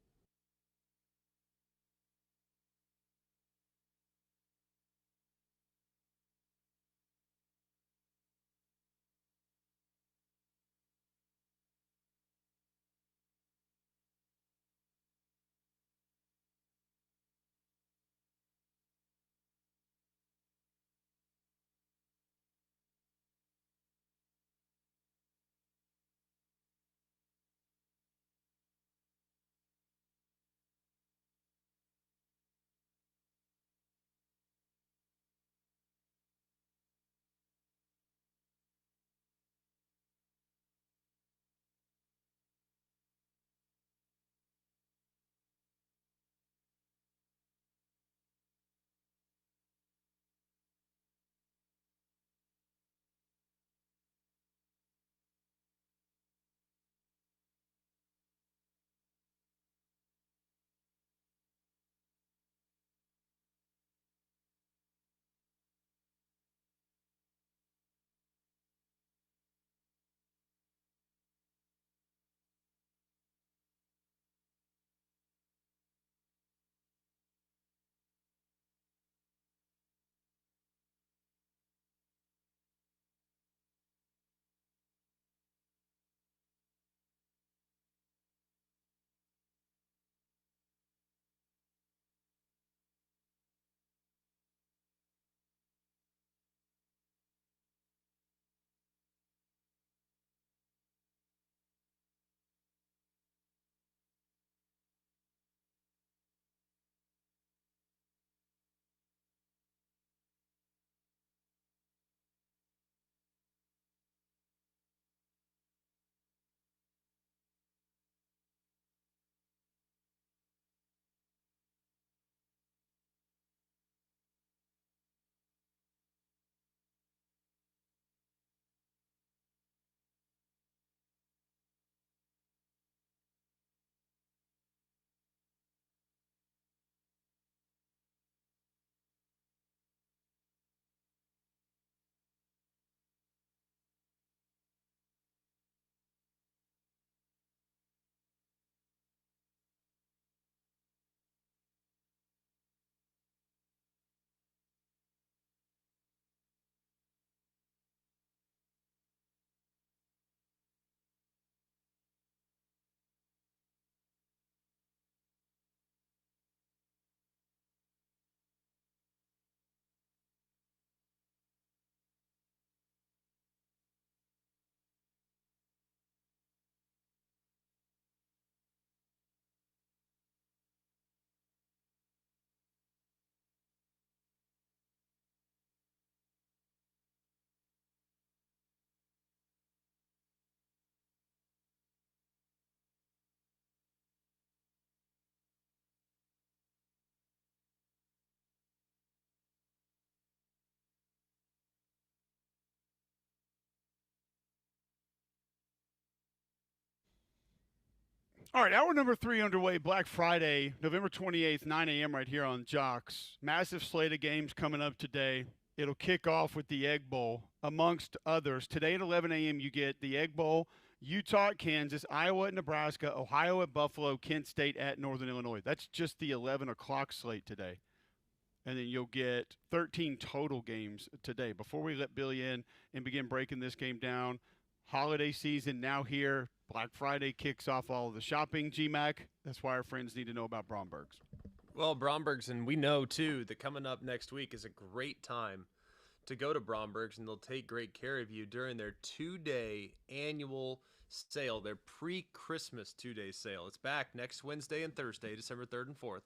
All right, hour number 3 underway. Black Friday, November 28th, 9 a.m. right here on Jocks. Massive slate of games coming up today. It'll kick off with the Egg Bowl, amongst others. Today at 11 a.m., you get the Egg Bowl, Utah at Kansas, Iowa at Nebraska, Ohio at Buffalo, Kent State at Northern Illinois. That's just the 11 o'clock slate today. And then you'll get 13 total games today. Before we let Billy in and begin breaking this game down, holiday season now here. Black Friday kicks off all of the shopping, G-Mac. That's why our friends need to know about Bromberg's. Well, Bromberg's, and we know, too, that coming up next week is a great time to go to Bromberg's, and they'll take great care of you during their 2-day annual sale, their pre-Christmas 2-day sale. It's back next Wednesday and Thursday, December 3rd and 4th,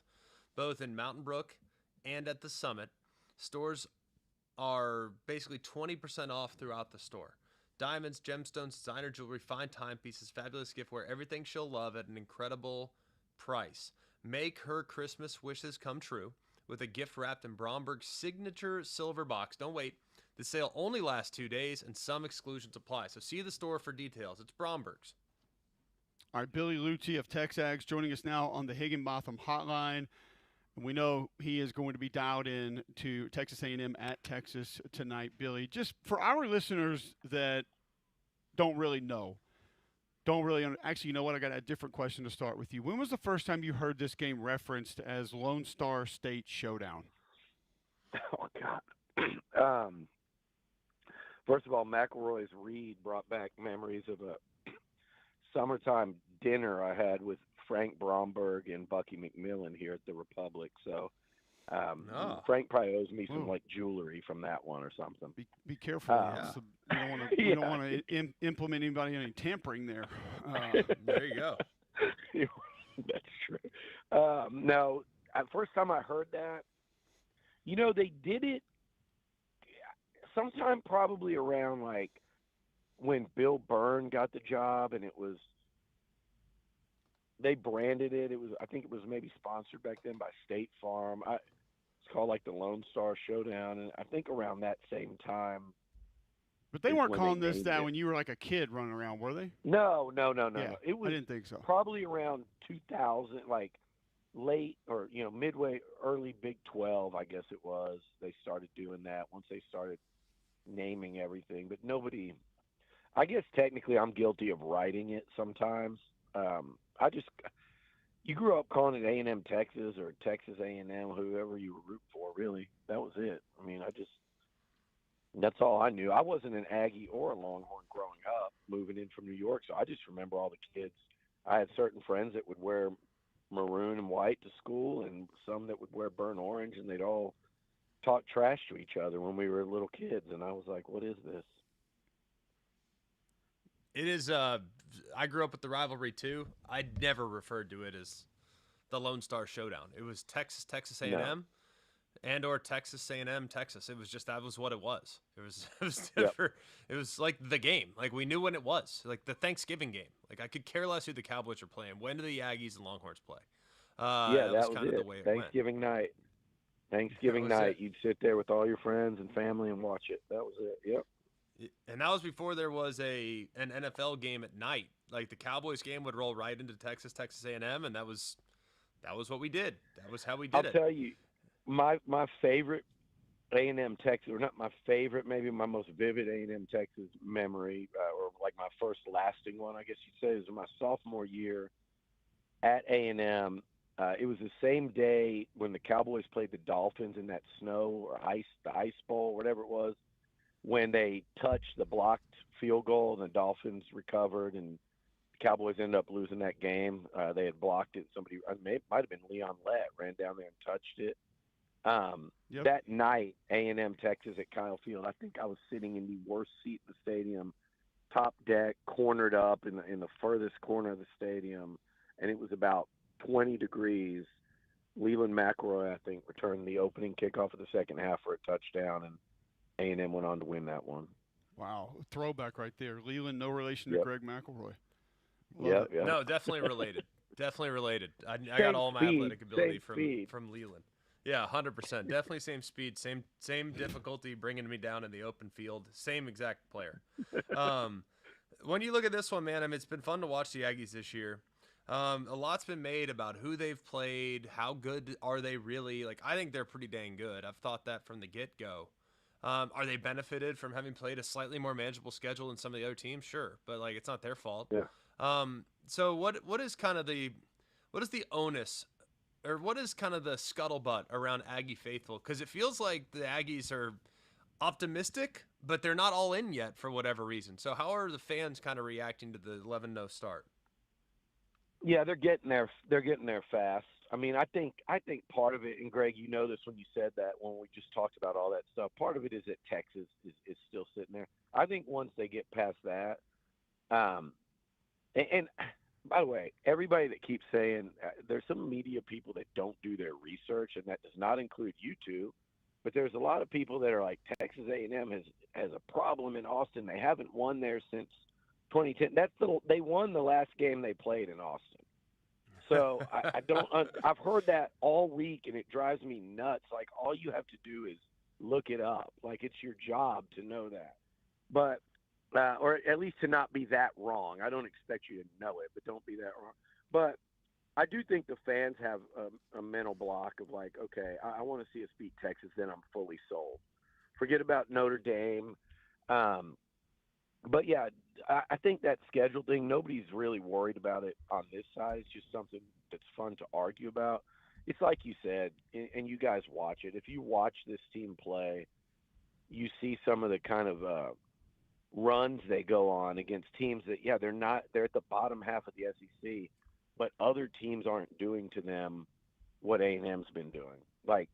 both in Mountain Brook and at the Summit. Stores are basically 20% off throughout the store. Diamonds, gemstones, designer jewelry, fine timepieces, fabulous giftware, everything she'll love at an incredible price. Make her Christmas wishes come true with a gift wrapped in Bromberg's signature silver box. Don't wait. The sale only lasts 2 days and some exclusions apply. So see the store for details. It's Bromberg's. All right, Billy Lucci of Texags joining us now on the Higginbotham hotline. We know he is going to be dialed in to Texas A&M at Texas tonight, Billy. Just for our listeners that don't really know, actually, you know what? I got a different question to start with you. When was the first time you heard this game referenced as Lone Star State Showdown? Oh, God. First of all, McElroy's read brought back memories of a summertime dinner I had with Frank Bromberg and Bucky McMillan here at the Republic. So Frank probably owes me some like jewelry from that one or something. Be careful. You don't want to implement anybody any tampering there. There you go. That's true. No, first time I heard that, they did it sometime probably around like when Bill Byrne got the job, and they branded it. I think it was maybe sponsored back then by State Farm. It's called like the Lone Star Showdown, and I think around that same time. But they weren't calling this that when you were like a kid running around, were they? No. Yeah, It was. I didn't think so. Probably around 2000, like late or midway, early Big 12, I guess it was. They started doing that once they started naming everything. But nobody. I guess technically I'm guilty of writing it sometimes. You grew up calling it A&M Texas or Texas A&M, whoever you were rooting for, really. That was it. I mean, that's all I knew. I wasn't an Aggie or a Longhorn growing up, moving in from New York, so I just remember all the kids. I had certain friends that would wear maroon and white to school and some that would wear burnt orange, and they'd all talk trash to each other when we were little kids, and I was like, what is this? It is. I grew up with the rivalry too. I never referred to it as the Lone Star Showdown. It was Texas A&M, and or Texas A&M Texas. It was just that was what it was. It was never. It was like the game. Like we knew when it was. Like the Thanksgiving game. Like I could care less who the Cowboys are playing. When do the Aggies and Longhorns play? That was kind of the way it Thanksgiving went. night. Thanksgiving night. You'd sit there with all your friends and family and watch it. That was it. Yep. And that was before there was an NFL game at night. Like the Cowboys game would roll right into Texas A&M, and that was what we did. That was how we did it. I'll tell you, my favorite A&M Texas, or not my favorite, maybe my most vivid A&M Texas memory, or like my first lasting one, I guess you'd say, is my sophomore year at A&M. It was the same day when the Cowboys played the Dolphins in that snow or the ice bowl, whatever it was, when they touched the blocked field goal and the Dolphins recovered and the Cowboys ended up losing that game. They had blocked it. Somebody, it might have been Leon Lett, ran down there and touched it. That night, A&M Texas at Kyle Field, I think I was sitting in the worst seat in the stadium, top deck, cornered up in the furthest corner of the stadium, and it was about 20 degrees. Leland McElroy, I think, returned the opening kickoff of the second half for a touchdown, and A&M went on to win that one. Wow, throwback right there. Leland, no relation to Greg McElroy. Yeah. No, definitely related. Definitely related. I got all my athletic ability from Leland. Yeah, 100%. Definitely same speed, same difficulty bringing me down in the open field. Same exact player. When you look at this one, man, I mean, it's been fun to watch the Aggies this year. A lot's been made about who they've played, how good are they really. Like, I think they're pretty dang good. I've thought that from the get-go. Are they benefited from having played a slightly more manageable schedule than some of the other teams? Sure, but like it's not their fault. Yeah. So what is kind of the onus, or what is kind of the scuttlebutt around Aggie faithful? Because it feels like the Aggies are optimistic, but they're not all in yet for whatever reason. So how are the fans kind of reacting to the 11-0 start? Yeah, they're getting there. They're getting there fast. I mean, I think part of it, and Greg, you know this when you said that when we just talked about all that stuff. Part of it is that Texas is still sitting there. I think once they get past that, and by the way, everybody that keeps saying there's some media people that don't do their research, and that does not include you two. But there's a lot of people that are like Texas A&M has a problem in Austin. They haven't won there since 2010. They won the last game they played in Austin. So I don't. I've heard that all week, and it drives me nuts. Like all you have to do is look it up. Like it's your job to know that, but or at least to not be that wrong. I don't expect you to know it, but don't be that wrong. But I do think the fans have a mental block of like, okay, I want to see us beat Texas, then I'm fully sold. Forget about Notre Dame. But yeah, I think that schedule thing, nobody's really worried about it on this side. It's just something that's fun to argue about. It's like you said, and you guys watch it. If you watch this team play, you see some of the kind of runs they go on against teams that, yeah, they're at the bottom half of the SEC, but other teams aren't doing to them what A&M's been doing. Like,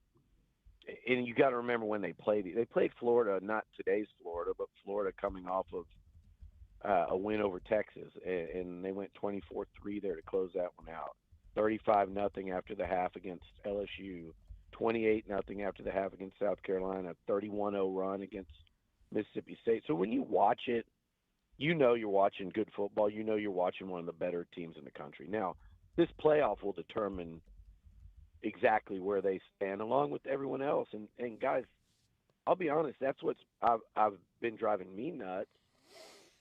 and you got to remember when they played Florida, not today's Florida, but Florida coming off of a win over Texas, and they went 24-3 there to close that one out. 35-0 after the half against LSU, 28-0 after the half against South Carolina, 31-0 run against Mississippi State. So when you watch it, you know you're watching good football. You know you're watching one of the better teams in the country. Now, this playoff will determine exactly where they stand along with everyone else. And guys, I'll be honest, that's what's I've been driving me nuts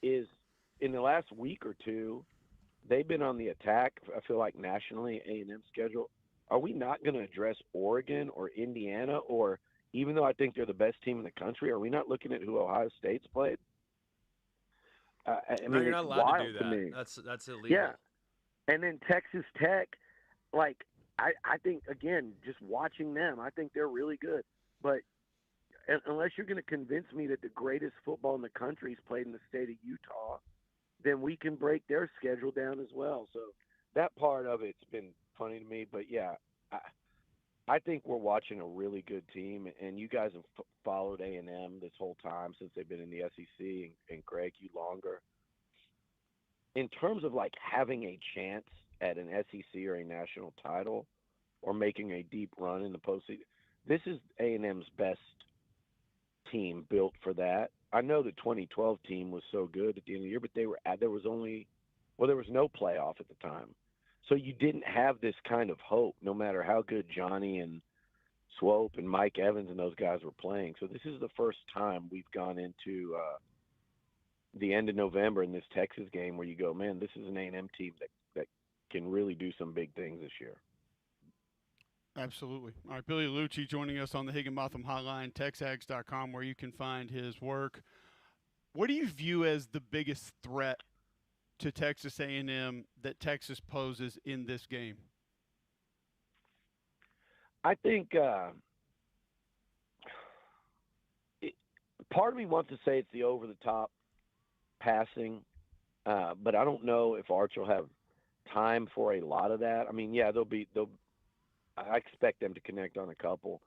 is in the last week or two, they've been on the attack. I feel like nationally, A&M schedule. Are we not going to address Oregon or Indiana, or even though I think they're the best team in the country, are we not looking at who Ohio State's played? I No, mean, you're not it's allowed wild to do to that. me. That's illegal. Yeah, and then Texas Tech, like I think again, just watching them, I think they're really good. But unless you're going to convince me that the greatest football in the country is played in the state of Utah, then we can break their schedule down as well. So that part of it's been funny to me. But yeah, I think we're watching a really good team, and you guys have followed A&M this whole time since they've been in the SEC, and Greg, you longer. In terms of like having a chance at an SEC or a national title or making a deep run in the postseason, this is A&M's best team built for that. I know the 2012 team was so good at the end of the year, but there was no playoff at the time. So you didn't have this kind of hope, no matter how good Johnny and Swope and Mike Evans and those guys were playing. So this is the first time we've gone into the end of November in this Texas game where you go, man, this is an A&M team that can really do some big things this year. Absolutely. All right, Billy Lucci joining us on the Higginbotham Hotline, TexAgs.com, where you can find his work. What do you view as the biggest threat to Texas A&M that Texas poses in this game? I think part of me wants to say it's the over-the-top passing, but I don't know if Arch will have time for a lot of that. I mean, yeah, I expect them to connect on a couple.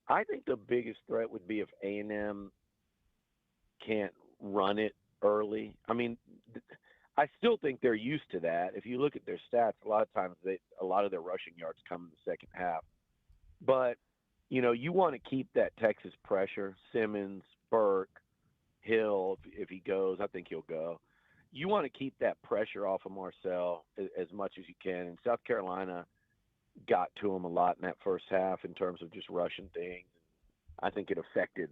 I think the biggest threat would be if A&M can't run it early. I mean, I still think they're used to that. If you look at their stats, a lot of times a lot of their rushing yards come in the second half. But, you know, you want to keep that Texas pressure. Simmons, Burke, Hill, if he goes, I think he'll go. You want to keep that pressure off of Marcel as much as you can. And South Carolina got to him a lot in that first half in terms of just rushing things. I think it affected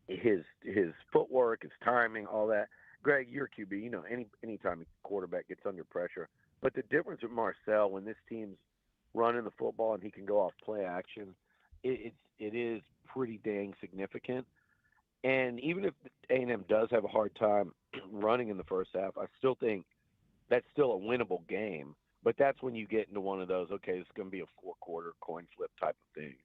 his footwork, his timing, all that. Greg, you're QB. You know, anytime a quarterback gets under pressure, But the difference with Marcel, when this team's running the football and he can go off play action, it is pretty dang significant. And even if A&M does have a hard time running in the first half, I still think that's still a winnable game. But that's when you get into one of those, okay, it's going to be a 4-quarter coin flip type of thing.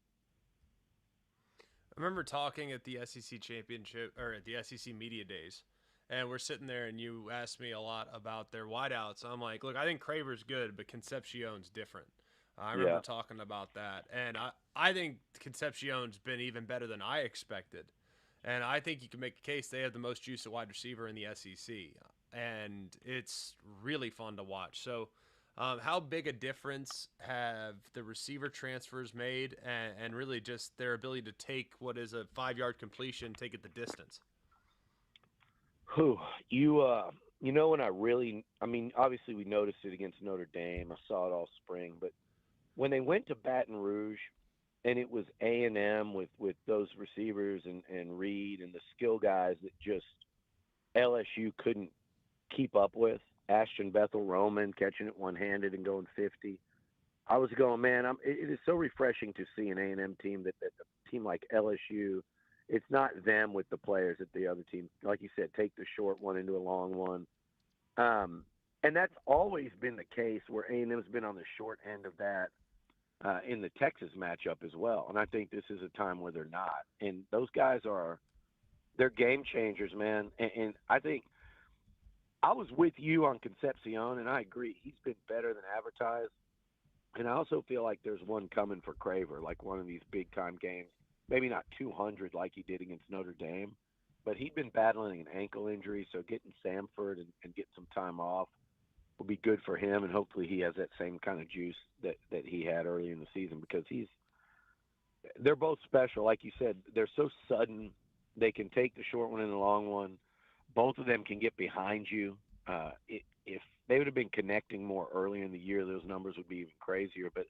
I remember talking at the SEC championship or at the SEC media days, and we're sitting there, and you asked me a lot about their wideouts. I'm like, look, I think Craver's good, but Concepcion's different. I remember talking about that, and I think Concepcion's been even better than I expected, and I think you can make a case they have the most juice at wide receiver in the SEC, and it's really fun to watch. So. How big a difference have the receiver transfers made and really just their ability to take what is a 5-yard completion, take it the distance? You know when obviously we noticed it against Notre Dame. I saw it all spring. But when they went to Baton Rouge and it was A&M with those receivers and Reed and the skill guys that just LSU couldn't keep up with, Ashton Bethel-Roman catching it one-handed and going 50. I was going, man, it is so refreshing to see an A&M team that a team like LSU, it's not them with the players that the other team, like you said, take the short one into a long one. And that's always been the case where A&M's been on the short end of that in the Texas matchup as well. And I think this is a time where they're not. And those guys they're game changers, man. And I think, I was with you on Concepcion, and I agree. He's been better than advertised. And I also feel like there's one coming for Craver, like one of these big-time games. Maybe not 200 like he did against Notre Dame, but he'd been battling an ankle injury, so getting Samford and getting some time off will be good for him, and hopefully he has that same kind of juice that he had early in the season because they're both special. Like you said, they're so sudden. They can take the short one and the long one. Both of them can get behind you. If they would have been connecting more early in the year, those numbers would be even crazier. But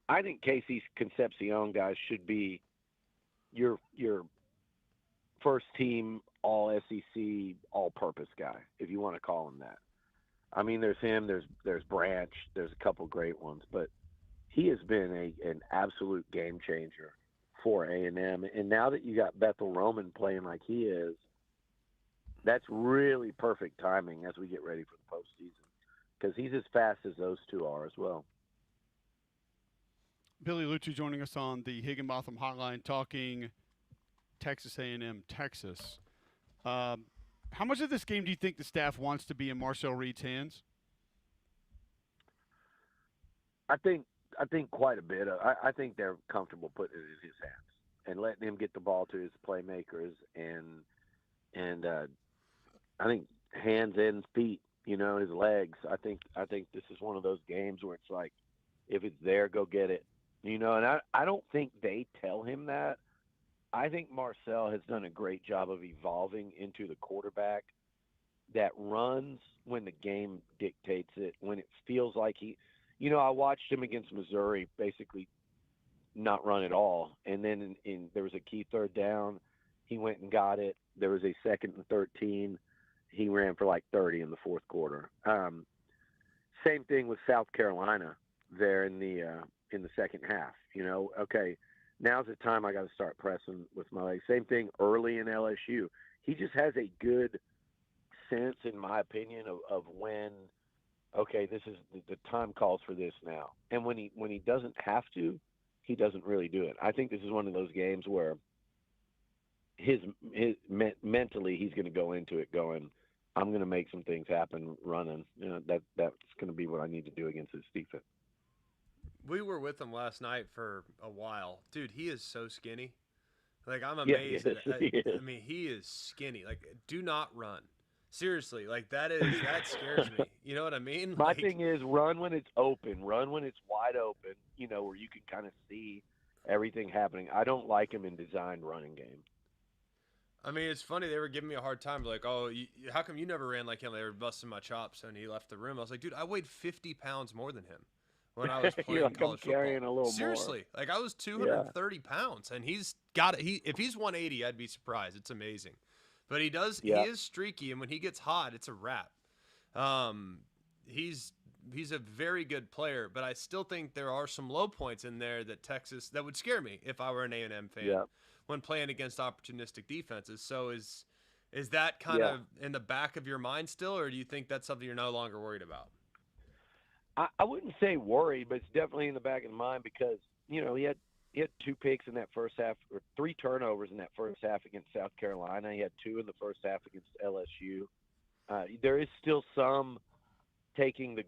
I think Casey's Concepcion guys should be your first team all SEC all purpose guy, if you want to call him that. I mean, there's him, there's Branch, there's a couple great ones, but he has been an absolute game changer for A&M. And now that you got Bethel-Roman playing like he is, that's really perfect timing as we get ready for the postseason because he's as fast as those two are as well. Billy Lucci joining us on the Higginbotham Hotline talking Texas A&M, Texas. How much of this game do you think the staff wants to be in Marcel Reed's hands? I think quite a bit. I think they're comfortable putting it in his hands and letting him get the ball to his playmakers and I think hands and feet, his legs. I think this is one of those games where it's like, if it's there, go get it. And I don't think they tell him that. I think Marcel has done a great job of evolving into the quarterback that runs when the game dictates it, when it feels like I watched him against Missouri basically not run at all. And then there was a key third down. He went and got it. There was a 2nd and 13. He ran for like 30 in the fourth quarter. Same thing with South Carolina there in the second half. Okay, now's the time I got to start pressing with my legs. Same thing early in LSU. He just has a good sense, in my opinion, of when, okay, this is the time calls for this now. And when he doesn't have to, he doesn't really do it. I think this is one of those games where mentally he's going to go into it going, I'm going to make some things happen running. That's going to be what I need to do against this defense. We were with him last night for a while. Dude, he is so skinny. Like, I'm amazed. I mean, he is skinny. Like, do not run. Seriously, like that scares me. You know what I mean? My thing is run when it's open, run when it's wide open, where you can kind of see everything happening. I don't like him in designed running game. I mean, it's funny. They were giving me a hard time. Like, oh, how come you never ran like him? They were busting my chops, and he left the room. I was like, dude, I weighed 50 pounds more than him when I was playing like, college I'm carrying football. A little Seriously, more. Like I was 230 pounds, and he's got it. If he's 180, I'd be surprised. It's amazing. But he does. Yeah. He is streaky, and when he gets hot, it's a wrap. He's he's a very good player, but I still think there are some low points in there that Texas that would scare me if I were an A&M fan Yeah. when playing against opportunistic defenses. So is that kind Yeah. of in the back of your mind still, or do you think that's something you're no longer worried about? I wouldn't say worried, but it's definitely in the back of the mind because he had 2 picks in that first half, or 3 turnovers in that first half against South Carolina. He had 2 in the first half against LSU. There is still some taking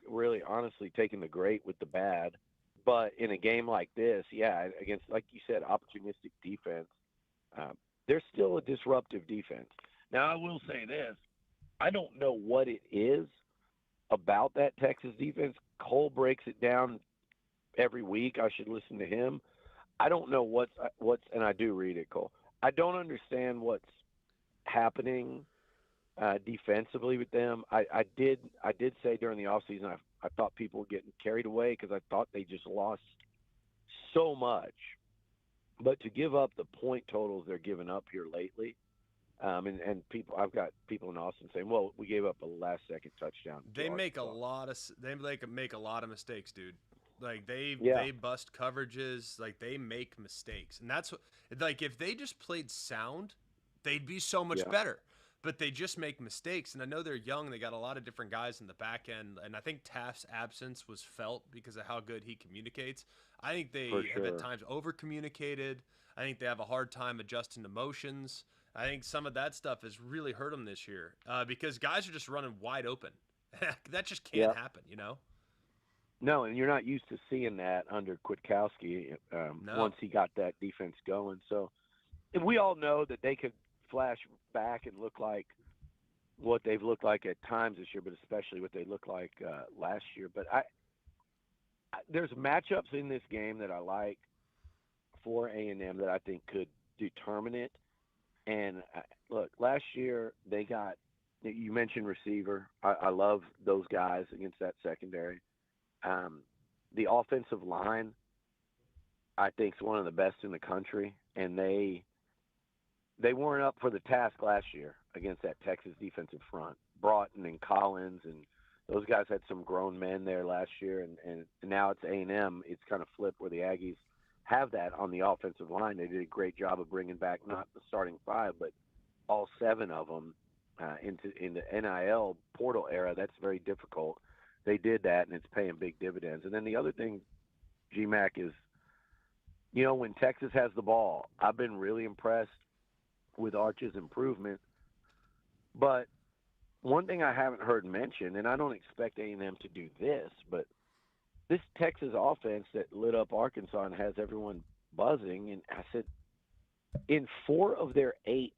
really honestly taking the great with the bad, but in a game like this, yeah, against, like you said, opportunistic defense, uh, they're still a disruptive defense. Now, I will say this: I don't know what it is about that Texas defense. Cole breaks it down every week. I should listen to him. I don't know what's, and I do read it, Cole. I don't understand what's happening defensively with them. I did say during the offseason I thought people were getting carried away because I thought they just lost so much. But to give up the point totals they're giving up here lately, and I've got people in Austin saying, "Well, we gave up a last-second touchdown." They to make a Arkansas. lot of make a lot of mistakes, dude. Like Yeah. they bust coverages, like they make mistakes. And that's what, like if they just played sound, they'd be so much Yeah. better. But they just make mistakes, and I know they're young. They got a lot of different guys in the back end, and I think Taft's absence was felt because of how good he communicates. I think they For have at sure. times over communicated. I think they have a hard time adjusting to motions. I think some of that stuff has really hurt them this year because guys are just running wide open. That just can't Yeah. happen, you know? No, and you're not used to seeing that under Kwiatkowski No. once he got that defense going. So, and we all know that they could flash back and look like what they've looked like at times this year, but especially what they looked like last year. But there's matchups in this game that I like for A&M that I think could determine it. And look, last year they got, you mentioned receiver. I love those guys against that secondary. Um, the offensive line, I think, is one of the best in the country, and they weren't up for the task last year against that Texas defensive front. Broughton and Collins and those guys had some grown men there last year, and now it's A&M. It's kind of flipped where the Aggies have that on the offensive line. They did a great job of bringing back not the starting 5, but all 7 of them in the NIL portal era. That's very difficult. They did that, and it's paying big dividends. And then the other thing, GMAC, is when Texas has the ball, I've been really impressed with Arch's improvement. But one thing I haven't heard mentioned, and I don't expect A&M to do this, but this Texas offense that lit up Arkansas and has everyone buzzing, and I said, in 4 of their 8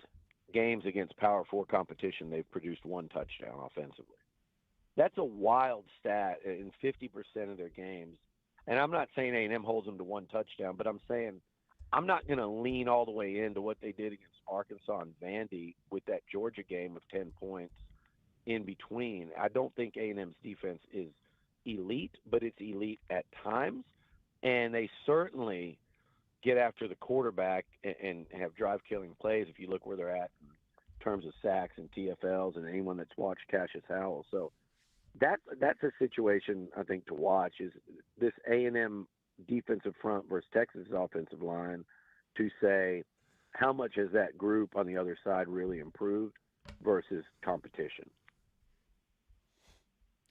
games against Power 4 competition, they've produced 1 touchdown offensively. That's a wild stat in 50% of their games. And I'm not saying A&M holds them to 1 touchdown, but I'm saying I'm not going to lean all the way into what they did against Arkansas and Vandy with that Georgia game of 10 points in between. I don't think A&M's defense is elite, but it's elite at times. And they certainly get after the quarterback and have drive-killing plays if you look where they're at in terms of sacks and TFLs and anyone that's watched Cassius Howell. So that's a situation I think to watch is this A&M defensive front versus Texas offensive line to say how much has that group on the other side really improved versus competition.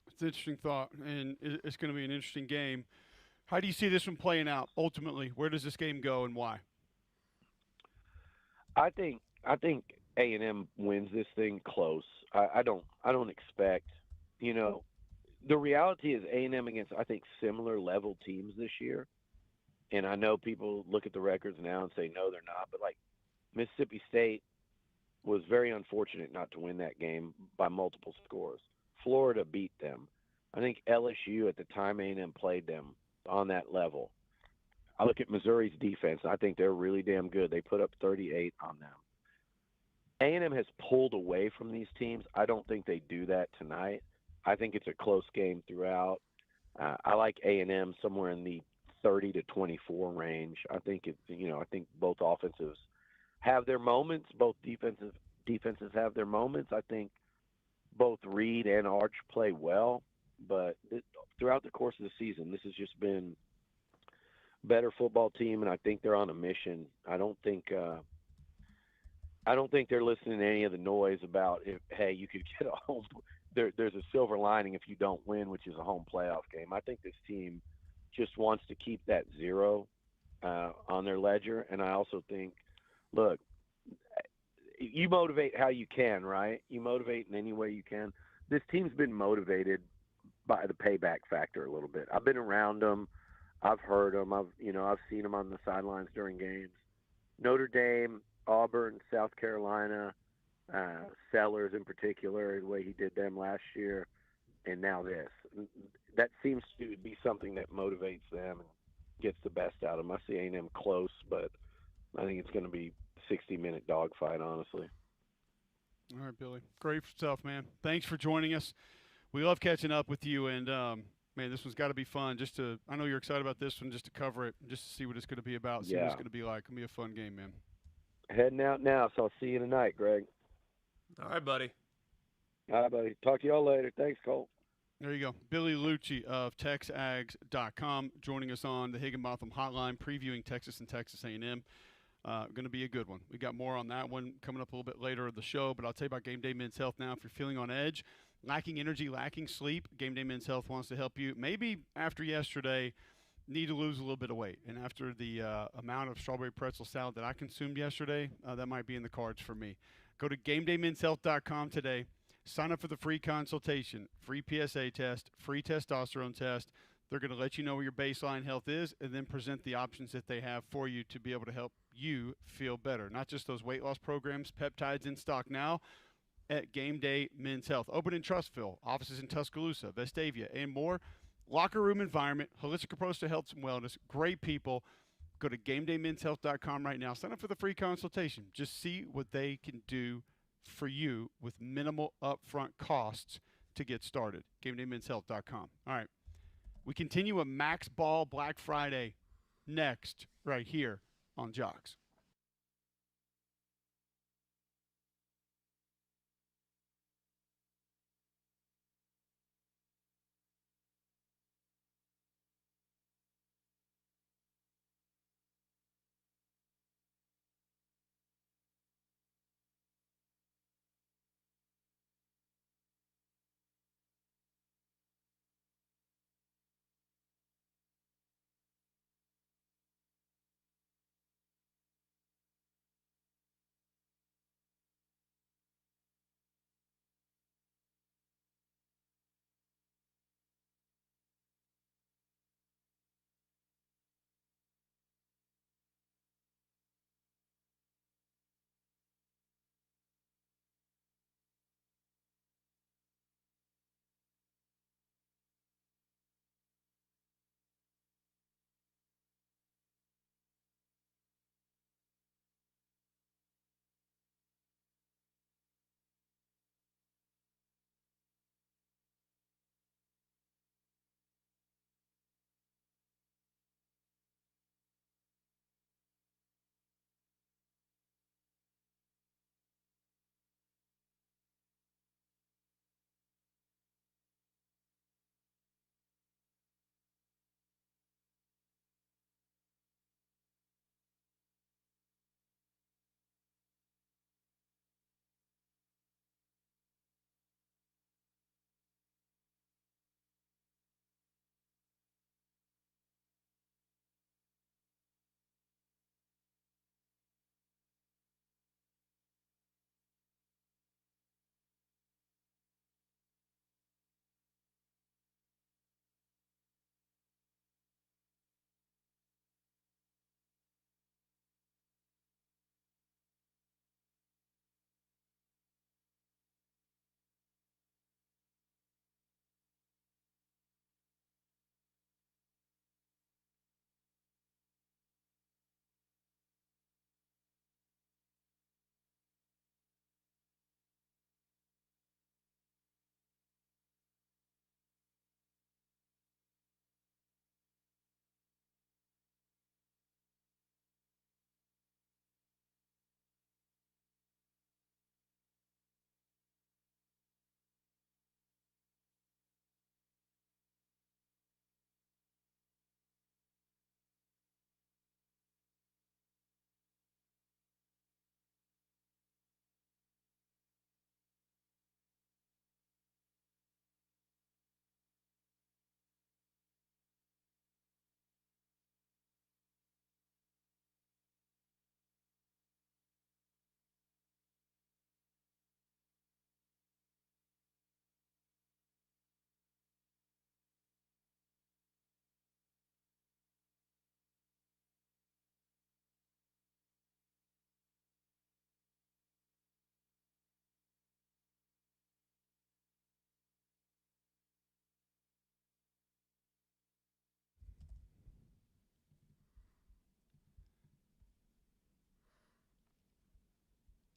It's an interesting thought, and it's going to be an interesting game. How do you see this one playing out ultimately? Where does this game go and why? I think A&M wins this thing close. I don't expect, the reality is A&M against, I think, similar level teams this year. And I know people look at the records now and say, no, they're not. But, like, Mississippi State was very unfortunate not to win that game by multiple scores. Florida beat them. I think LSU at the time A&M played them on that level. I look at Missouri's defense. I think they're really damn good. They put up 38 on them. A&M has pulled away from these teams. I don't think they do that tonight. I think it's a close game throughout. I like A&M somewhere in the 30 to 24 range. I think I think both offensives have their moments. Both defenses have their moments. I think both Reed and Arch play well. but throughout the course of the season, this has just been better football team, and I think they're on a mission. I don't think they're listening to any of the noise about if, hey, you could get a home. There's a silver lining if you don't win, which is a home playoff game. I think this team just wants to keep that zero on their ledger, and I also think, look, you motivate how you can, right? You motivate in any way you can. This team's been motivated by the payback factor a little bit. I've been around them. I've heard them. I've seen them on the sidelines during games. Notre Dame, Auburn, South Carolina, Sellers in particular, the way he did them last year, and now this. That seems to be something that motivates them and gets the best out of them. I see A&M close, but I think it's going to be 60-minute dogfight, honestly. All right, Billy. Great stuff, man. Thanks for joining us. We love catching up with you, and man, this one's got to be fun. I know you're excited about this one, just to cover it, just to see what it's going to be about, see what it's going to be like. It's going to be a fun game, man. Heading out now, so I'll see you tonight, Greg. All right, buddy. All right, buddy. Talk to y'all later. Thanks, Colt. There you go. Billy Lucci of TexAgs.com joining us on the Higginbotham Hotline, previewing Texas and Texas A&M. Going to be a good one. We got more on that one coming up a little bit later in the show, but I'll tell you about Game Day Men's Health now. If you're feeling on edge, lacking energy, lacking sleep, Game Day Men's Health wants to help you. Maybe after yesterday, need to lose a little bit of weight. And after the amount of strawberry pretzel salad that I consumed yesterday, that might be in the cards for me. Go to GameDayMen'sHealth.com today. Sign up for the free consultation, free PSA test, free testosterone test. They're going to let you know where your baseline health is and then present the options that they have for you to be able to help you feel better. Not just those weight loss programs, peptides in stock now at Game Day Men's Health. Open in Trustville, offices in Tuscaloosa, Vestavia, and more. Locker room environment, holistic approach to health and wellness, great people. Go to GameDayMen'sHealth.com right now. Sign up for the free consultation. Just see what they can do for you with minimal upfront costs to get started. GameDayMen'sHealth.com. All right. We continue a Max Ball Black Friday next right here on Jocks.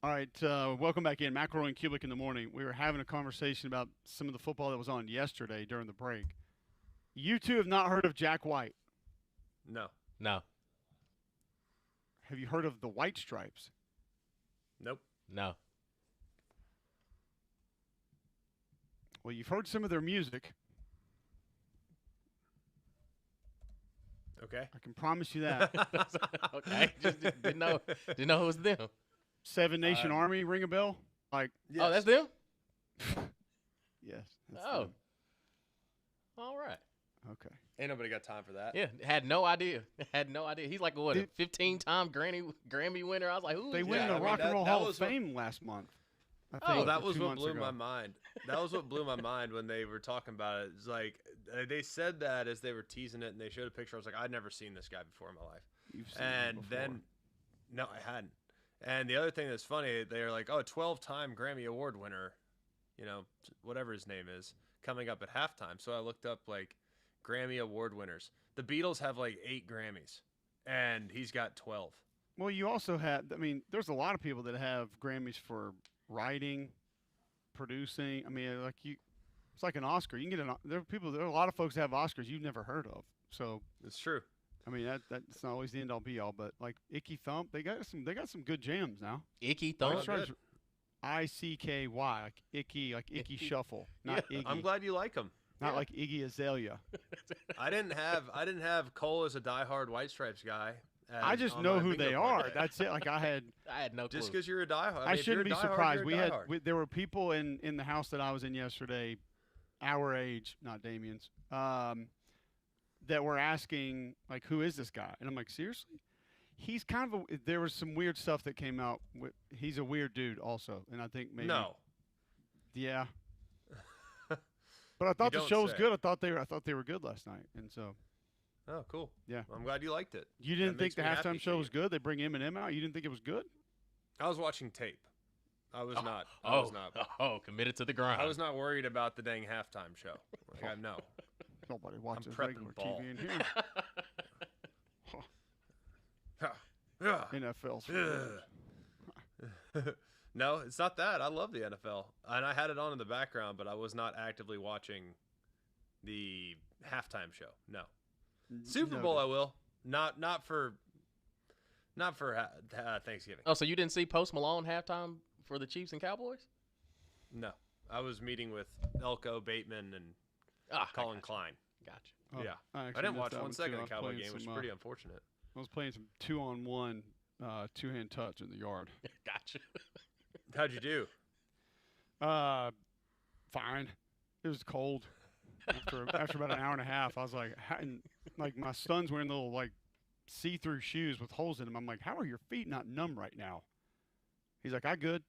All right, welcome back in. McElroy and Cubelic in the morning. We were having a conversation about some of the football that was on yesterday during the break. You two have not heard of Jack White. No. No. Have you heard of the White Stripes? Nope. No. Well, you've heard some of their music. Okay. I can promise you that. Okay. Just didn't know it was them. Seven Nation Army, ring a bell? Like, Yes. Oh, that's them? yes. that's Oh. them. All right. Okay. Ain't nobody got time for that. Yeah, had no idea. Had no idea. He's like a 15-time Grammy winner. I was like, who They is went that? in the I mean, Rock and that- Roll that Hall of was what- Fame last month. I Oh, think, Well, that or was 2 what months blew ago. my mind. That was what blew my mind when they were talking about it. It's like they said that as they were teasing it, and they showed a picture. I was like, I'd never seen this guy before in my life. You've seen him And before. then, no, I hadn't. And the other thing that's funny, they're like, oh, 12-time Grammy Award winner, whatever his name is, coming up at halftime. So I looked up like Grammy Award winners. The Beatles have like 8 Grammys, and he's got 12. Well, you also have, I mean, there's a lot of people that have Grammys for writing, producing. I mean, it's like an Oscar. You can get there are a lot of folks that have Oscars you've never heard of. So, It's true. I mean, that's not always the end all be all, but like Icky Thump, they got some good jams now. Icky Oh, Thump. good. ICKY, like Icky Shuffle, not Iggy. I'm glad you like him. Not like Iggy Azalea. I didn't have Cole as a diehard White Stripes guy. I just on know my who bingo they card are. day. That's it. Like I had no clue. Just because you're a diehard. I mean, if you're shouldn't a be diehard, surprised. you're a diehard. There were people in the house that I was in yesterday, our age, not Damien's, that were asking like, "Who is this guy?" And I'm like, "Seriously?" He's kind of there was some weird stuff that came out. He's a weird dude, also, and I think maybe No. yeah. But I thought the don't show was say. good. I thought they were good last night, and so Oh, cool. yeah. Well, I'm glad you liked it. You didn't That think makes the me happy halftime for show you. was good? They bring Eminem out. You didn't think it was good? I was watching tape. I was not. I Oh, was not. committed to the grind. I was not worried about the dang halftime show. Like, no. Nobody watches prepping regular ball. TV in here. Yeah. NFL's. No, it's not that. I love the NFL, and I had it on in the background, but I was not actively watching the halftime show. No, Super Bowl I will. Not for Thanksgiving. Oh, so you didn't see Post Malone halftime for the Chiefs and Cowboys? No, I was meeting with Elko Bateman and Colin Klein. Gotcha. Oh, Yeah, I actually didn't missed watch that one too. second I of was the Cowboy playing game, which is some, pretty unfortunate. I was playing some 2-on-1 two-hand touch in the yard. Gotcha. How'd you do? Fine. It was cold. After about an hour and a half, I was like, and like my son's wearing little like see-through shoes with holes in them. I'm like, how are your feet not numb right now? He's like, I good.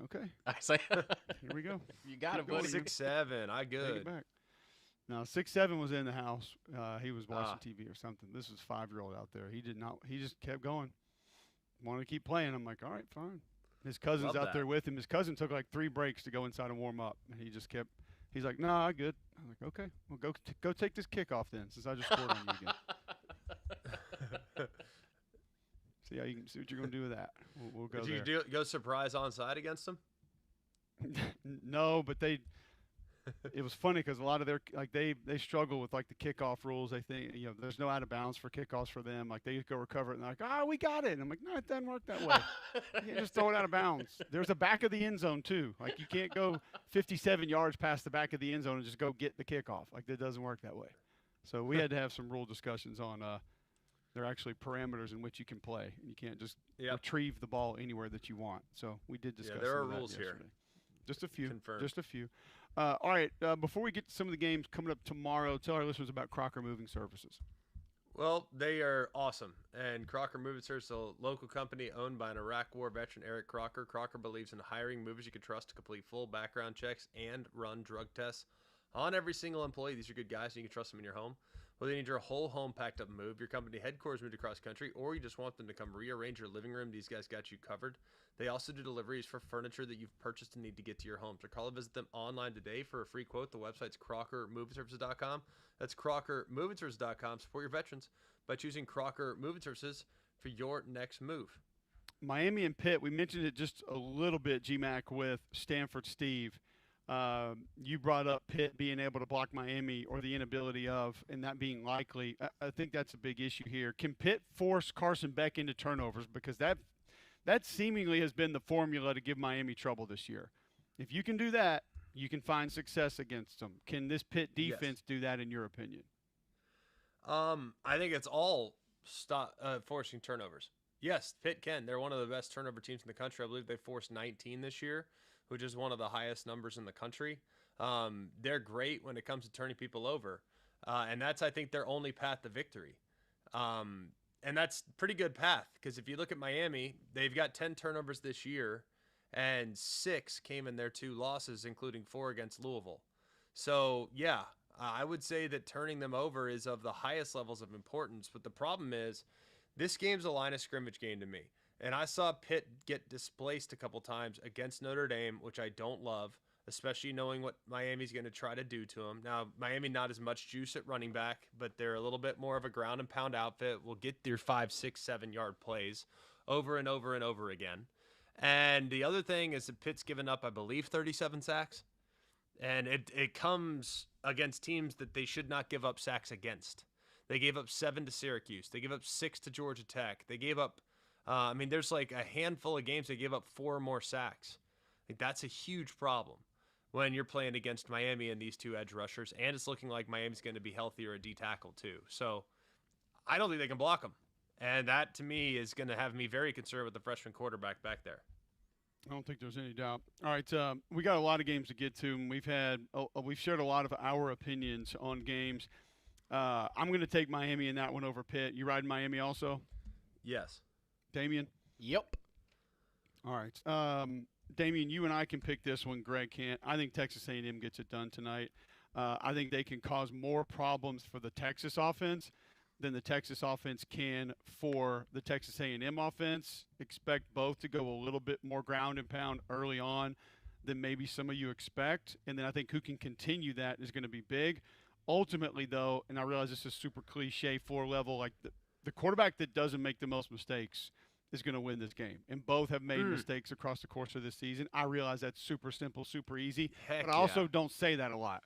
Okay, I say, here we go. you got it, Keep going. buddy. 6'7". I Take good. it back. No, 6'7" was in the house. He was watching Ah. TV or something. This was 5-year-old out there. He did not. He just kept going. Wanted to keep playing. I'm like, all right, fine. His cousin's Love out that. there with him. His cousin took like 3 breaks to go inside and warm up, and he just kept. He's like, nah, I'm good. I'm like, okay, well, go take this kickoff then, since I just scored on you again. See how you can see what you're gonna do with that. We'll go Did there. you go surprise onside against them? No, but it was funny because a lot of their they struggle with like the kickoff rules. They think there's no out of bounds for kickoffs for them. Like they go recover it and they're like, oh, we got it. And I'm like, no, it doesn't work that way. You can't just throw it out of bounds. There's a back of the end zone too. Like you can't go 57 yards past the back of the end zone and just go get the kickoff. Like that doesn't work that way. So we had to have some rule discussions on there are actually parameters in which you can play. You can't just Yep. retrieve the ball anywhere that you want. So we did discuss. there some are of that rules here. yesterday. Just a few. Confirmed. Just a few. All right. Before we get to some of the games coming up tomorrow, tell our listeners about Crocker Moving Services. Well, they are awesome. And Crocker Moving Services is a local company owned by an Iraq War veteran, Eric Crocker. Crocker believes in hiring movers you can trust to complete full background checks and run drug tests on every single employee. These are good guys, and you can trust them in your home. Whether you need your whole home packed up and moved, your company headquarters moved across country, or you just want them to come rearrange your living room, these guys got you covered. They also do deliveries for furniture that you've purchased and need to get to your home. So call and visit them online today for a free quote. The website's CrockerMovingServices.com. That's CrockerMovingServices.com. Support your veterans by choosing Crocker Moving Services for your next move. Miami and Pitt, we mentioned it just a little bit, GMAC, with Stanford Steve. You brought up Pitt being able to block Miami or the inability of, and that being likely. I think that's a big issue here. Can Pitt force Carson Beck into turnovers? Because that seemingly has been the formula to give Miami trouble this year. If you can do that, you can find success against them. Can this Pitt defense do that, in your opinion? I think it's all forcing turnovers. Yes, Pitt can. They're one of the best turnover teams in the country. I believe they forced 19 this year, which is one of the highest numbers in the country. They're great when it comes to turning people over. And that's, I think, their only path to victory. And that's a pretty good path, because if you look at Miami, they've got 10 turnovers this year, and 6 came in their 2 losses, including 4 against Louisville. So, yeah, I would say that turning them over is of the highest levels of importance. But the problem is, this game's a line of scrimmage game to me. And I saw Pitt get displaced a couple times against Notre Dame, which I don't love, especially knowing what Miami's going to try to do to them. Now, Miami not as much juice at running back, but they're a little bit more of a ground and pound outfit. Will get their 5, 6, 7-yard plays over and over and over again. And the other thing is that Pitt's given up, I believe, 37 sacks. And it comes against teams that they should not give up sacks against. They gave up 7 to Syracuse. They gave up 6 to Georgia Tech. They gave up, there's like a handful of games they gave up 4 or more sacks. Like, that's a huge problem when you're playing against Miami and these 2 edge rushers, and it's looking like Miami's going to be healthier at D tackle too. So I don't think they can block them. And that, to me, is going to have me very concerned with the freshman quarterback back there. I don't think there's any doubt. All right, we got a lot of games to get to, and we've shared a lot of our opinions on games. I'm going to take Miami in that one over Pitt. You ride Miami also? Yes. Damien? Yep. All right. Damien, you and I can pick this one. Greg can't. I think Texas A&M gets it done tonight. I think they can cause more problems for the Texas offense than the Texas offense can for the Texas A&M offense. Expect both to go a little bit more ground and pound early on than maybe some of you expect. And then I think who can continue that is going to be big. Ultimately, though, and I realize this is super cliche, floor level, like the quarterback that doesn't make the most mistakes is going to win this game. And both have made mistakes across the course of this season. I realize that's super simple, super easy, but I also don't say that a lot.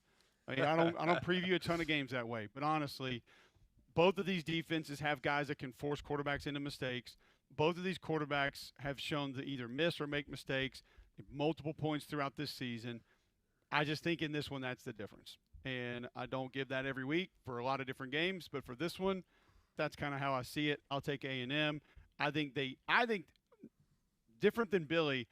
I mean, I don't preview a ton of games that way. But honestly, both of these defenses have guys that can force quarterbacks into mistakes. Both of these quarterbacks have shown to either miss or make mistakes multiple points throughout this season. I just think in this one that's the difference. And I don't give that every week for a lot of different games, but for this one, that's kind of how I see it. I'll take A&M. I think different than Billy,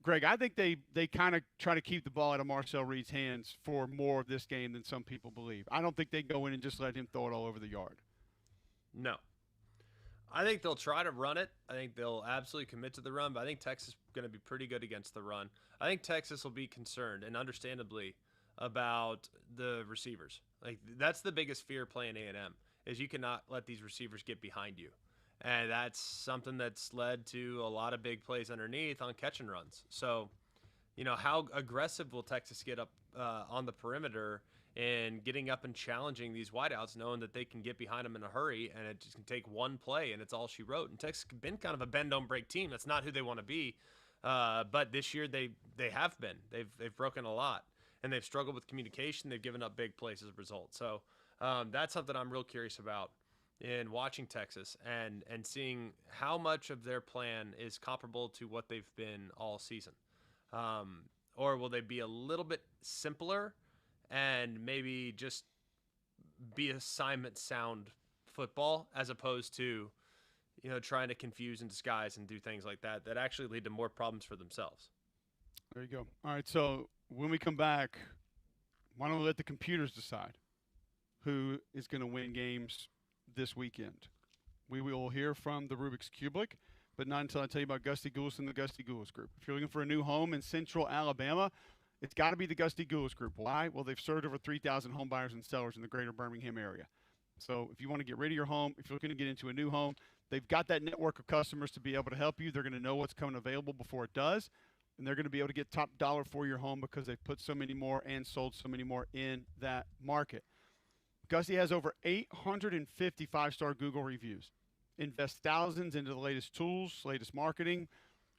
Greg, I think they kind of try to keep the ball out of Marcel Reed's hands for more of this game than some people believe. I don't think they go in and just let him throw it all over the yard. No. I think they'll try to run it. I think they'll absolutely commit to the run, but I think Texas is going to be pretty good against the run. I think Texas will be concerned, and understandably, about the receivers. Like, that's the biggest fear playing A&M, is you cannot let these receivers get behind you. And that's something that's led to a lot of big plays underneath on catch and runs. So, how aggressive will Texas get up on the perimeter and getting up and challenging these wideouts, knowing that they can get behind them in a hurry, and it just can take one play, and it's all she wrote. And Texas has been kind of a bend-don't-break team. That's not who they want to be. But this year they have been. They've broken a lot, and they've struggled with communication. They've given up big plays as a result. So that's something I'm real curious about in watching Texas and seeing how much of their plan is comparable to what they've been all season. Or will they be a little bit simpler and maybe just be assignment sound football as opposed to, trying to confuse and disguise and do things like that actually lead to more problems for themselves. There you go. All right, so when we come back, why don't we let the computers decide who is going to win games this weekend? We will hear from the Rubik's Cubelic, but not until I tell you about Gusty Goulas and the Gusty Goulas Group. If you're looking for a new home in Central Alabama, it's got to be the Gusty Goulas Group. Why? Well, they've served over 3,000 home buyers and sellers in the greater Birmingham area. So if you want to get rid of your home, if you're looking to get into a new home, they've got that network of customers to be able to help you. They're going to know what's coming available before it does, and they're going to be able to get top dollar for your home because they've put so many more and sold so many more in that market. Gusty has over 850 five-star Google reviews. invests thousands into the latest tools, latest marketing,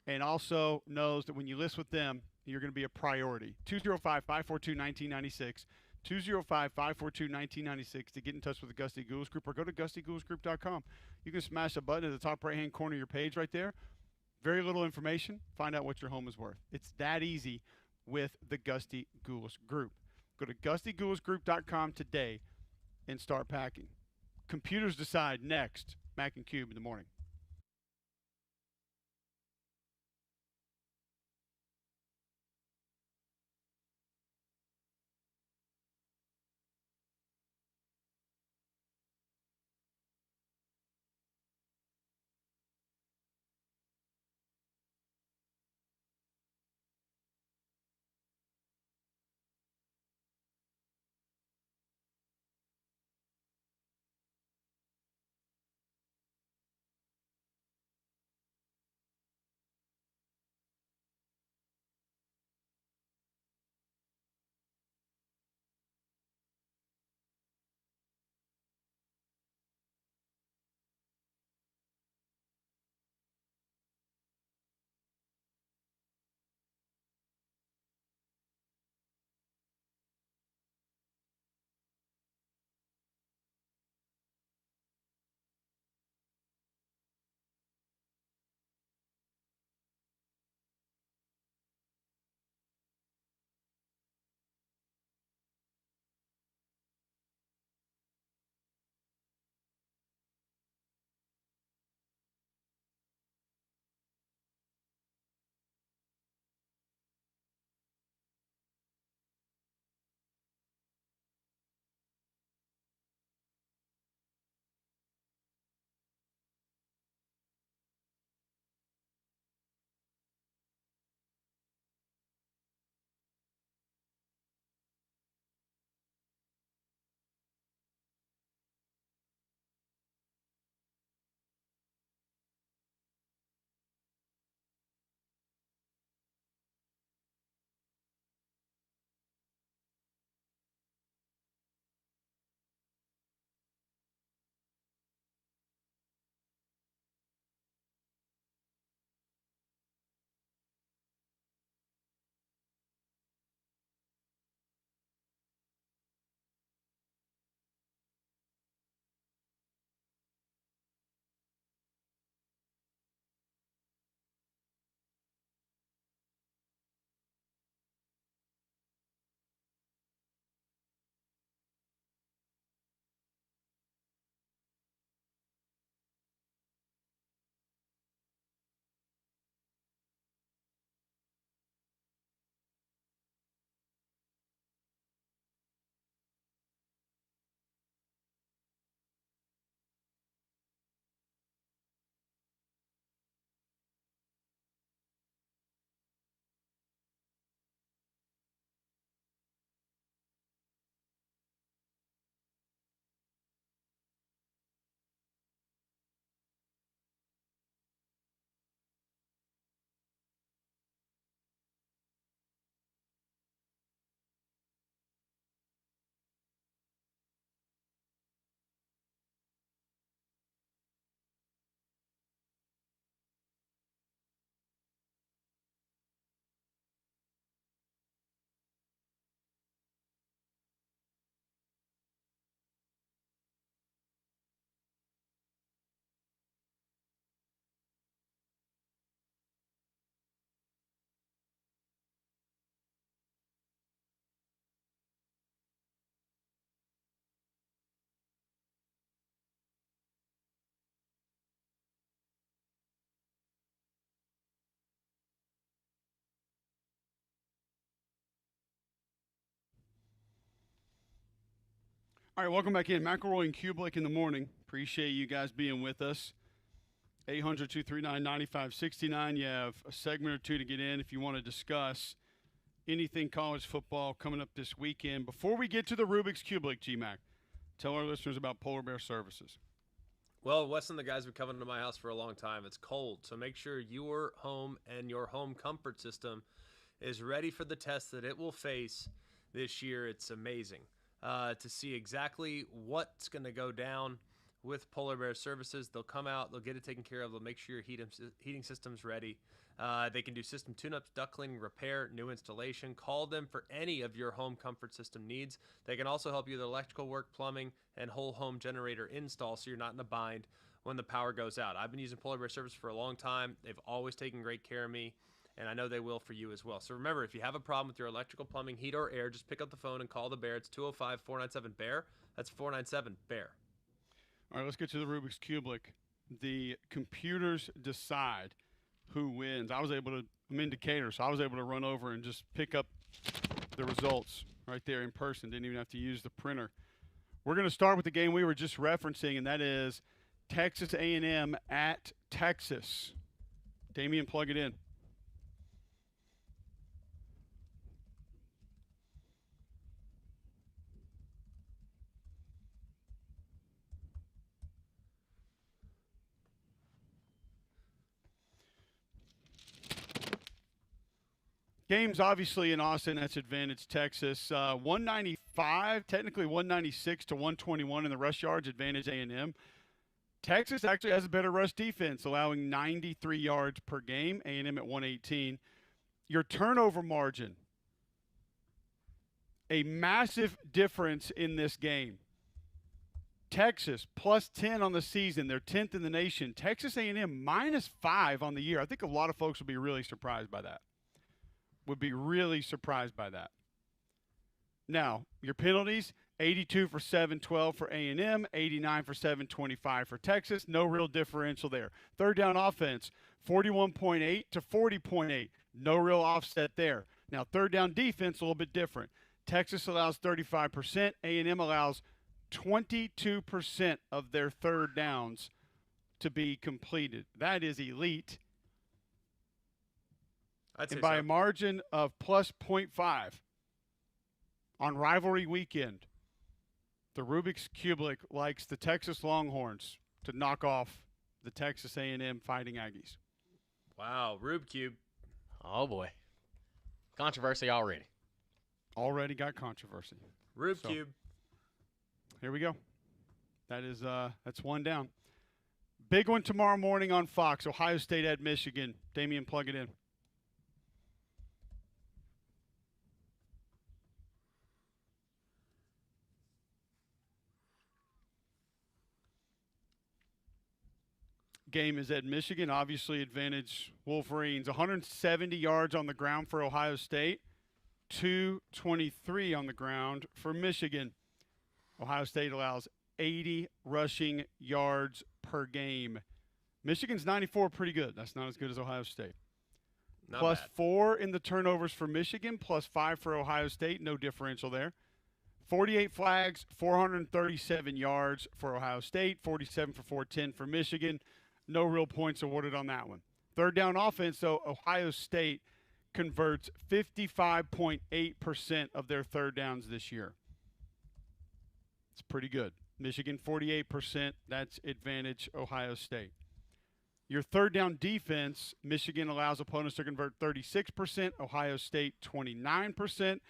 and also knows that when you list with them, you're going to be a priority. 205-542-1996. 205-542-1996 to get in touch with the Gusty Ghouls Group, or go to GustyGhoulsGroup.com. You can smash a button at the top right-hand corner of your page right there. Very little information. Find out what your home is worth. It's that easy with the Gusty Ghouls Group. Go to GustyGhoulsGroup.com today and start packing. Computers decide next. Mac and Cube in the morning. All right, welcome back in. McElroy and Cubelic in the morning. Appreciate you guys being with us. 800-239-9569. You have a segment or two to get in if you want to discuss anything college football coming up this weekend. Before we get to the Rubik's Cubelic, G-Mac, tell our listeners about Polar Bear Services. Well, Wes and the guys have been coming to my house for a long time. It's cold, so make sure your home and your home comfort system is ready for the test that it will face this year. It's amazing to see exactly what's going to go down with Polar Bear Services. They'll come out, they'll get it taken care of, they'll make sure your heating system's ready. They can do system tune-ups, duct cleaning, repair, new installation. Call them for any of your home comfort system needs. They can also help you with electrical work, plumbing, and whole home generator install so you're not in a bind when the power goes out. I've been using Polar Bear Service for a long time. They've always taken great care of me, and I know they will for you as well. So remember, if you have a problem with your electrical, plumbing, heat, or air, just pick up the phone and call the Bear. It's 205-497-BEAR. That's 497-BEAR. All right, let's get to the Rubik's Cubelic. The computers decide who wins. I'm in Decatur, so I was able to run over and just pick up the results right there in person. Didn't even have to use the printer. We're going to start with the game we were just referencing, and that is Texas A&M at Texas. Damian, plug it in. Game's obviously in Austin. That's advantage Texas. 195, technically 196 to 121 in the rush yards, advantage A&M. Texas actually has a better rush defense, allowing 93 yards per game. A&M at 118. Your turnover margin, a massive difference in this game. Texas plus 10 on the season. They're 10th in the nation. Texas A&M minus 5 on the year. I think a lot of folks would be really surprised by that. Now, your penalties, 82 for 7-12 for A&M, 89 for 7-25 for Texas. No real differential there. Third down offense, 41.8 to 40.8. No real offset there. Now, third down defense, a little bit different. Texas allows 35%. A&M allows 22% of their third downs to be completed. That is elite. And by a margin of plus 0.5 on rivalry weekend, the Rubik's Cubelic likes the Texas Longhorns to knock off the Texas A&M Fighting Aggies. Wow, Rube Cube. Oh, boy. Controversy already. Already got controversy. Rube Cube. Here we go. That's one down. Big one tomorrow morning on Fox. Ohio State at Michigan. Damian, plug it in. Game is at Michigan. Obviously, advantage Wolverines. 170 yards on the ground for Ohio State. 223 on the ground for Michigan. Ohio State allows 80 rushing yards per game. Michigan's 94, pretty good. That's not as good as Ohio State. Not Plus bad. 4 in the turnovers for Michigan, plus 5 for Ohio State. No differential there. 48 flags, 437 yards for Ohio State, 47 for 410 for Michigan. No real points awarded on that one. Third down offense, though, Ohio State converts 55.8% of their third downs this year. It's pretty good. Michigan, 48%. That's advantage Ohio State. Your third down defense, Michigan allows opponents to convert 36%, Ohio State 29%.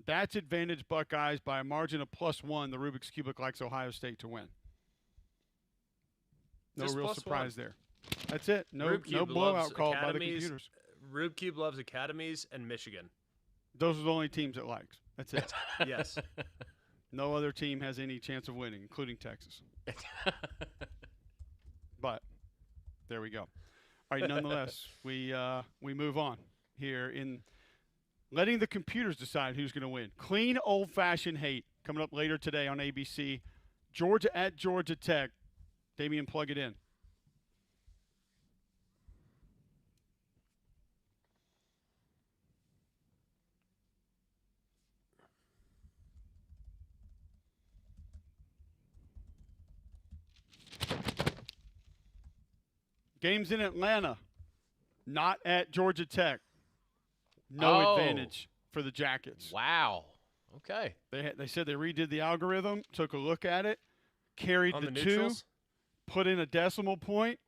That's advantage Buckeyes by a margin of +1. The Rubik's Cubelic likes Ohio State to win. No Just real +1. surprise there. That's it. No Rube Cube blowout loves called by the academies. computers. Rube Cube loves academies and Michigan. Those are the only teams it likes. That's it. Yes. No other team has any chance of winning, including Texas. But there we go. All right, nonetheless, we move on here in letting the computers decide who's going to win. Clean old-fashioned hate coming up later today on ABC. Georgia at Georgia Tech. Damian, plug it in. Game's in Atlanta, not at Georgia Tech. No advantage for the Jackets. Wow. Okay. They said they redid the algorithm, took a look at it, carried On the the 2, neutrals? put in a decimal point,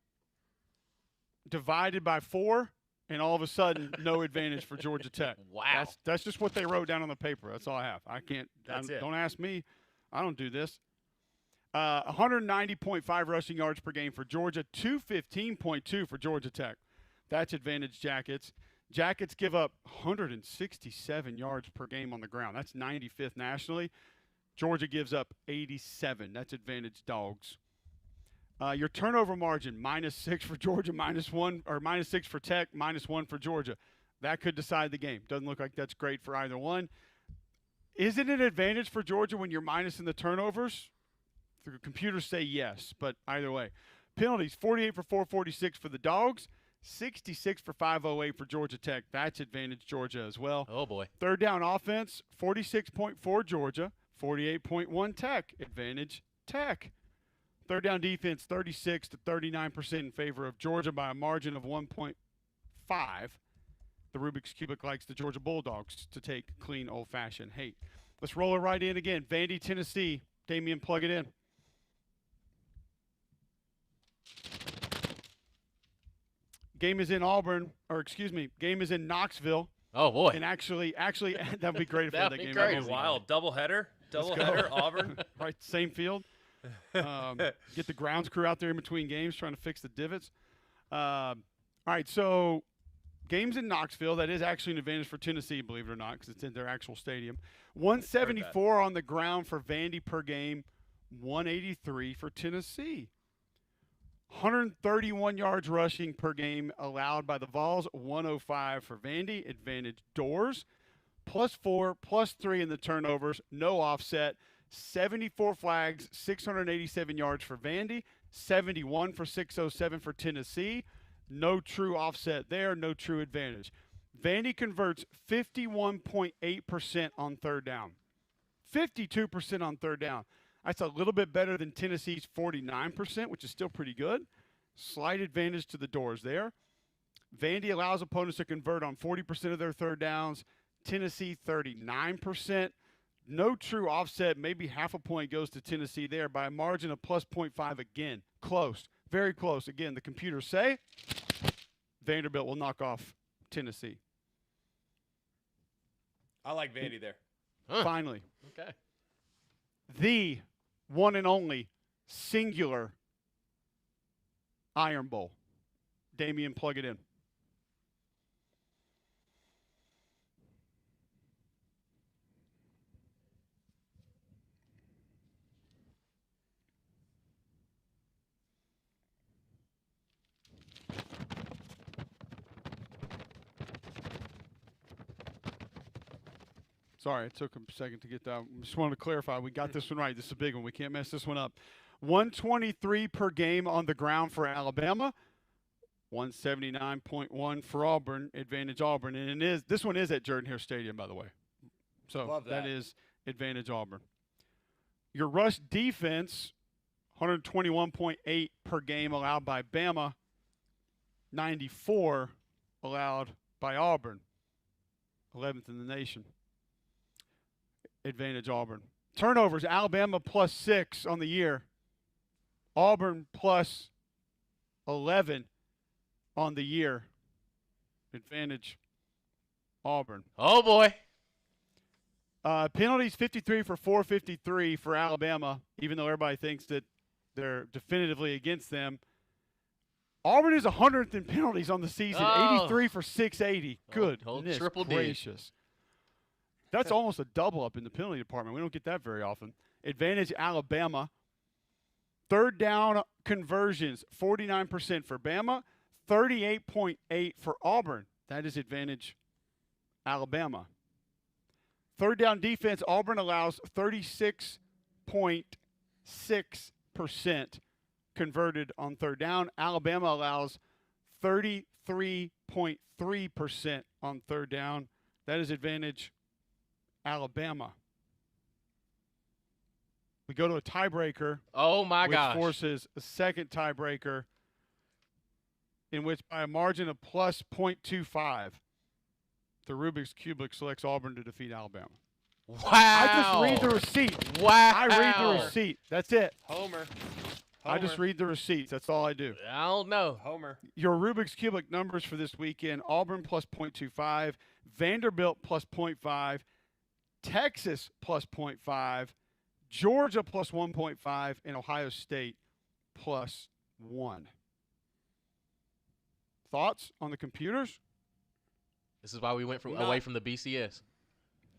divided by 4, and all of a sudden, no advantage for Georgia Tech. Wow. That's just what they wrote down on the paper. That's all I have. I can't. That's it. Don't ask me. I don't do this. 190.5 rushing yards per game for Georgia, 215.2 for Georgia Tech. That's advantage Jackets. Jackets give up 167 yards per game on the ground. That's 95th nationally. Georgia gives up 87. That's advantage Dogs. Your turnover margin, -6 for Georgia, -1, or -6 for Tech, -1 for Georgia. That could decide the game. Doesn't look like that's great for either one. Is it an advantage for Georgia when you're minus in the turnovers? The computers say yes, but either way. Penalties, 48 for 446 for the Dogs, 66 for 508 for Georgia Tech. That's advantage Georgia as well. Oh, boy. Third down offense, 46.4 Georgia, 48.1 Tech. Advantage Tech. Third down defense, 36 to 39% in favor of Georgia by a margin of 1.5. The Rubik's Cubic likes the Georgia Bulldogs to take clean, old-fashioned hate. Let's roll it right in again. Vandy, Tennessee. Damian, plug it in. Game is in Auburn, or excuse me, game is in Knoxville. Oh, boy. And actually, that would be great if we had that That'd be game. great. That was Wild doubleheader, Auburn. right, same field. Get the grounds crew out there in between games trying to fix the divots. All right, so games in Knoxville. That is actually an advantage for Tennessee, believe it or not, because it's in their actual stadium. 174 on the ground for Vandy per game, 183 for Tennessee. 131 yards rushing per game allowed by the Vols, 105 for Vandy. Advantage Doors. +4, +3 in the turnovers, no offset. 74 flags, 687 yards for Vandy, 71 for 607 for Tennessee. No true offset there, no true advantage. Vandy converts 51.8% on third down. 52% on third down. That's a little bit better than Tennessee's 49%, which is still pretty good. Slight advantage to the Doors there. Vandy allows opponents to convert on 40% of their third downs. Tennessee, 39%. No true offset. Maybe half a point goes to Tennessee there by a margin of +0.5 again. Close. Very close. Again, the computers say Vanderbilt will knock off Tennessee. I like Vandy there. Huh. Finally. Okay. The one and only singular Iron Bowl. Damian, plug it in. Sorry, it took a second to get that. Just wanted to clarify. We got this one right. This is a big one. We can't mess this one up. 123 per game on the ground for Alabama. 179.1 for Auburn. Advantage Auburn. And this one is at Jordan-Hare Stadium, by the way. So Love that. That is advantage Auburn. Your rush defense, 121.8 per game allowed by Bama. 94 allowed by Auburn. 11th in the nation. Advantage Auburn. Turnovers, Alabama +6 on the year. Auburn +11 on the year. Advantage Auburn. Oh, boy. Penalties, 53 for 453 for Alabama, even though everybody thinks that they're definitively against them. Auburn is 100th in penalties on the season, 83 for 680. Goodness triple gracious. That's almost a double up in the penalty department. We don't get that very often. Advantage Alabama. Third down conversions, 49% for Bama, 38.8 for Auburn. That is advantage Alabama. Third down defense, Auburn allows 36.6% converted on third down. Alabama allows 33.3% on third down. That is advantage Alabama. We go to a tiebreaker. Oh, my gosh. Which forces a second tiebreaker in which by a margin of +0.25, the Rubik's Cubelic selects Auburn to defeat Alabama. Wow. I just read the receipt. Wow. I read the receipt. That's it. Homer. I just read the receipts. That's all I do. I don't know. Homer. Your Rubik's Cubic numbers for this weekend: Auburn +0.25, Vanderbilt +0.5, Texas +0.5, Georgia plus 1.5 and Ohio State plus 1. Thoughts on the computers? This is why we went Not- away from the BCS.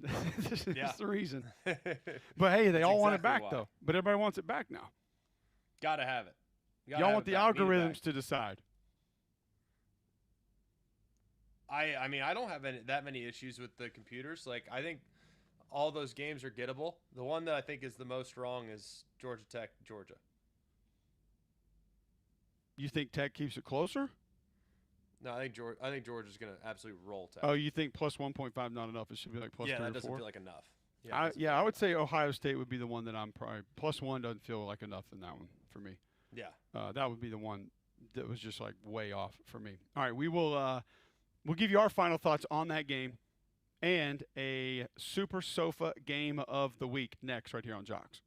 This Yeah. is the reason. But hey, they That's all want it exactly back why. though. But everybody wants it back now. Gotta have it. Gotta Y'all have want it the back. Need it algorithms back. to decide. I mean, I don't have that many issues with the computers. Like, I think all those games are gettable. The one that I think is the most wrong is Georgia Tech, Georgia. You think Tech keeps it closer? No, I think Georgia's gonna absolutely roll Tech. Oh, you think plus 1.5 not enough? It should be like plus 3 yeah, or that doesn't 4? feel like enough. Yeah, it I, doesn't yeah, feel I like would say Ohio State would be the one that I'm probably plus 1 doesn't feel like enough in that one for me. enough. Yeah. That would be the one that was just like way off for me. All right, we will we'll give you our final thoughts on that game and a Super Sofa game of the week next right here on Jocks.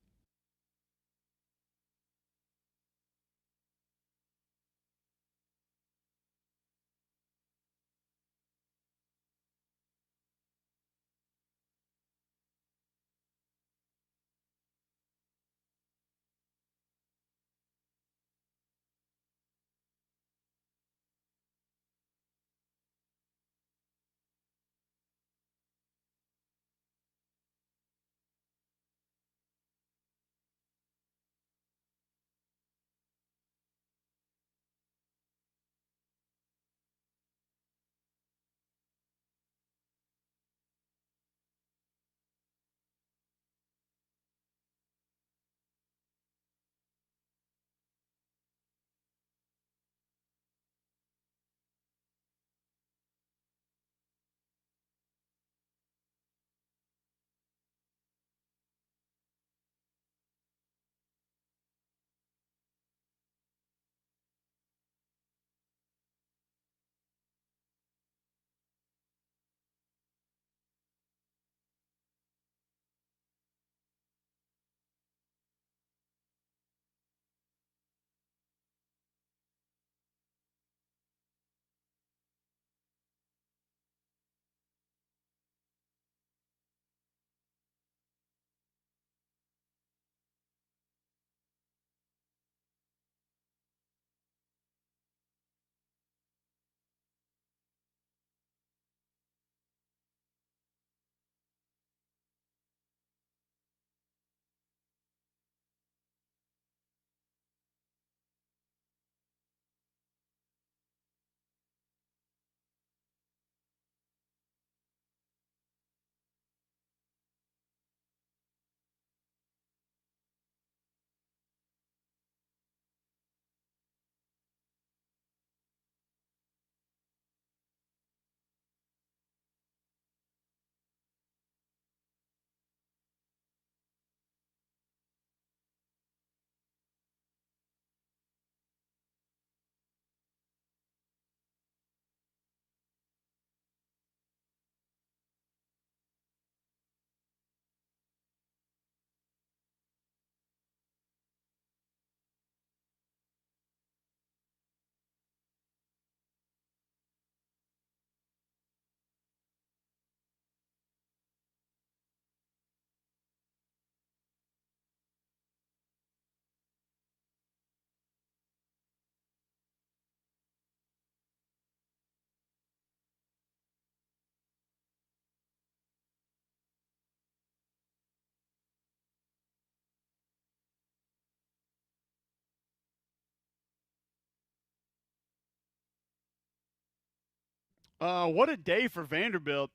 What a day for Vanderbilt.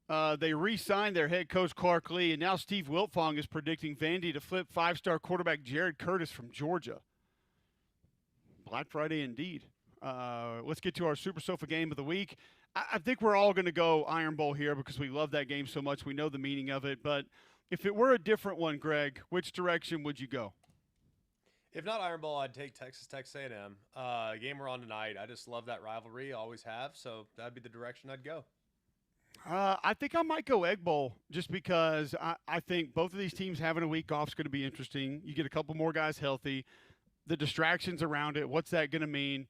They re-signed their head coach Clark Lee, and now Steve Wiltfong is predicting Vandy to flip 5-star quarterback Jared Curtis from Georgia. Black Friday indeed. Let's get to our Super Sofa game of the week. I think we're all going to go Iron Bowl here because we love that game so much. We know the meaning of it. But if it were a different one, Greg, which direction would you go? If not Iron Bowl, I'd take Texas A&M. Game we're on tonight. I just love that rivalry. Always have. So that'd be the direction I'd go. I think I might go Egg Bowl just because I think both of these teams having a week off is going to be interesting. You get a couple more guys healthy. The distractions around it, what's that going to mean?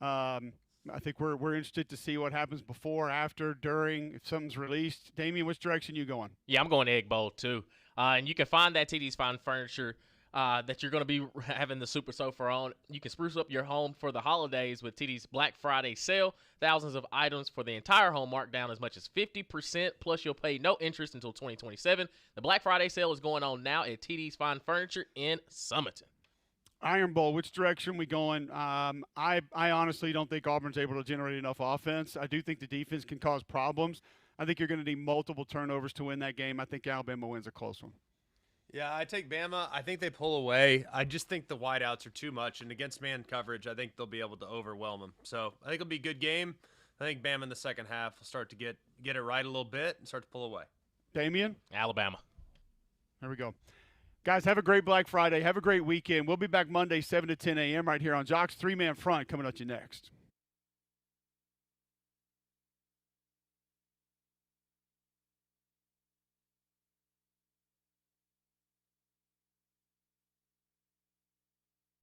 I think we're interested to see what happens before, after, during, if something's released. Damien, which direction you going? Yeah, I'm going Egg Bowl too. And you can find that TD's Fine Furniture that you're going to be having the Super Sofa on. You can spruce up your home for the holidays with TD's Black Friday sale. Thousands of items for the entire home marked down as much as 50%, plus you'll pay no interest until 2027. The Black Friday sale is going on now at TD's Fine Furniture in Summerton. Iron Bowl, which direction we going? I honestly don't think Auburn's able to generate enough offense. I do think the defense can cause problems. I think you're going to need multiple turnovers to win that game. I think Alabama wins a close one. Yeah, I take Bama. I think they pull away. I just think the wideouts are too much, and against man coverage, I think they'll be able to overwhelm them. So I think it'll be a good game. I think Bama in the second half will start to get it right a little bit and start to pull away. Damian? Alabama. There we go. Guys, have a great Black Friday. Have a great weekend. We'll be back Monday, 7 to 10 a.m. right here on Jock's 3-Man Front coming at you next.